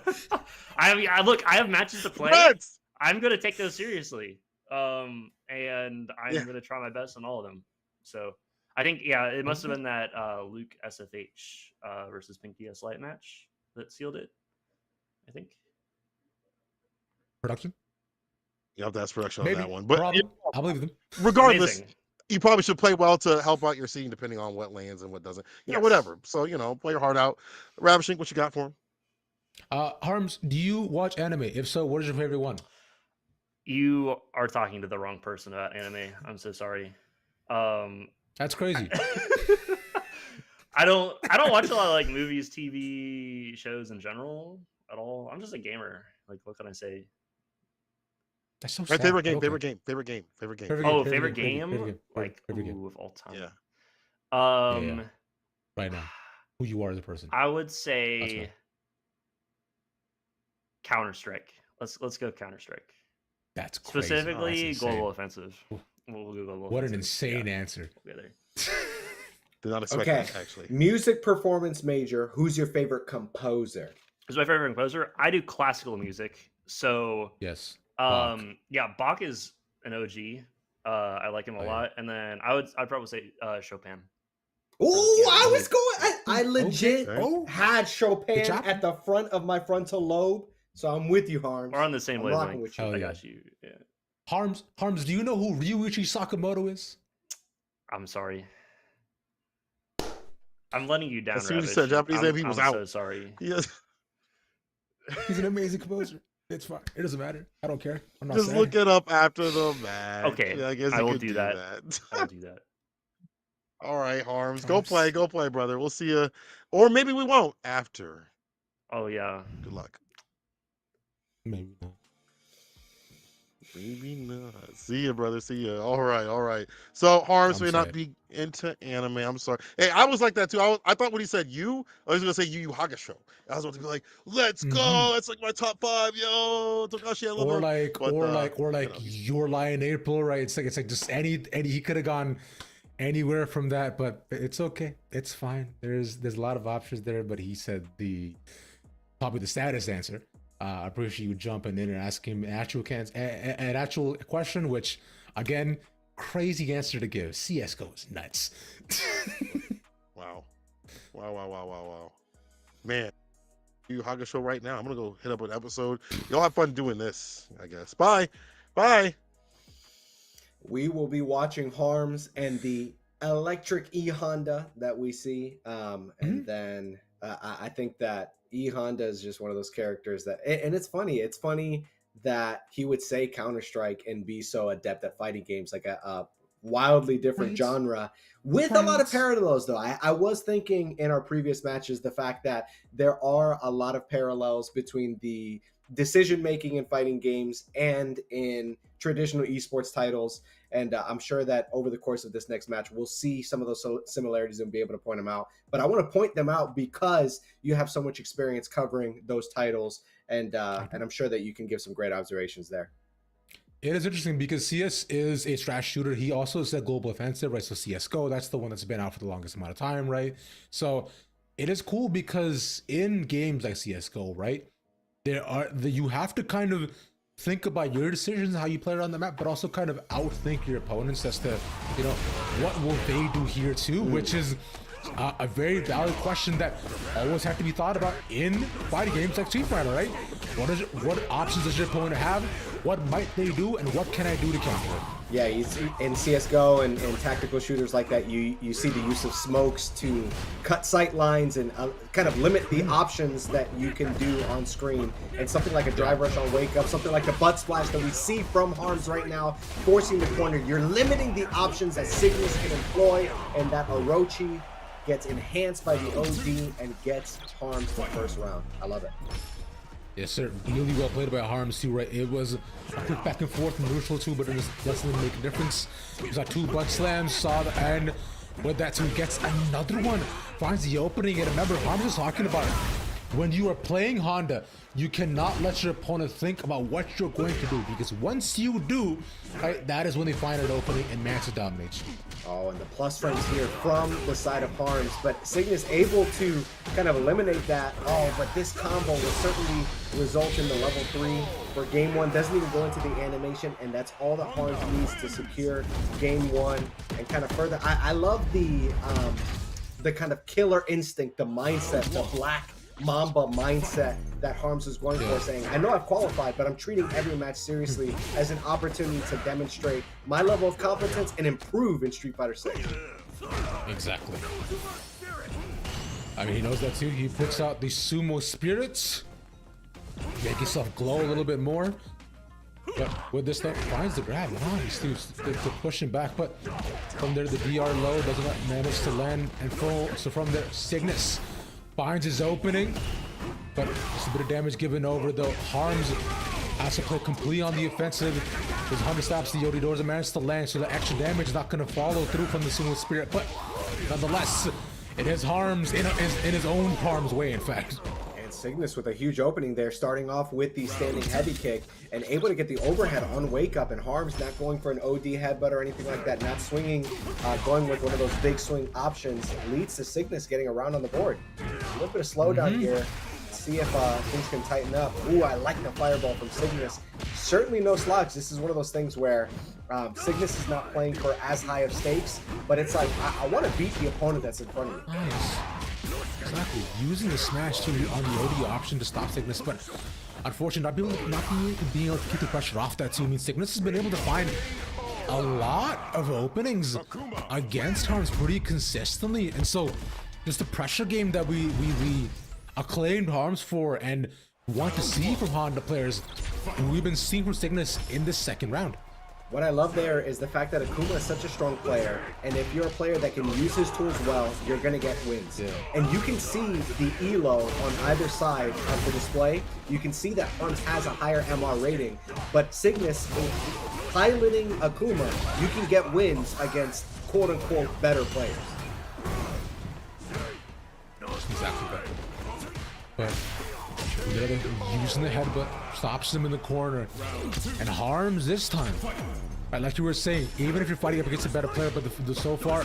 I look. I have matches to play. Congrats! I'm going to take those seriously, and I'm going to try my best on all of them. So, I think it must have been that Luke SFH versus Pink DS Lite match that sealed it. I think. Production? You have to ask production Maybe. on that one. But I believe them. Regardless, Amazing. you probably should play well to help out your scene, depending on what lands and what doesn't. Yes. Whatever. So, play your heart out. Ravishing, what you got for him? Harms, do you watch anime? If so, what is your favorite one? You are talking to the wrong person about anime. I'm so sorry. That's crazy. I don't watch a lot of like movies, TV shows in general at all. I'm just a gamer. Like, what can I say? That's so My sad. favorite game, Okay. favorite game. Oh, favorite game? Like, favorite game. of all time. Yeah. Yeah. Right now, who you are as a person. I would say Counter-Strike. Let's go Counter-Strike. That's crazy. Specifically, That's Global Offensive. We'll go Global What Offensive. an insane answer. We'll go there. Did not expect Okay, that, actually. music performance major. Who's your favorite composer? Who's my favorite composer? I do classical music. So Yes. Bach is an OG. I like him a lot. And then I'd probably say Chopin. Oh, I was going. I legit Okay. had Chopin Good job. at the front of my frontal lobe. So I'm with you, Harms. We're on the same I'm rocking wavelength. with you. Hell I yeah. got you. Yeah. Harms, do you know who Ryuichi Sakamoto is? I'm sorry. I'm letting you down. As soon as you Ravish. said Japanese name, he was I'm out. so sorry. Yes. He's an amazing composer. It's fine. It doesn't matter. I don't care. I'm not Just sad. look it up after the match. Okay, I guess I you will could do that. I'll do that. All right, Harms. Harms. Go play, brother. We'll see you. Or maybe we won't after. Oh yeah. Good luck. Maybe not. Maybe not. See ya, brother. See ya. All right. So Harms I'm may not sad. be into anime. I'm sorry. Hey, I was like that too. I thought when he said you, I was gonna say Yu Yu Hakusho. I was about to be like, let's go. That's like my top 5, yo. Takashi, I love Or him. like, But, Your Lie in April, right? It's like just any. He could have gone anywhere from that, but it's okay. It's fine. There's a lot of options there, but he said probably the saddest answer. I appreciate you jumping in and asking him an actual question, which again, crazy answer to give. CS:GO is nuts. Wow. Man, Yu Yu Hakusho right now. I'm gonna go hit up an episode. Y'all have fun doing this, I guess. Bye. We will be watching Harms and the electric E Honda that we see. And then I think that E Honda is just one of those characters that, and it's funny. It's funny that he would say Counter-Strike and be so adept at fighting games. Like wildly different Right. genre with a lot of Right. parallels, though. I was thinking in our previous matches the fact that there are a lot of parallels between the decision making in fighting games and in traditional esports titles. And I'm sure that over the course of this next match, we'll see some of those similarities and be able to point them out. But I want to point them out because you have so much experience covering those titles, and I'm sure that you can give some great observations there. It is interesting because CS is a strat shooter. He also said global offensive, right? So CSGO, that's the one that's been out for the longest amount of time, right? So it is cool because in games like CSGO, right, you have to kind of think about your decisions, how you play around the map, but also kind of outthink your opponents as to, you know, what will they do here too, which is a very valid question that always have to be thought about in fighting games like Street Fighter, right? What options does your opponent have? What might they do, and what can I do to counter it? Yeah, in CSGO and tactical shooters like that, you see the use of smokes to cut sight lines and kind of limit the options that you can do on screen. And something like a drive rush on Wake Up, something like the butt splash that we see from Harms right now, forcing the corner. You're limiting the options that Cygnus can employ, and that Orochi gets enhanced by the OD and gets Harms the first round. I love it. Yes, sir. Really well played by Harms too, right? It was a quick back and forth from neutral too, but it doesn't make a difference. He got 2 butt slams, saw the end. With that too, gets another one. Finds the opening, and remember, Harms is talking about it. When you are playing Honda, you cannot let your opponent think about what you're going to do, because once you do, right, that is when they find an opening and Manta dominates. Oh, and the plus frames here from the side of Harms, but Cygnus able to kind of eliminate that. Oh, but this combo will certainly result in the level 3 for game 1. Doesn't even go into the animation, and that's all that Harms needs to secure game 1 and kind of further. I love the kind of killer instinct, the mindset, the Black Mamba mindset that Harms is going for, saying, I know I've qualified, but I'm treating every match seriously as an opportunity to demonstrate my level of competence and improve in Street Fighter 6. Exactly. I mean, he knows that too. He puts out the sumo spirits, make himself glow a little bit more. But with this stuff, finds the grab. Nice, dude. They're pushing back, but from there, the DR low doesn't manage to land and full. So from there, Cygnus finds his opening, but just a bit of damage given over, though. Harms has to play completely on the offensive. His Hunter stops the Yodi doors and manages to land, so the extra damage is not going to follow through from the Sumo Spirit. But nonetheless, it is Harms in his own Harms way, in fact. And Cygnus with a huge opening there, starting off with the standing heavy kick and able to get the overhead on Wake Up, and Harms not going for an OD headbutt or anything like that, not swinging, going with one of those big swing options, leads to Cygnus getting around on the board. A little bit of slowdown here. See if things can tighten up. Ooh, I like the fireball from Cygnus. Certainly no slouch. This is one of those things where Cygnus is not playing for as high of stakes, but it's like, I want to beat the opponent that's in front of me. Nice. Exactly. Using the smash to on the OD option to stop Cygnus, but unfortunately not being able to keep the pressure off that too. I mean, Cygnus has been able to find a lot of openings against Harms pretty consistently, and so just the pressure game that we acclaimed Harms for and want to see from Honda players, we've been seeing from Cygnus in this second round. What I love there is the fact that Akuma is such a strong player, and if you're a player that can use his tools well, you're going to get wins. Yeah. And you can see the elo on either side of the display. You can see that Harms has a higher MR rating, but Cygnus, piloting Akuma, you can get wins against quote-unquote better players. Exactly better. But using the headbutt stops him in the corner, and Harms this time, right, like you were saying, even if you're fighting up against a better player, but so far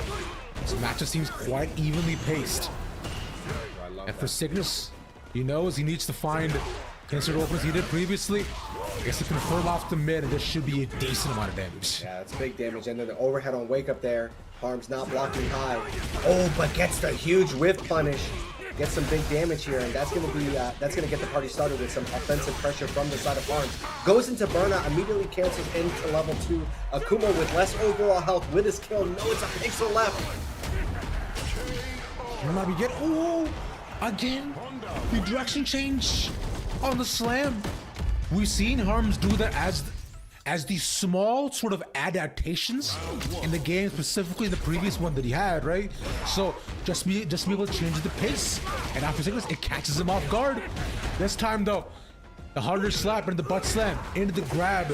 this match just seems quite evenly paced. And for Cygnus, he knows he needs to find insert opens he did previously. I guess to confirm off the mid, and there should be a decent amount of damage. Yeah, it's big damage, and then the overhead on Wake Up there. Harms not blocking high. Oh, but gets the huge whiff punish. Gets some big damage here, and that's gonna get the party started with some offensive pressure from the side of Harms. Goes into burnout, immediately cancels into level 2. Akuma with less overall health with his kill. No, it's a pixel left. Maybe get again the direction change on the slam. We've seen Harms do that as these small sort of adaptations in the game, specifically in the previous one that he had, right? So just be able to change the pace, and after seconds, it catches him off guard. This time though, the harder slap and the butt slam into the grab.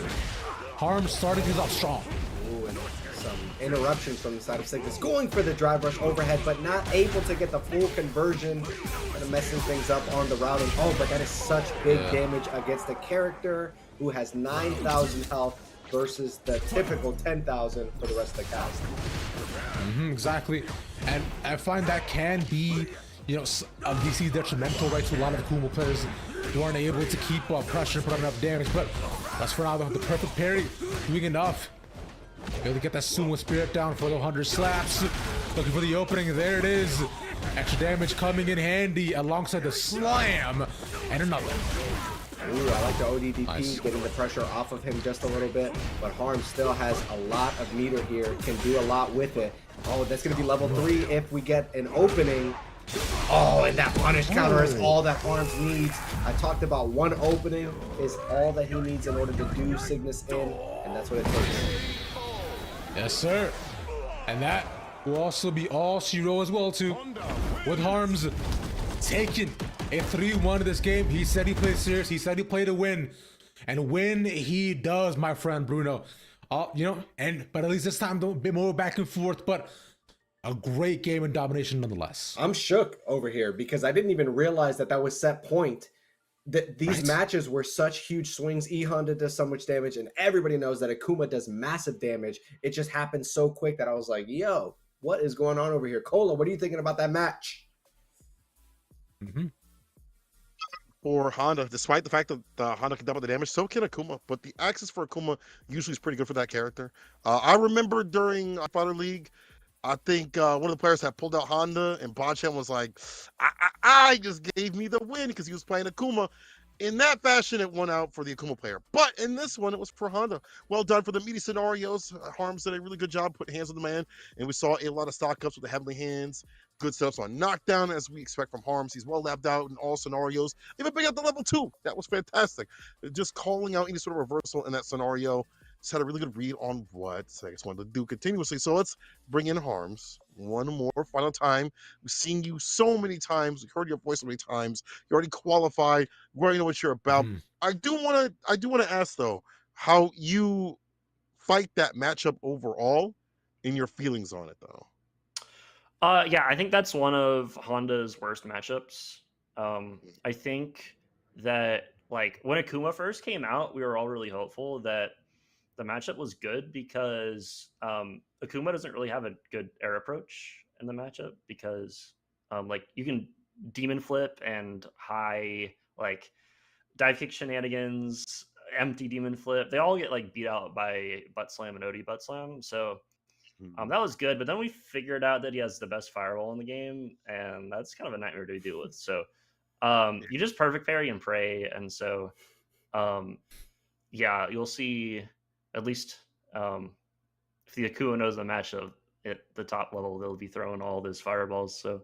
Harms started things off strong. Ooh, and some interruptions from the side of Cygnus, going for the drive rush overhead, but not able to get the full conversion, kind of messing things up on the routing. Oh, but that is such big damage against the character who has 9,000 health versus the typical 10,000 for the rest of the cast. Exactly, and I find that can be, you know, DC detrimental, right, to a lot of Akuma players who aren't able to keep pressure and put on enough damage. But that's for now, the perfect parry, doing enough. Able to get that Sumo Spirit down for the 100 slaps. Looking for the opening, there it is. Extra damage coming in handy alongside the slam, and another. Ooh, I like the ODDP, getting the pressure off of him just a little bit, but Harm still has a lot of meter here, can do a lot with it. Oh, that's going to be level 3 if we get an opening. Oh, and that punish counter is all that Harms needs. I talked about one opening is all that he needs in order to do Cygnus in, and that's what it takes. Yes, sir. And that will also be all she wrote as well, too. With Harms taking a 3-1 in this game. He said he played serious. He said he played to win. And win he does, my friend Bruno. You know, but at least this time, a bit more back and forth, but a great game in domination nonetheless. I'm shook over here because I didn't even realize that that was set point. These matches were such huge swings. E Honda does so much damage, and everybody knows that Akuma does massive damage. It just happened so quick that I was like, yo, what is going on over here? Cola, what are you thinking about that match? For Honda, despite the fact that Honda can double the damage, so can Akuma. But the access for Akuma usually is pretty good for that character. I remember during Fighter League, I think one of the players had pulled out Honda, and Bonchan was like, I just gave me the win because he was playing Akuma. In that fashion, it won out for the Akuma player. But in this one, it was for Honda. Well done for the meaty scenarios. Harms did a really good job putting hands on the man, and we saw a lot of stock ups with the heavenly hands. Good stuff on knockdown, as we expect from Harms. He's well lapped out in all scenarios. Even bring up the level 2. That was fantastic. Just calling out any sort of reversal in that scenario. Just had a really good read on what I just wanted to do continuously. So let's bring in Harms one more final time. We've seen you so many times. We've heard your voice so many times. You already qualified. We already know what you're about. I do want to ask though, how you fight that matchup overall, and your feelings on it though. Yeah, I think that's one of Honda's worst matchups. I think that like when Akuma first came out, we were all really hopeful that the matchup was good because Akuma doesn't really have a good air approach in the matchup because like you can demon flip and high like dive kick shenanigans, empty demon flip. They all get like beat out by butt slam and OD butt slam. So that was good, but then we figured out that he has the best firewall in the game, and that's kind of a nightmare to deal with. So you just perfect parry and pray, and so yeah, you'll see at least if the Akuma knows the matchup at the top level, they'll be throwing all those fireballs. So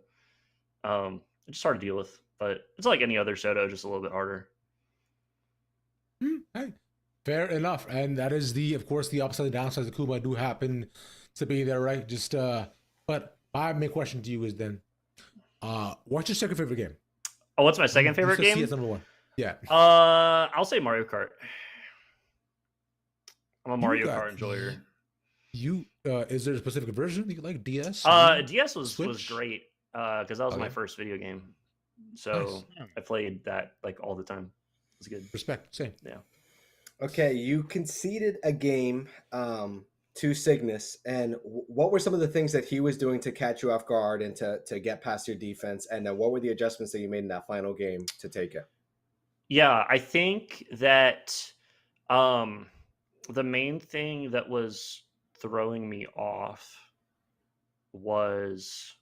it's just hard to deal with, but it's like any other Soto, just a little bit harder. Hey, fair enough, and that is of course, the upside and downside of Akuma do happen to be there, right? Just but my main question to you is then, what's your second favorite game? Oh, what's my second favorite game? CS number 1. Yeah. I'll say Mario Kart. I'm a Mario Kart enjoyer. Is there a specific version you like? DS? DS was great because that was my first video game. So I played that like all the time. It was good. Respect. Same. Yeah. Okay, you conceded a game to Cygnus, and what were some of the things that he was doing to catch you off guard and to get past your defense, and what were the adjustments that you made in that final game to take it? Yeah, I think that the main thing that was throwing me off was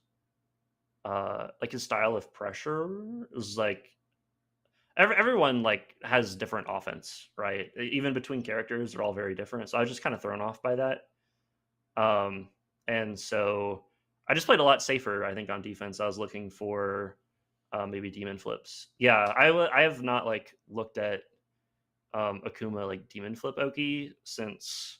like his style of pressure. It was like everyone like has different offense, right? Even between characters, they're all very different. So I was just kind of thrown off by that. And so I just played a lot safer, I think, on defense. I was looking for maybe demon flips. Yeah, I have not like looked at Akuma like Demon Flip Oki since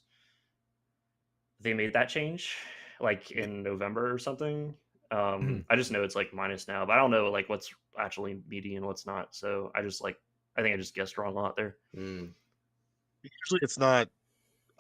they made that change like in November or something. I just know it's like minus now, but I don't know like what's actually meaty and what's not. So I think I just guessed wrong a lot there. Usually it's not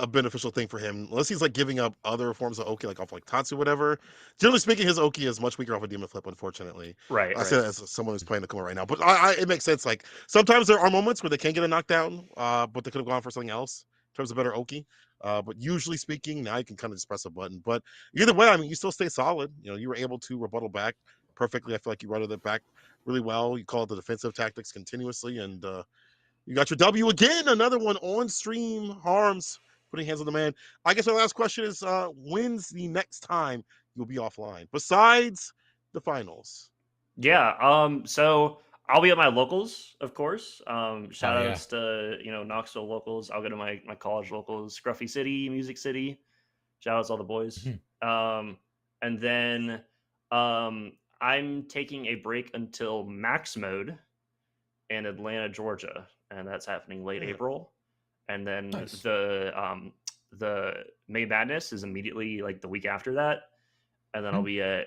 a beneficial thing for him unless he's like giving up other forms of Oki, like off like Tatsu, whatever. Generally speaking, his Oki is much weaker off a Demon Flip, unfortunately. Right. I say that as someone who's playing Akuma right now, but it makes sense. Like sometimes there are moments where they can get a knockdown, but they could have gone for something else in terms of better Oki. But usually speaking, now you can kind of just press a button. But either way, I mean, you still stay solid. You know, you were able to rebuttal back perfectly. I feel like you routed it back really well. You called the defensive tactics continuously, and you got your W again. Another one on stream. Harms putting hands on the man. I guess our last question is, when's the next time you'll be offline besides the finals? Yeah. So I'll be at my locals, of course. Shout yeah. outs to Knoxville locals. I'll go to my college locals, Scruffy City, Music City. Shout outs to all the boys. And then I'm taking a break until Max Mode in Atlanta, Georgia, and that's happening late April. And then the May Madness is immediately like the week after that, and then I'll be at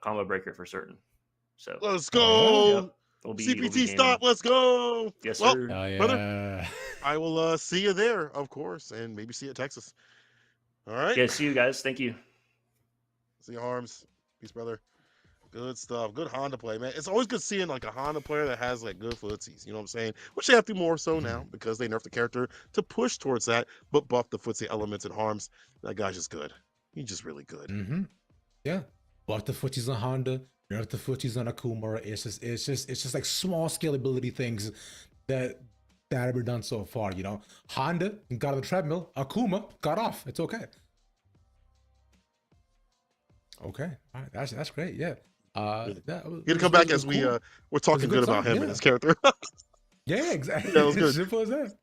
Combo Breaker for certain. So let's go. Yep. We'll CPT stop. Let's go. Yes, well, sir. Brother, I will see you there, of course, and maybe see you at Texas. All right. Yeah, see you guys. Thank you. See you, Harms. Peace, brother. Good stuff. Good Honda play, man. It's always good seeing like a Honda player that has like good footsies. You know what I'm saying? Which they have to more so now because they nerfed the character to push towards that, but buff the footsie elements and Harms. That guy's just good. He's just really good. Yeah. Buff the footsies on Honda. Nerf the footsies on Akuma. It's just like small scalability things that have been done so far. You know, Honda got on the treadmill. Akuma got off. It's okay. Okay. All right. That's great. Yeah. He had to come back as we're talking good about him and his character. Yeah, exactly. That was good. Simple as that.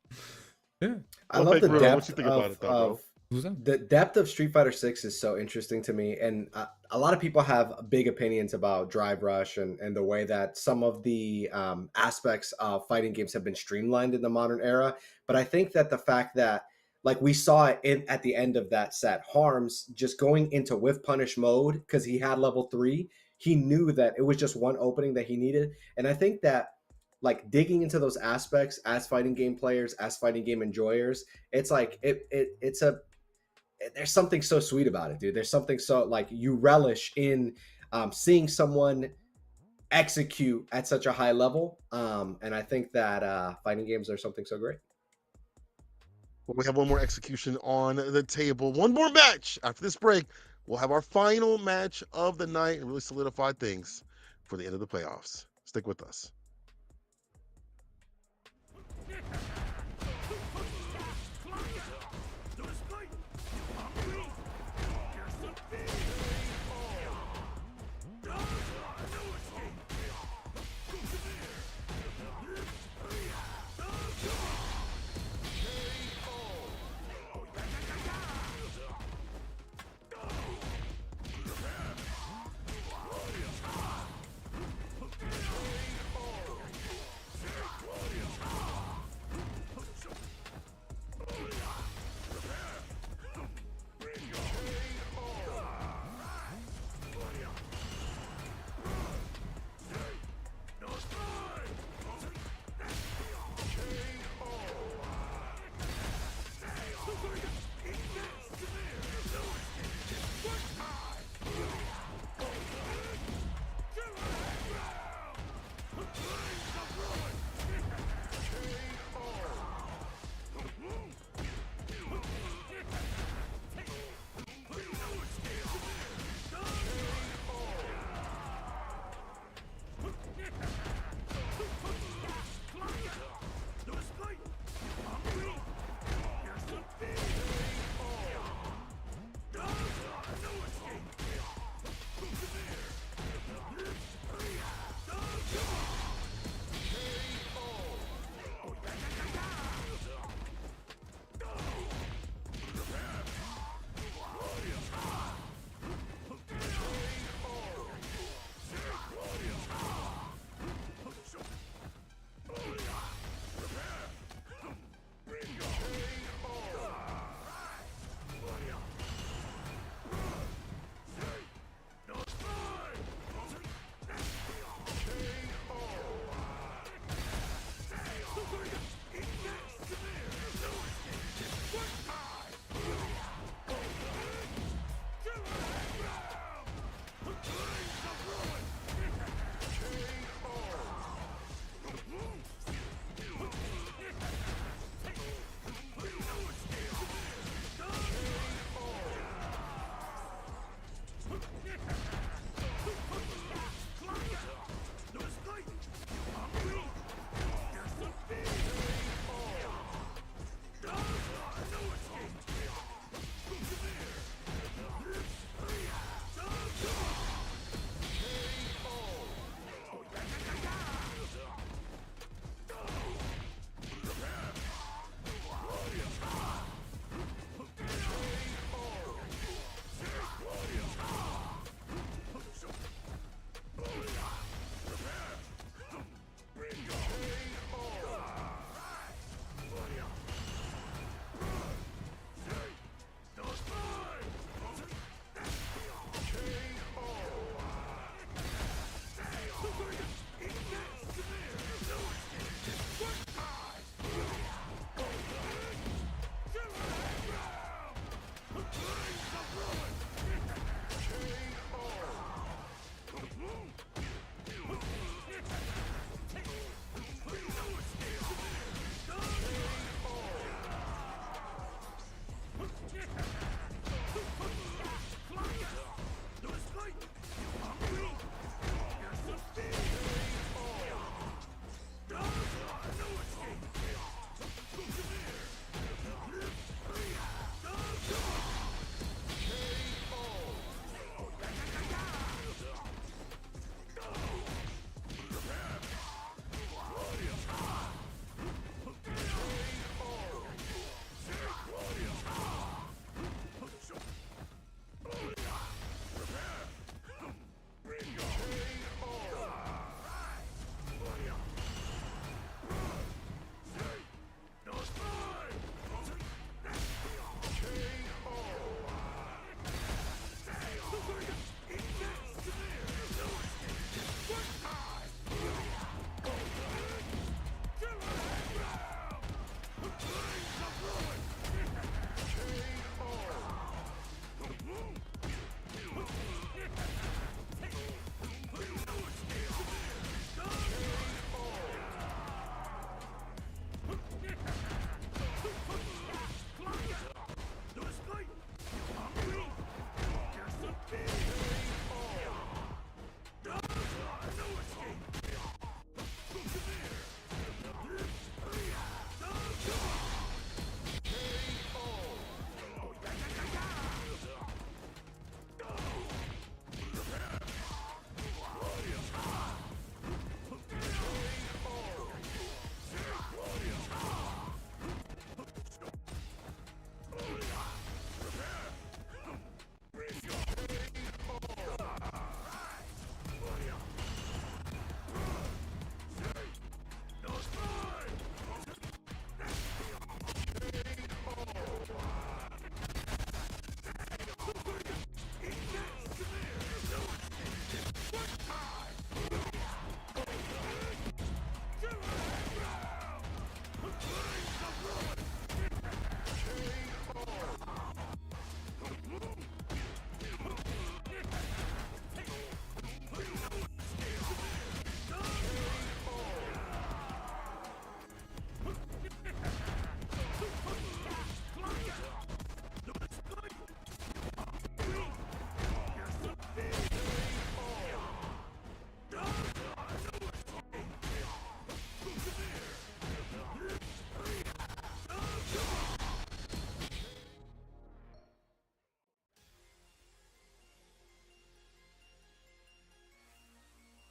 Yeah. I love the What depth you think about it, though, the depth of Street Fighter 6 is so interesting to me, and a lot of people have big opinions about Drive Rush and the way that some of the aspects of fighting games have been streamlined in the modern era. But I think that the fact that, like we saw it at the end of that set, Harms just going into whiff punish mode because he had level 3. He knew that it was just one opening that he needed, and I think that like digging into those aspects as fighting game players, as fighting game enjoyers, it's like there's something so sweet about it, dude. There's something so like you relish in seeing someone execute at such a high level, and I think that fighting games are something so great. Well, we have one more execution on the table. One more match after this break. We'll have our final match of the night and really solidify things for the end of the playoffs. Stick with us.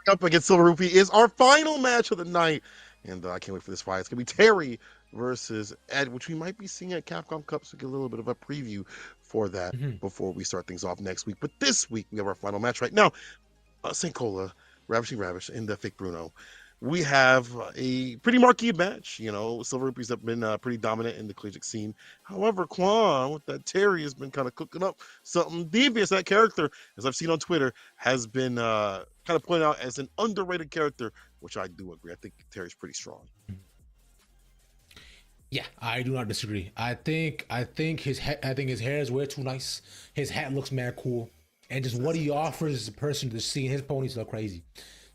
Up against Silver Rupee is our final match of the night. And I can't wait for this fight. It's going to be Terry versus Ed, which we might be seeing at Capcom Cup. So get a little bit of a preview for that before we start things off next week. But this week, we have our final match right now. St. Cola, Ravishing Ravish, and the Fake Bruno. We have a pretty marquee match. You know, Silver Rupees have been pretty dominant in the collegiate scene. However, Quan, with that Terry, has been kind of cooking up something devious. That character, as I've seen on Twitter, has been kind of pointed out as an underrated character, which I do agree. I think Terry's pretty strong. Yeah, I do not disagree. I think his hair is way too nice. His hat looks mad cool, and just what he offers as a person to see. His ponies look crazy.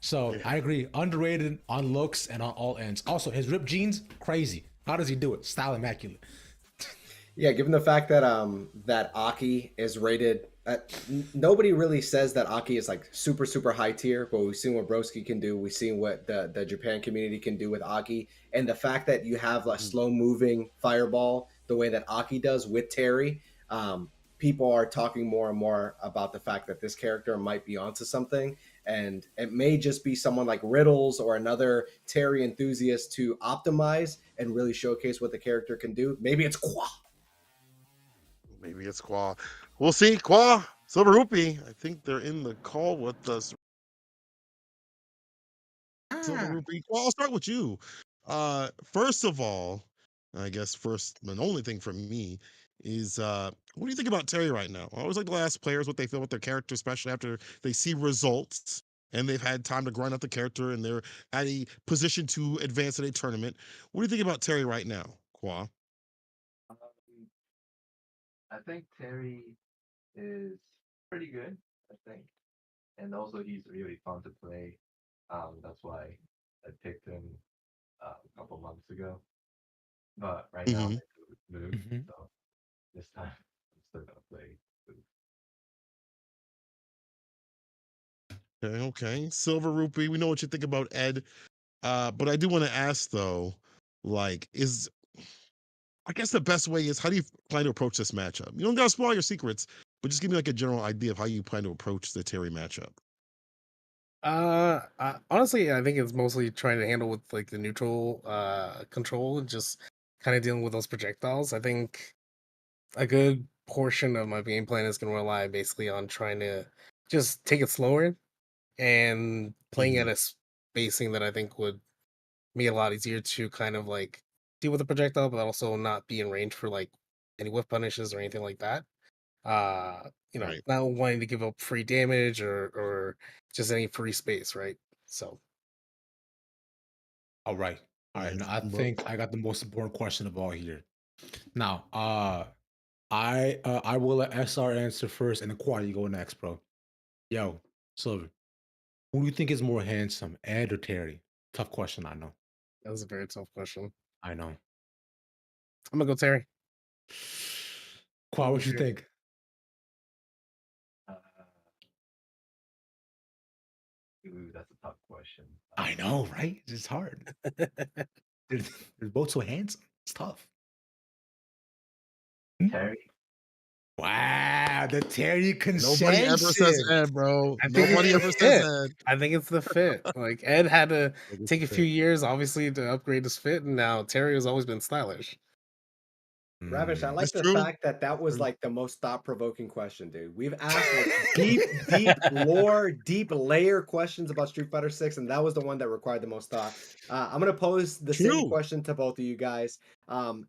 So I agree. Underrated on looks and on all ends. Also, his ripped jeans, crazy. How does he do it? Style immaculate. Yeah, given the fact that that Aki is rated, nobody really says that Aki is like super high tier, but we've seen what Broski can do. We've seen what the Japan community can do with Aki, and the fact that you have a slow moving fireball the way that Aki does with Terry, people are talking more and more about the fact that this character might be onto something, and it may just be someone like Riddles or another Terry enthusiast to optimize and really showcase what the character can do. Maybe it's Qua. Maybe it's Qua. We'll see. Qua, Silver Rupee. I think they're in the call with us. Silver Rupee. Well, I'll start with you. First of all, I guess first and only thing for me is what do you think about Terry right now? I always like to ask players what they feel about their character, especially after they see results and they've had time to grind out the character and they're at a position to advance in a tournament. What do you think about Terry right now, Qua? I think Terry is pretty good, I think. And also he's really fun to play. That's why I picked him a couple months ago. But right now I'm into Moon, so this time I'm still gonna play Moon. Okay. Silver Rupee. We know what you think about Ed. But I do want to ask though, like, I guess the best way is how do you plan to approach this matchup? You don't gotta spoil your secrets, but just give me like a general idea of how you plan to approach the Terry matchup. Honestly, I think it's mostly trying to handle with like the neutral control and just kind of dealing with those projectiles. I think a good portion of my game plan is going to rely basically on trying to just take it slower and playing at a spacing that I think would make it a lot easier to kind of like deal with the projectile, but also not be in range for like any whiff punishes or anything like that. Not wanting to give up free damage or just any free space, right? So All right. Now I think I got the most important question of all here. Now, I will let SR answer first, and then Quad, you go next, bro. Yo, Silver, who do you think is more handsome, Ed or Terry? Tough question, I know. That was a very tough question. I know. I'm gonna go Terry. Quad, what you think? Ooh, that's a tough question. I know, right? It's hard. they're both so handsome. It's tough. Terry. Wow, the Terry consensus. Nobody ever says Ed, bro. I think Nobody it's ever the says fit. Ed. I think it's the fit. Like Ed had to take a few years, obviously, to upgrade his fit, and now Terry has always been stylish. Ravish, I like That's the true. fact that was like the most thought-provoking question, dude. We've asked like, deep lore, deep layer questions about Street Fighter 6, and that was the one that required the most thought. I'm gonna pose the same True. question to both of you guys.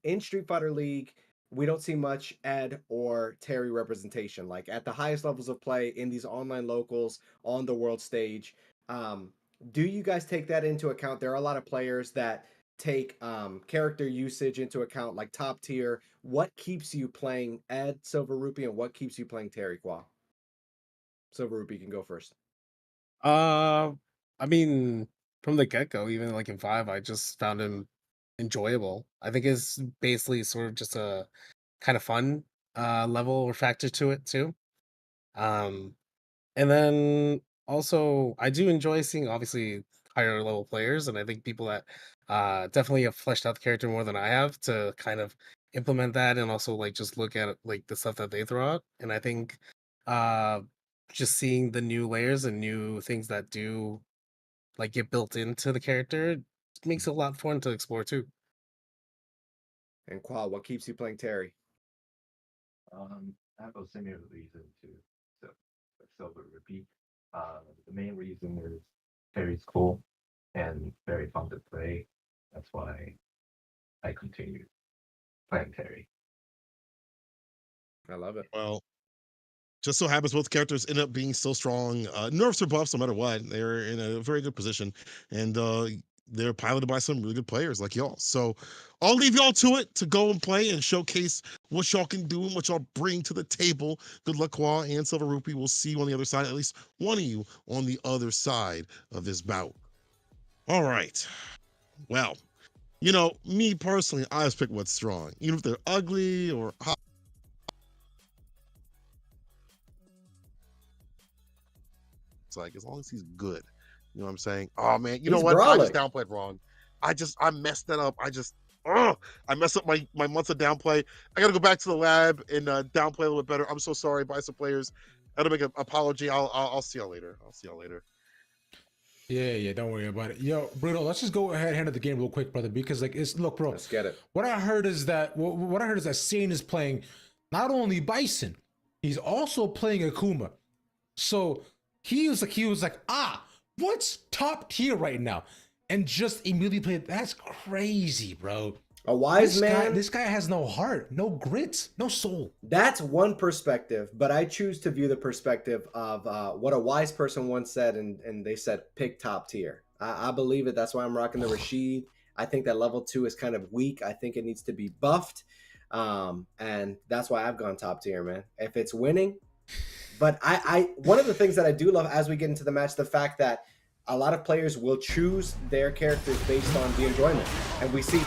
In Street Fighter League, we don't see much Ed or Terry representation. Like at the highest levels of play in these online locals on the world stage. Do you guys take that into account? There are a lot of players that take character usage into account, like top tier. What keeps you playing Ed, Silver Rupee, and what keeps you playing Terry Qua? Silver Rupee can go first. I mean, from the get-go, even like in 5, I just found him enjoyable. I think it's basically sort of just a kind of fun level or factor to it too. And then also I do enjoy seeing obviously higher level players, and I think people that definitely have fleshed out the character more than I have to kind of implement that and also like just look at like the stuff that they throw out. And I think just seeing the new layers and new things that do like get built into the character, it makes it a lot fun to explore too. And Qual, what keeps you playing Terry? I have a similar reason to Silver Rupee. The main reason is Terry's cool and very fun to play. That's why I continue playing Terry. I love it. Well, just so happens both characters end up being so strong. Nerfs or buffs, no matter what, they're in a very good position, and they're piloted by some really good players like y'all. So I'll leave y'all to it to go and play and showcase what y'all can do and what y'all bring to the table. Good luck, Qua and Silver Rupee. We'll see you on the other side, at least one of you on the other side of this bout. All right. Well, you know, me personally, I just pick what's strong, even if they're ugly or hot. It's like, as long as he's good, you know what I'm saying? Oh man, you know He's what? I just brawling. downplayed wrong. I messed that up. I messed up my months of downplay. I gotta go back to the lab and downplay a little bit better. I'm so sorry, Bison players. I gotta make an apology. I'll see y'all later. I'll see y'all later. Yeah, don't worry about it. Yo, Bruno, let's just go ahead and handle the game real quick, brother, because like look, bro. Let's get it. What I heard is that Sane is playing not only Bison, he's also playing Akuma. So he was like, what's top tier right now? And just immediately played. That's crazy, bro. A wise man. This guy has no heart, no grit, no soul. That's one perspective, but I choose to view the perspective of what a wise person once said, and they said, pick top tier. I believe it. That's why I'm rocking the Rashid. I think that level 2 is kind of weak. I think it needs to be buffed. And that's why I've gone top tier, man. If it's winning. But I one of the things that I do love as we get into the match, the fact that a lot of players will choose their characters based on the enjoyment. And we see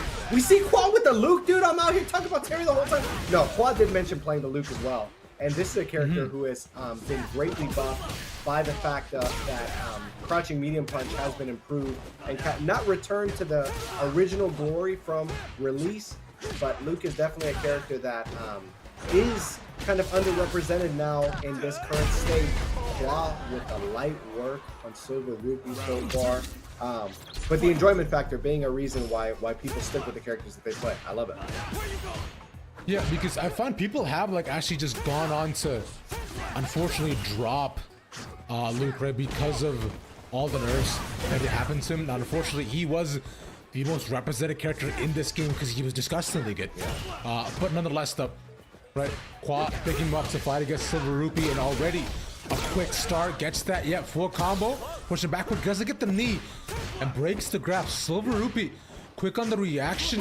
Quad with the Luke, dude. I'm out here talking about Terry the whole time. No, Quad did mention playing the Luke as well. And this is a character who has been greatly buffed by the fact that crouching medium punch has been improved and not returned to the original glory from release. But Luke is definitely a character that is kind of underrepresented now in this current state. Claw with the light work on Silver Rupee so far. But the enjoyment factor being a reason why people stick with the characters that they play. I love it. Yeah, because I find people have like actually just gone on to unfortunately drop Luke, right, because of all the nerfs that happened to him. Now, unfortunately, he was the most represented character in this game because he was disgustingly good. But nonetheless, though, right, Qua picking him up to fight against Silver Rupee, and already a quick start, gets that, full combo, pushing backward, doesn't get the knee, and breaks the grab. Silver Rupee, quick on the reaction,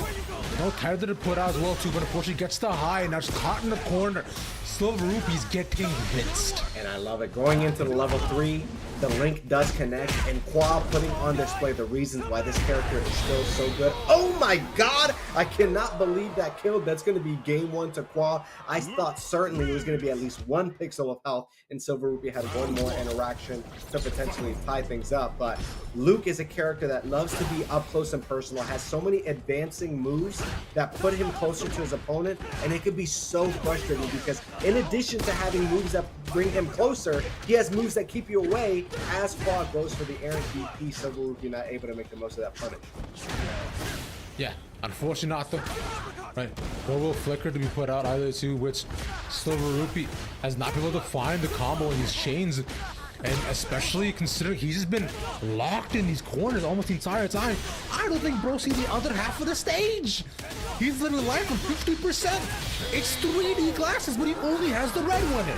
no tether to put out as well too, but unfortunately gets the high, and now just caught in the corner. Silver Rupee's getting rinsed. And I love it. Going into the level 3, the link does connect, and Qua putting on display the reasons why this character is still so good. Oh my god! I cannot believe that kill. That's going to be game 1 to Qua. I thought certainly it was going to be at least 1 pixel of health, and Silver Rupee had one more interaction to potentially tie things up. But Luke is a character that loves to be up close and personal, has so many advancing moves that put him closer to his opponent, and it could be so frustrating because in addition to having moves that bring him closer, he has moves that keep you away. As Quad goes for the errant DP, Silver Rupee not able to make the most of that punish. Yeah, unfortunately not though. Right, Global Flicker to be put out either two, which Silver Rupee has not been able to find the combo in these chains. And especially considering he's just been locked in these corners almost the entire time. I don't think bro's seen the other half of the stage. He's living life from 50%. It's 3D glasses, but he only has the red one in.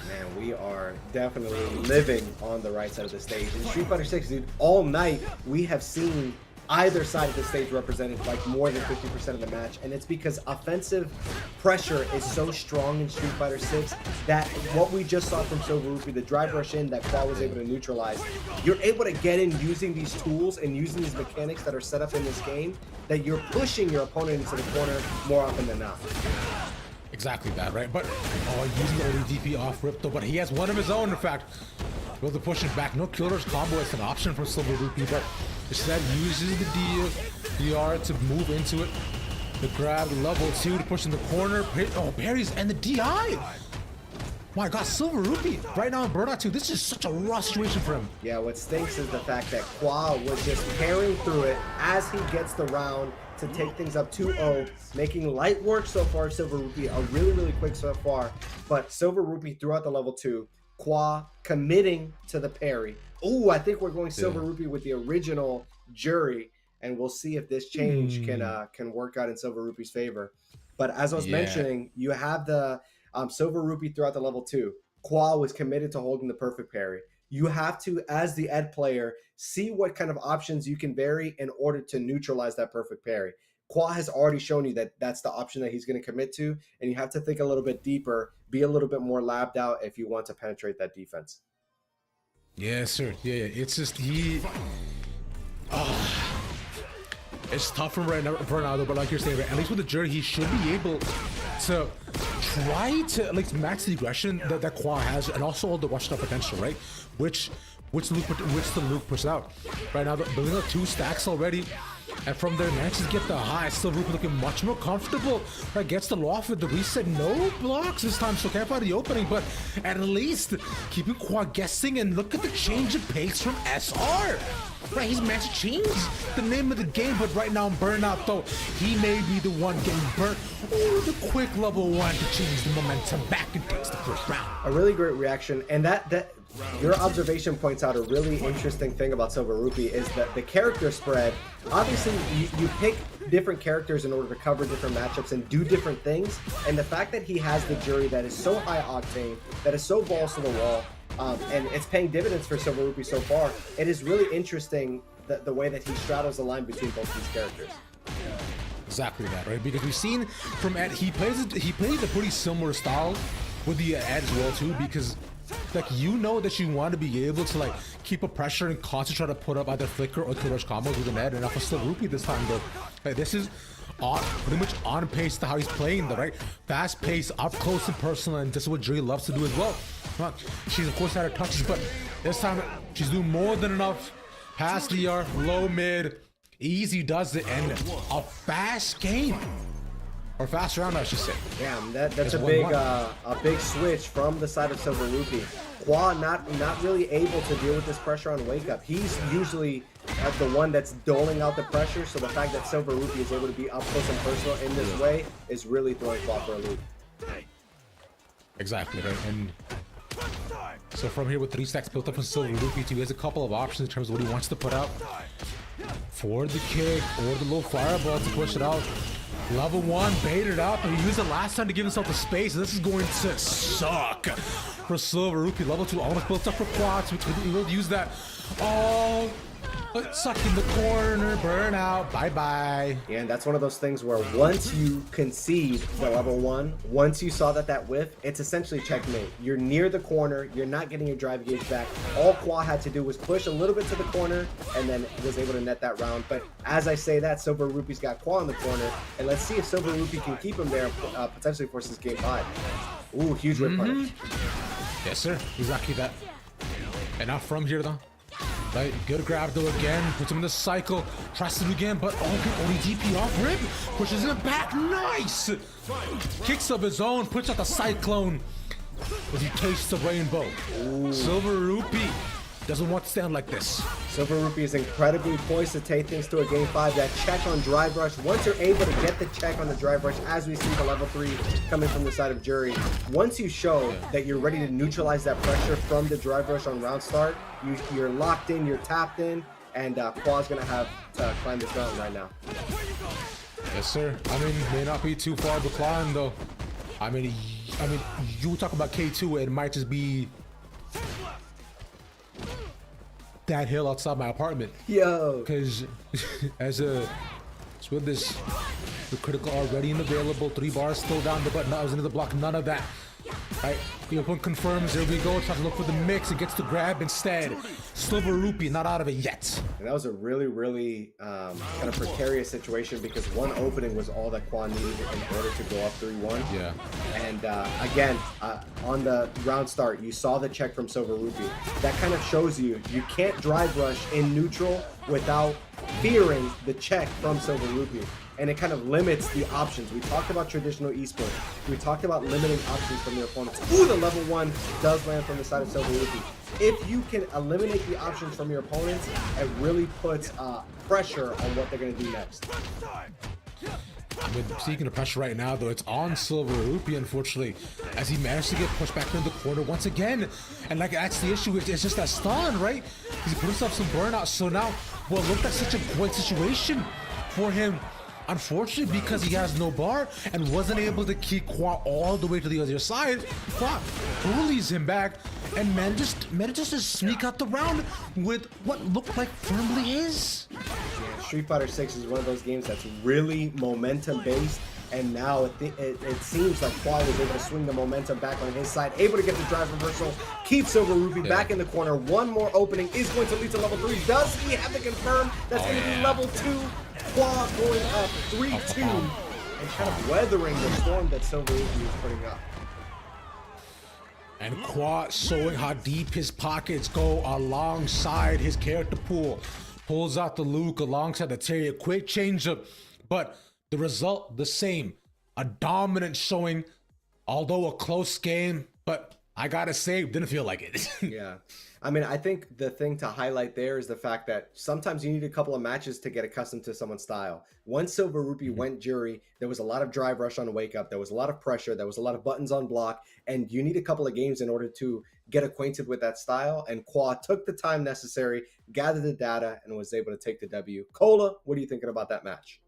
Man, we are definitely living on the right side of the stage. In Street Fighter 6, dude, all night we have seen either side of the stage represented like more than 50% of the match, and it's because offensive pressure is so strong in Street Fighter 6 that what we just saw from Silver Rupee, the drive rush in that Qua was able to neutralize, you're able to get in using these tools and using these mechanics that are set up in this game, that you're pushing your opponent into the corner more often than not. Exactly that, right? But using the ODP off rip though, but he has one of his own, in fact. Will the pushing back, no killer's combo is an option from Silver Rupee, but instead uses the DR to move into it. The grab, level 2 to push in the corner. Oh, parries and the DI. My God, Silver Rupee right now in Burnout 2. This is such a rough situation for him. Yeah, what stinks is the fact that Qua was just carrying through it as he gets the round to take things up 2-0, making light work so far. Silver Rupee are really, really quick so far, but Silver Rupee throughout the level 2. Qua committing to the parry. Ooh, I think we're going Silver Rupee with the original Jury, and we'll see if this change can work out in Silver Rupee's favor. But as I was mentioning, you have the Silver Rupee throughout the level 2. Qua was committed to holding the perfect parry. You have to, as the Ed player, see what kind of options you can vary in order to neutralize that perfect parry. Qua has already shown you that that's the option that he's going to commit to, and you have to think a little bit deeper, be a little bit more labbed out if you want to penetrate that defense. Yes, sir. Yeah, it's just it's tough for him right now, but like you're saying, at least with the Jury, he should be able to try to like max the aggression that Qua has, and also all the rush stop potential, right? Which the Luke puts out. Right now, building up 2 stacks already. And from there, manages to get the high. Still Rupee looking much more comfortable. Right, gets the loft with the reset. No blocks this time, so can't find the opening. But at least keeping Qua guessing, and look at the change of pace from SR. Right, he's managed to change the name of the game, but right now in Burnout, though, he may be the one getting burnt. Oh, the quick level 1 to change the momentum back and takes the first round. A really great reaction, and that your observation points out a really interesting thing about Silver Rupee is that the character spread. Obviously, you pick different characters in order to cover different matchups and do different things, and the fact that he has the Jury that is so high octane, that is so balls to the wall, and it's paying dividends for Silver Rupee so far. It is really interesting the way that he straddles the line between both these characters. Exactly that, right? Because we've seen from Ed, he plays a pretty similar style with the Ed as well too, because like you know that you want to be able to like keep a pressure and constantly try to put up either flicker or kill rush combos with an Ed, and not for Silver Rupee this time though. Like this is pretty much on pace to how he's playing the right fast pace, up close and personal, and this is what Jury loves to do as well. She's of course had her touches, but this time she's doing more than enough. Pass DR, low mid, easy does it, and a fast game. Or fast round, I should say. Yeah, that's a big switch from the side of Silver Rupee. Qua not really able to deal with this pressure on Wake Up. He's usually the one that's doling out the pressure, so the fact that Silver Rupee is able to be up close and personal in this way is really throwing Qua for a loop. Exactly, right? And so from here with 3 stacks built up on Silver Rupee too, he has a couple of options in terms of what he wants to put out. For the kick or the low fireball to push it out. Level 1 baited up, and he used it last time to give himself the space. This is going to suck for Silver Rupee. Level 2 almost built up for Quads. We will use that. Oh, suck in the corner, Burnout, bye-bye. Yeah, and that's one of those things where once you concede the level 1, once you saw that whiff, it's essentially checkmate. You're near the corner, you're not getting your drive gauge back. All Qua had to do was push a little bit to the corner, and then was able to net that round. But as I say that, Silver Rupee's got Qua in the corner, and let's see if Silver Rupee can keep him there, potentially forces game 5. Ooh, huge whip punish. Yes, sir, exactly that. And now from here, though. Right, good grab though again, puts him in the cycle, tries to do again, but only DP off rip, pushes him back, nice! Kicks of his own, puts out the cyclone as he tastes the rainbow. Ooh. Silver Rupee doesn't want to stand like this. Silver Rupee is incredibly poised to take things to a game 5. That check on Drive Rush, once you're able to get the check on the Drive Rush, as we see the level 3 coming from the side of Jury, once you show that you're ready to neutralize that pressure from the Drive Rush on round start, you're locked in, you're tapped in, and Qua's gonna have to climb this mountain right now. Yes, sir. I mean, may not be too far to climb though. I mean, you talk about K2, it might just be that hill outside my apartment. Yo. Because with this, the critical already unavailable, 3 bars still down the button. I was into the block, none of that. Right, the opponent confirms, there we go, tries to look for the mix, and gets the grab instead. Silver Rupee not out of it yet. And that was a really kind of precarious situation because one opening was all that Qua needed in order to go up 3-1. Yeah. And again, on the round start, you saw the check from Silver Rupee. That kind of shows you can't drive rush in neutral without fearing the check from Silver Rupee. and it kind of limits the options. We talked about traditional esports. We talked about limiting options from your opponents. Ooh, the level 1 does land from the side of Silver Rupee. If you can eliminate the options from your opponents, it really puts pressure on what they're going to do next. With speaking of pressure right now, though, it's on Silver Rupee, unfortunately, as he managed to get pushed back into the corner once again. And like, that's the issue. It's just that stun, right? He's put himself some burnout. So now, well, look, that's such a great situation for him. Unfortunately, because he has no bar and wasn't able to keep Qua all the way to the other side, Qua bullies him back and manages to sneak out the round with what looked like firmly is. Yeah, Street Fighter 6 is one of those games that's really momentum based, and now it seems like Qua was able to swing the momentum back on his side, able to get the drive reversal, keep Silver Rupee back in the corner. One more opening is going to lead to level 3. Does he have to confirm? That's going to be level 2. Qua going up 3-2 and kind of weathering the storm that Silver Rupee is putting up. And Qua showing how deep his pockets go alongside his character pool. Pulls out the Luke alongside the Terry, a quick changeup, but the result the same. A dominant showing, although a close game, but I gotta say, didn't feel like it. Yeah. I mean, I think the thing to highlight there is the fact that sometimes you need a couple of matches to get accustomed to someone's style. Once Silver Rupee went Jury, there was a lot of drive rush on Wake Up. There was a lot of pressure. There was a lot of buttons on block. And you need a couple of games in order to get acquainted with that style. And Qua took the time necessary, gathered the data, and was able to take the W. Cola, what are you thinking about that match?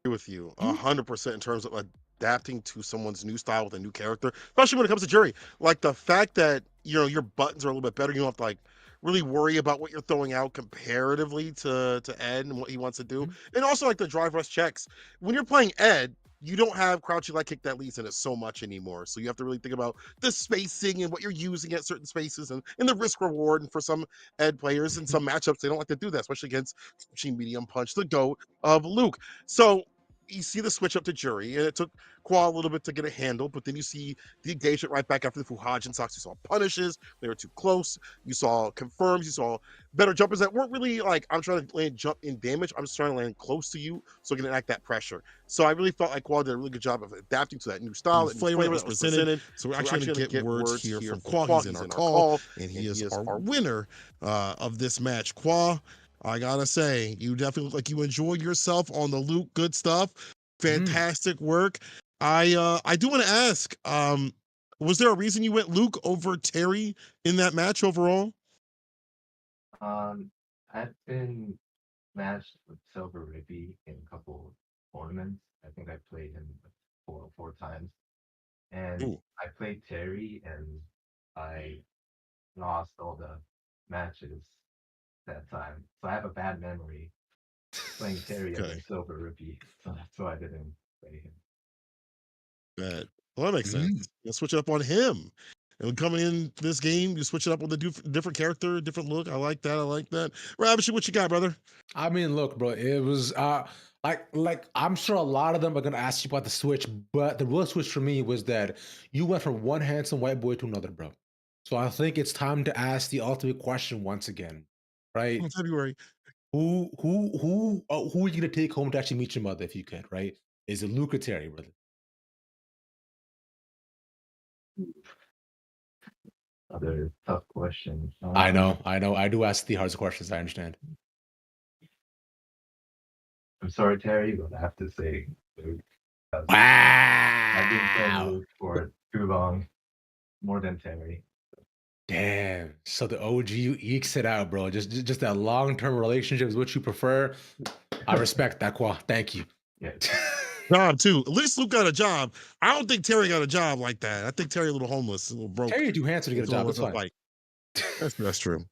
I agree with you 100% in terms of adapting to someone's new style with a new character, especially when it comes to Jury. Like the fact that, you know, your buttons are a little bit better. You don't have to like really worry about what you're throwing out comparatively to Ed and what he wants to do. And also like the drive rush checks. When you're playing Ed, you don't have crouchy leg kick that leads in it so much anymore. So you have to really think about the spacing and what you're using at certain spaces and the risk reward. And for some Ed players in some matchups, they don't like to do that, especially against Crouching Medium Punch, the GOAT of Luke. So you see the switch up to Jury, and it took Qua a little bit to get a handle, but then you see the engagement right back after the Fuhajin socks. You saw punishes, they were too close. You saw confirms, you saw better jumpers that weren't really like, I'm trying to land jump in damage, I'm just trying to land close to you so I can enact that pressure. So I really felt like Qua did a really good job of adapting to that new style, that flavor that was presented. So we're actually going to get words here from Qua. He's in our call, and he is our winner of this match. Qua, I gotta say, you definitely look like you enjoyed yourself on the Luke. Good stuff. Fantastic work. I do want to ask, was there a reason you went Luke over Terry in that match overall? I've been matched with Silver Rupee in a couple tournaments. I think I played him four times. And I played Terry and I lost all the matches that time. So I have a bad memory playing Terry against Silver Rupee. So that's why I didn't play him. Well, that makes sense. Let's switch it up on him. And coming in this game, you switch it up with a different character, different look. I like that. I like that. Ravishing, what you got, brother? I mean, look, bro, it was like I'm sure a lot of them are gonna ask you about the switch, but the real switch for me was that you went from one handsome white boy to another, bro. So I think it's time to ask the ultimate question once again, right? In February. Who are you gonna take home to actually meet your mother if you could, right? Is it Luke or Terry, brother? Another tough question. I know. I do ask the hardest questions. I understand. I'm sorry, Terry, but I have to say Luke. I've been playing Luke for too long, more than Terry. Damn. So the OG ekes it out, bro. Just that long-term relationship is what you prefer. I respect that, Qua. Thank you. Yeah. Job too. At least Luke got a job. I don't think Terry got a job like that. I think Terry a little homeless, a little broke. Terry too handsome to get a job. That's fine. Like, that's true.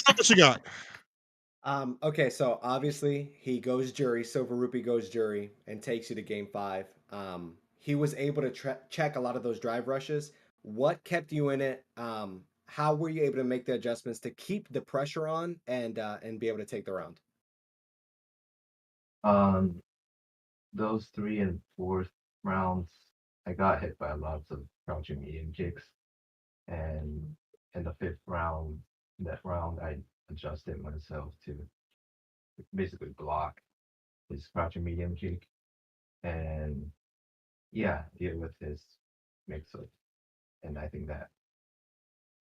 What you got? Okay, so obviously he goes Jury, Silver Rupee goes Jury, and takes you to game 5. He was able to check a lot of those drive rushes. What kept you in it? How were you able to make the adjustments to keep the pressure on and be able to take the round? Those 3 and 4th rounds, I got hit by lots of crouching medium kicks, and in the 5th round, I adjusted myself to basically block his crouching medium kick, and yeah, deal with his mix up. And I think that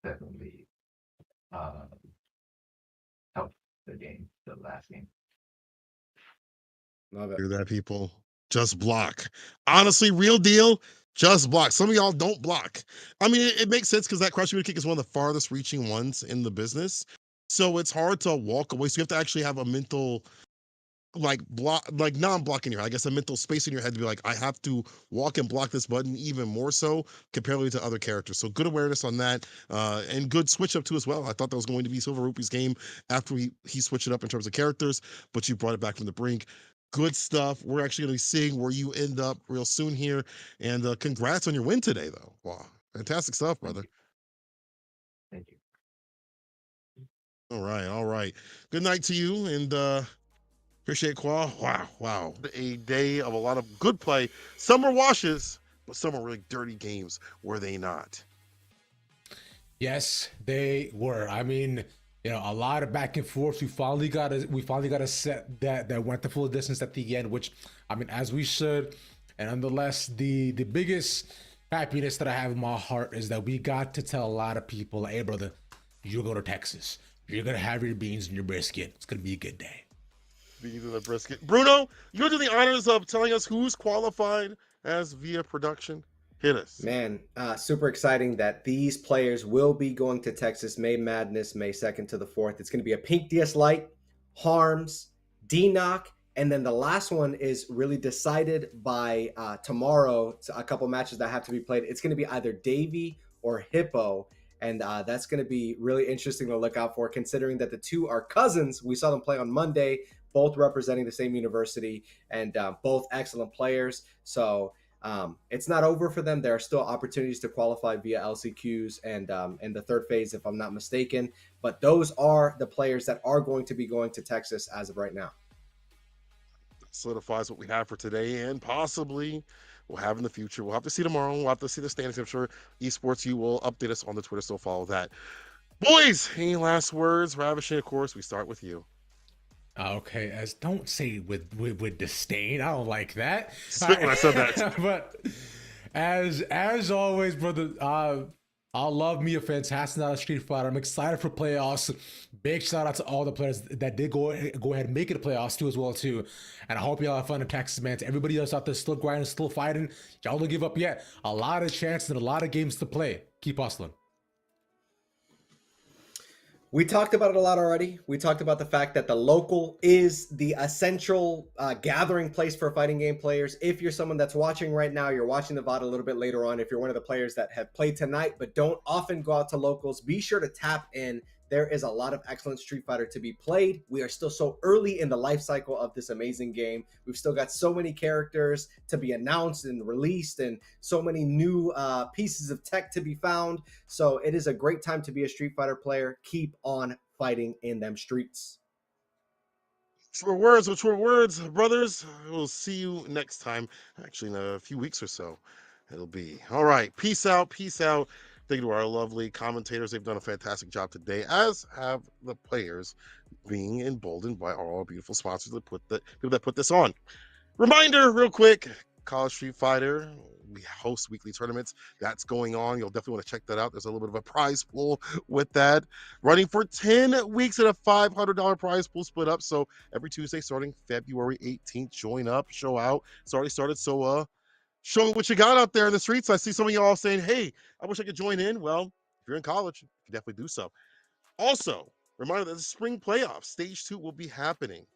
definitely uh, helped the game, the last game. Love it. Hear that, people? Just block. Honestly, real deal. Just block. Some of y'all don't block. I mean, it makes sense because that crouching kick is one of the farthest reaching ones in the business. So it's hard to walk away. So you have to actually have a mental like block, like non-block in your head. I guess a mental space in your head to be like, I have to walk and block this button even more so comparatively to other characters. So good awareness on that, and good switch up too as well. I thought that was going to be Silver Rupee's game after he switched it up in terms of characters, but you brought it back from the brink. Good stuff. We're actually going to be seeing where you end up real soon here, and congrats on your win today, though. Wow, fantastic stuff, brother. Thank you. All right, all right. Good night to you, and appreciate Qua. Wow. A day of a lot of good play. Some were washes, but some were really dirty games, were they not? Yes, they were. I mean, a lot of back and forth. We finally got a set that went the full distance at the end, which, I mean, as we should. And nonetheless, the biggest happiness that I have in my heart is that we got to tell a lot of people, hey, brother, you go to Texas. You're gonna have your beans and your brisket. It's gonna be a good day. Beans and the brisket. Bruno, you do the honors of telling us who's qualified as via production. Hit us. Man, super exciting that these players will be going to Texas May Madness, May 2nd to the 4th. It's going to be a Pink DS Lite, Harms, D-Knock, and then the last one is really decided by tomorrow. It's a couple matches that have to be played. It's going to be either Davy or Hippo, and that's going to be really interesting to look out for, considering that the two are cousins. We saw them play on Monday, both representing the same university, and both excellent players. So it's not over for them. There are still opportunities to qualify via LCQs and in the third phase, if I'm not mistaken. But those are the players that are going to be going to Texas as of right now. Solidifies what we have for today and possibly we'll have in the future. We'll have to see tomorrow. We'll have to see the standings. I'm sure Esports U will update us on the Twitter, so follow that. Boys, any last words? Ravishing, of course, we start with you. Okay, as don't say with disdain. I don't like that. Spit when I said that. But as always, brother, I love me a fantastic night of Street Fighter. I'm excited for playoffs. Big shout out to all the players that did go ahead and make it to playoffs too as well too. And I hope y'all have fun in Texas, man. To everybody else out there still grinding, still fighting, y'all don't give up yet. A lot of chances and a lot of games to play. Keep hustling. We talked about it a lot already. We talked about the fact that the local is the essential gathering place for fighting game players. If you're someone that's watching right now, you're watching the VOD a little bit later on. If you're one of the players that have played tonight but don't often go out to locals, be sure to tap in. There is a lot of excellent Street Fighter to be played. We are still so early in the life cycle of this amazing game. We've still got so many characters to be announced and released and so many new pieces of tech to be found. So it is a great time to be a Street Fighter player. Keep on fighting in them streets. True words, brothers. We'll see you next time. Actually, in a few weeks or so, it'll be. All right. Peace out. Thank you to our lovely commentators. They've done a fantastic job today, as have the players, being emboldened by all our beautiful sponsors that put this on. Reminder, real quick, College Street Fighter, we host weekly tournaments. That's going on. You'll definitely want to check that out. There's a little bit of a prize pool with that. Running for 10 weeks at a $500 prize pool split up. So every Tuesday starting February 18th, join up, show out. It's already started. So show me what you got out there in the streets. I see some of y'all saying, hey, I wish I could join in. Well, if you're in college, you can definitely do so. Also, reminder that the spring playoffs, stage 2 will be happening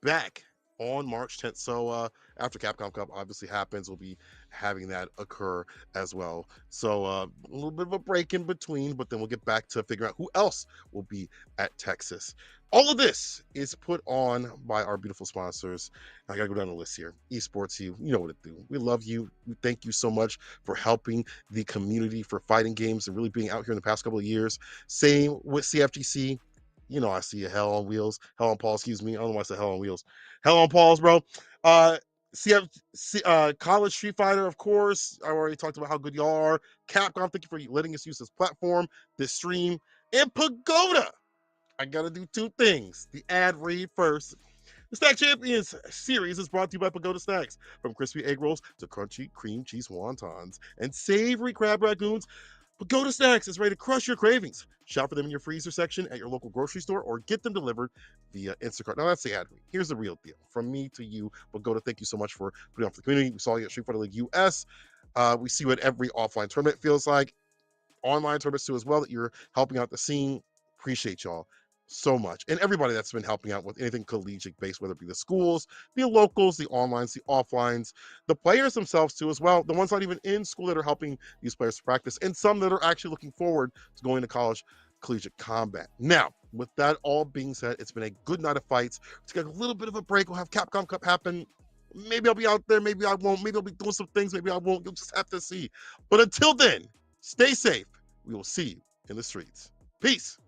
back on March 10th. So after Capcom Cup obviously happens, we'll be having that occur as well. So a little bit of a break in between, but then we'll get back to figuring out who else will be at Texas. All of this is put on by our beautiful sponsors. I gotta go down the list here. Esports U, you know what to do. We love you. We thank you so much for helping the community for fighting games and really being out here in the past couple of years. Same with CFGC. You know, I see a Hell on Paws, excuse me. I don't know why I said Hell on Wheels. Hell on Paws, bro. College Street Fighter, of course. I already talked about how good y'all are. Capcom, thank you for letting us use this platform, this stream. And Pagoda. I gotta do two things. The ad read first. The Snack Champions series is brought to you by Pagoda Snacks. From crispy egg rolls to crunchy cream cheese wontons and savory crab ragoons, Pagoda Snacks is ready to crush your cravings. Shop for them in your freezer section at your local grocery store or get them delivered via Instacart. Now that's the ad read. Here's the real deal. From me to you, Pagoda, thank you so much for putting on for the community. We saw you at Street Fighter League US. We see you at every offline tournament, feels like. Online tournaments too as well, that you're helping out the scene. Appreciate y'all so much. And everybody that's been helping out with anything collegiate based, whether it be the schools, the locals, the onlines, the offlines, the players themselves too as well, the ones not even in school that are helping these players to practice, and some that are actually looking forward to going to college collegiate combat. Now, with that all being said, it's been a good night of fights. Let's get a little bit of a break. We'll have Capcom Cup happen. Maybe I'll be out there, maybe I won't, maybe I'll be doing some things, maybe I won't. You'll just have to see. But until then, stay safe. We will see you in the streets. Peace.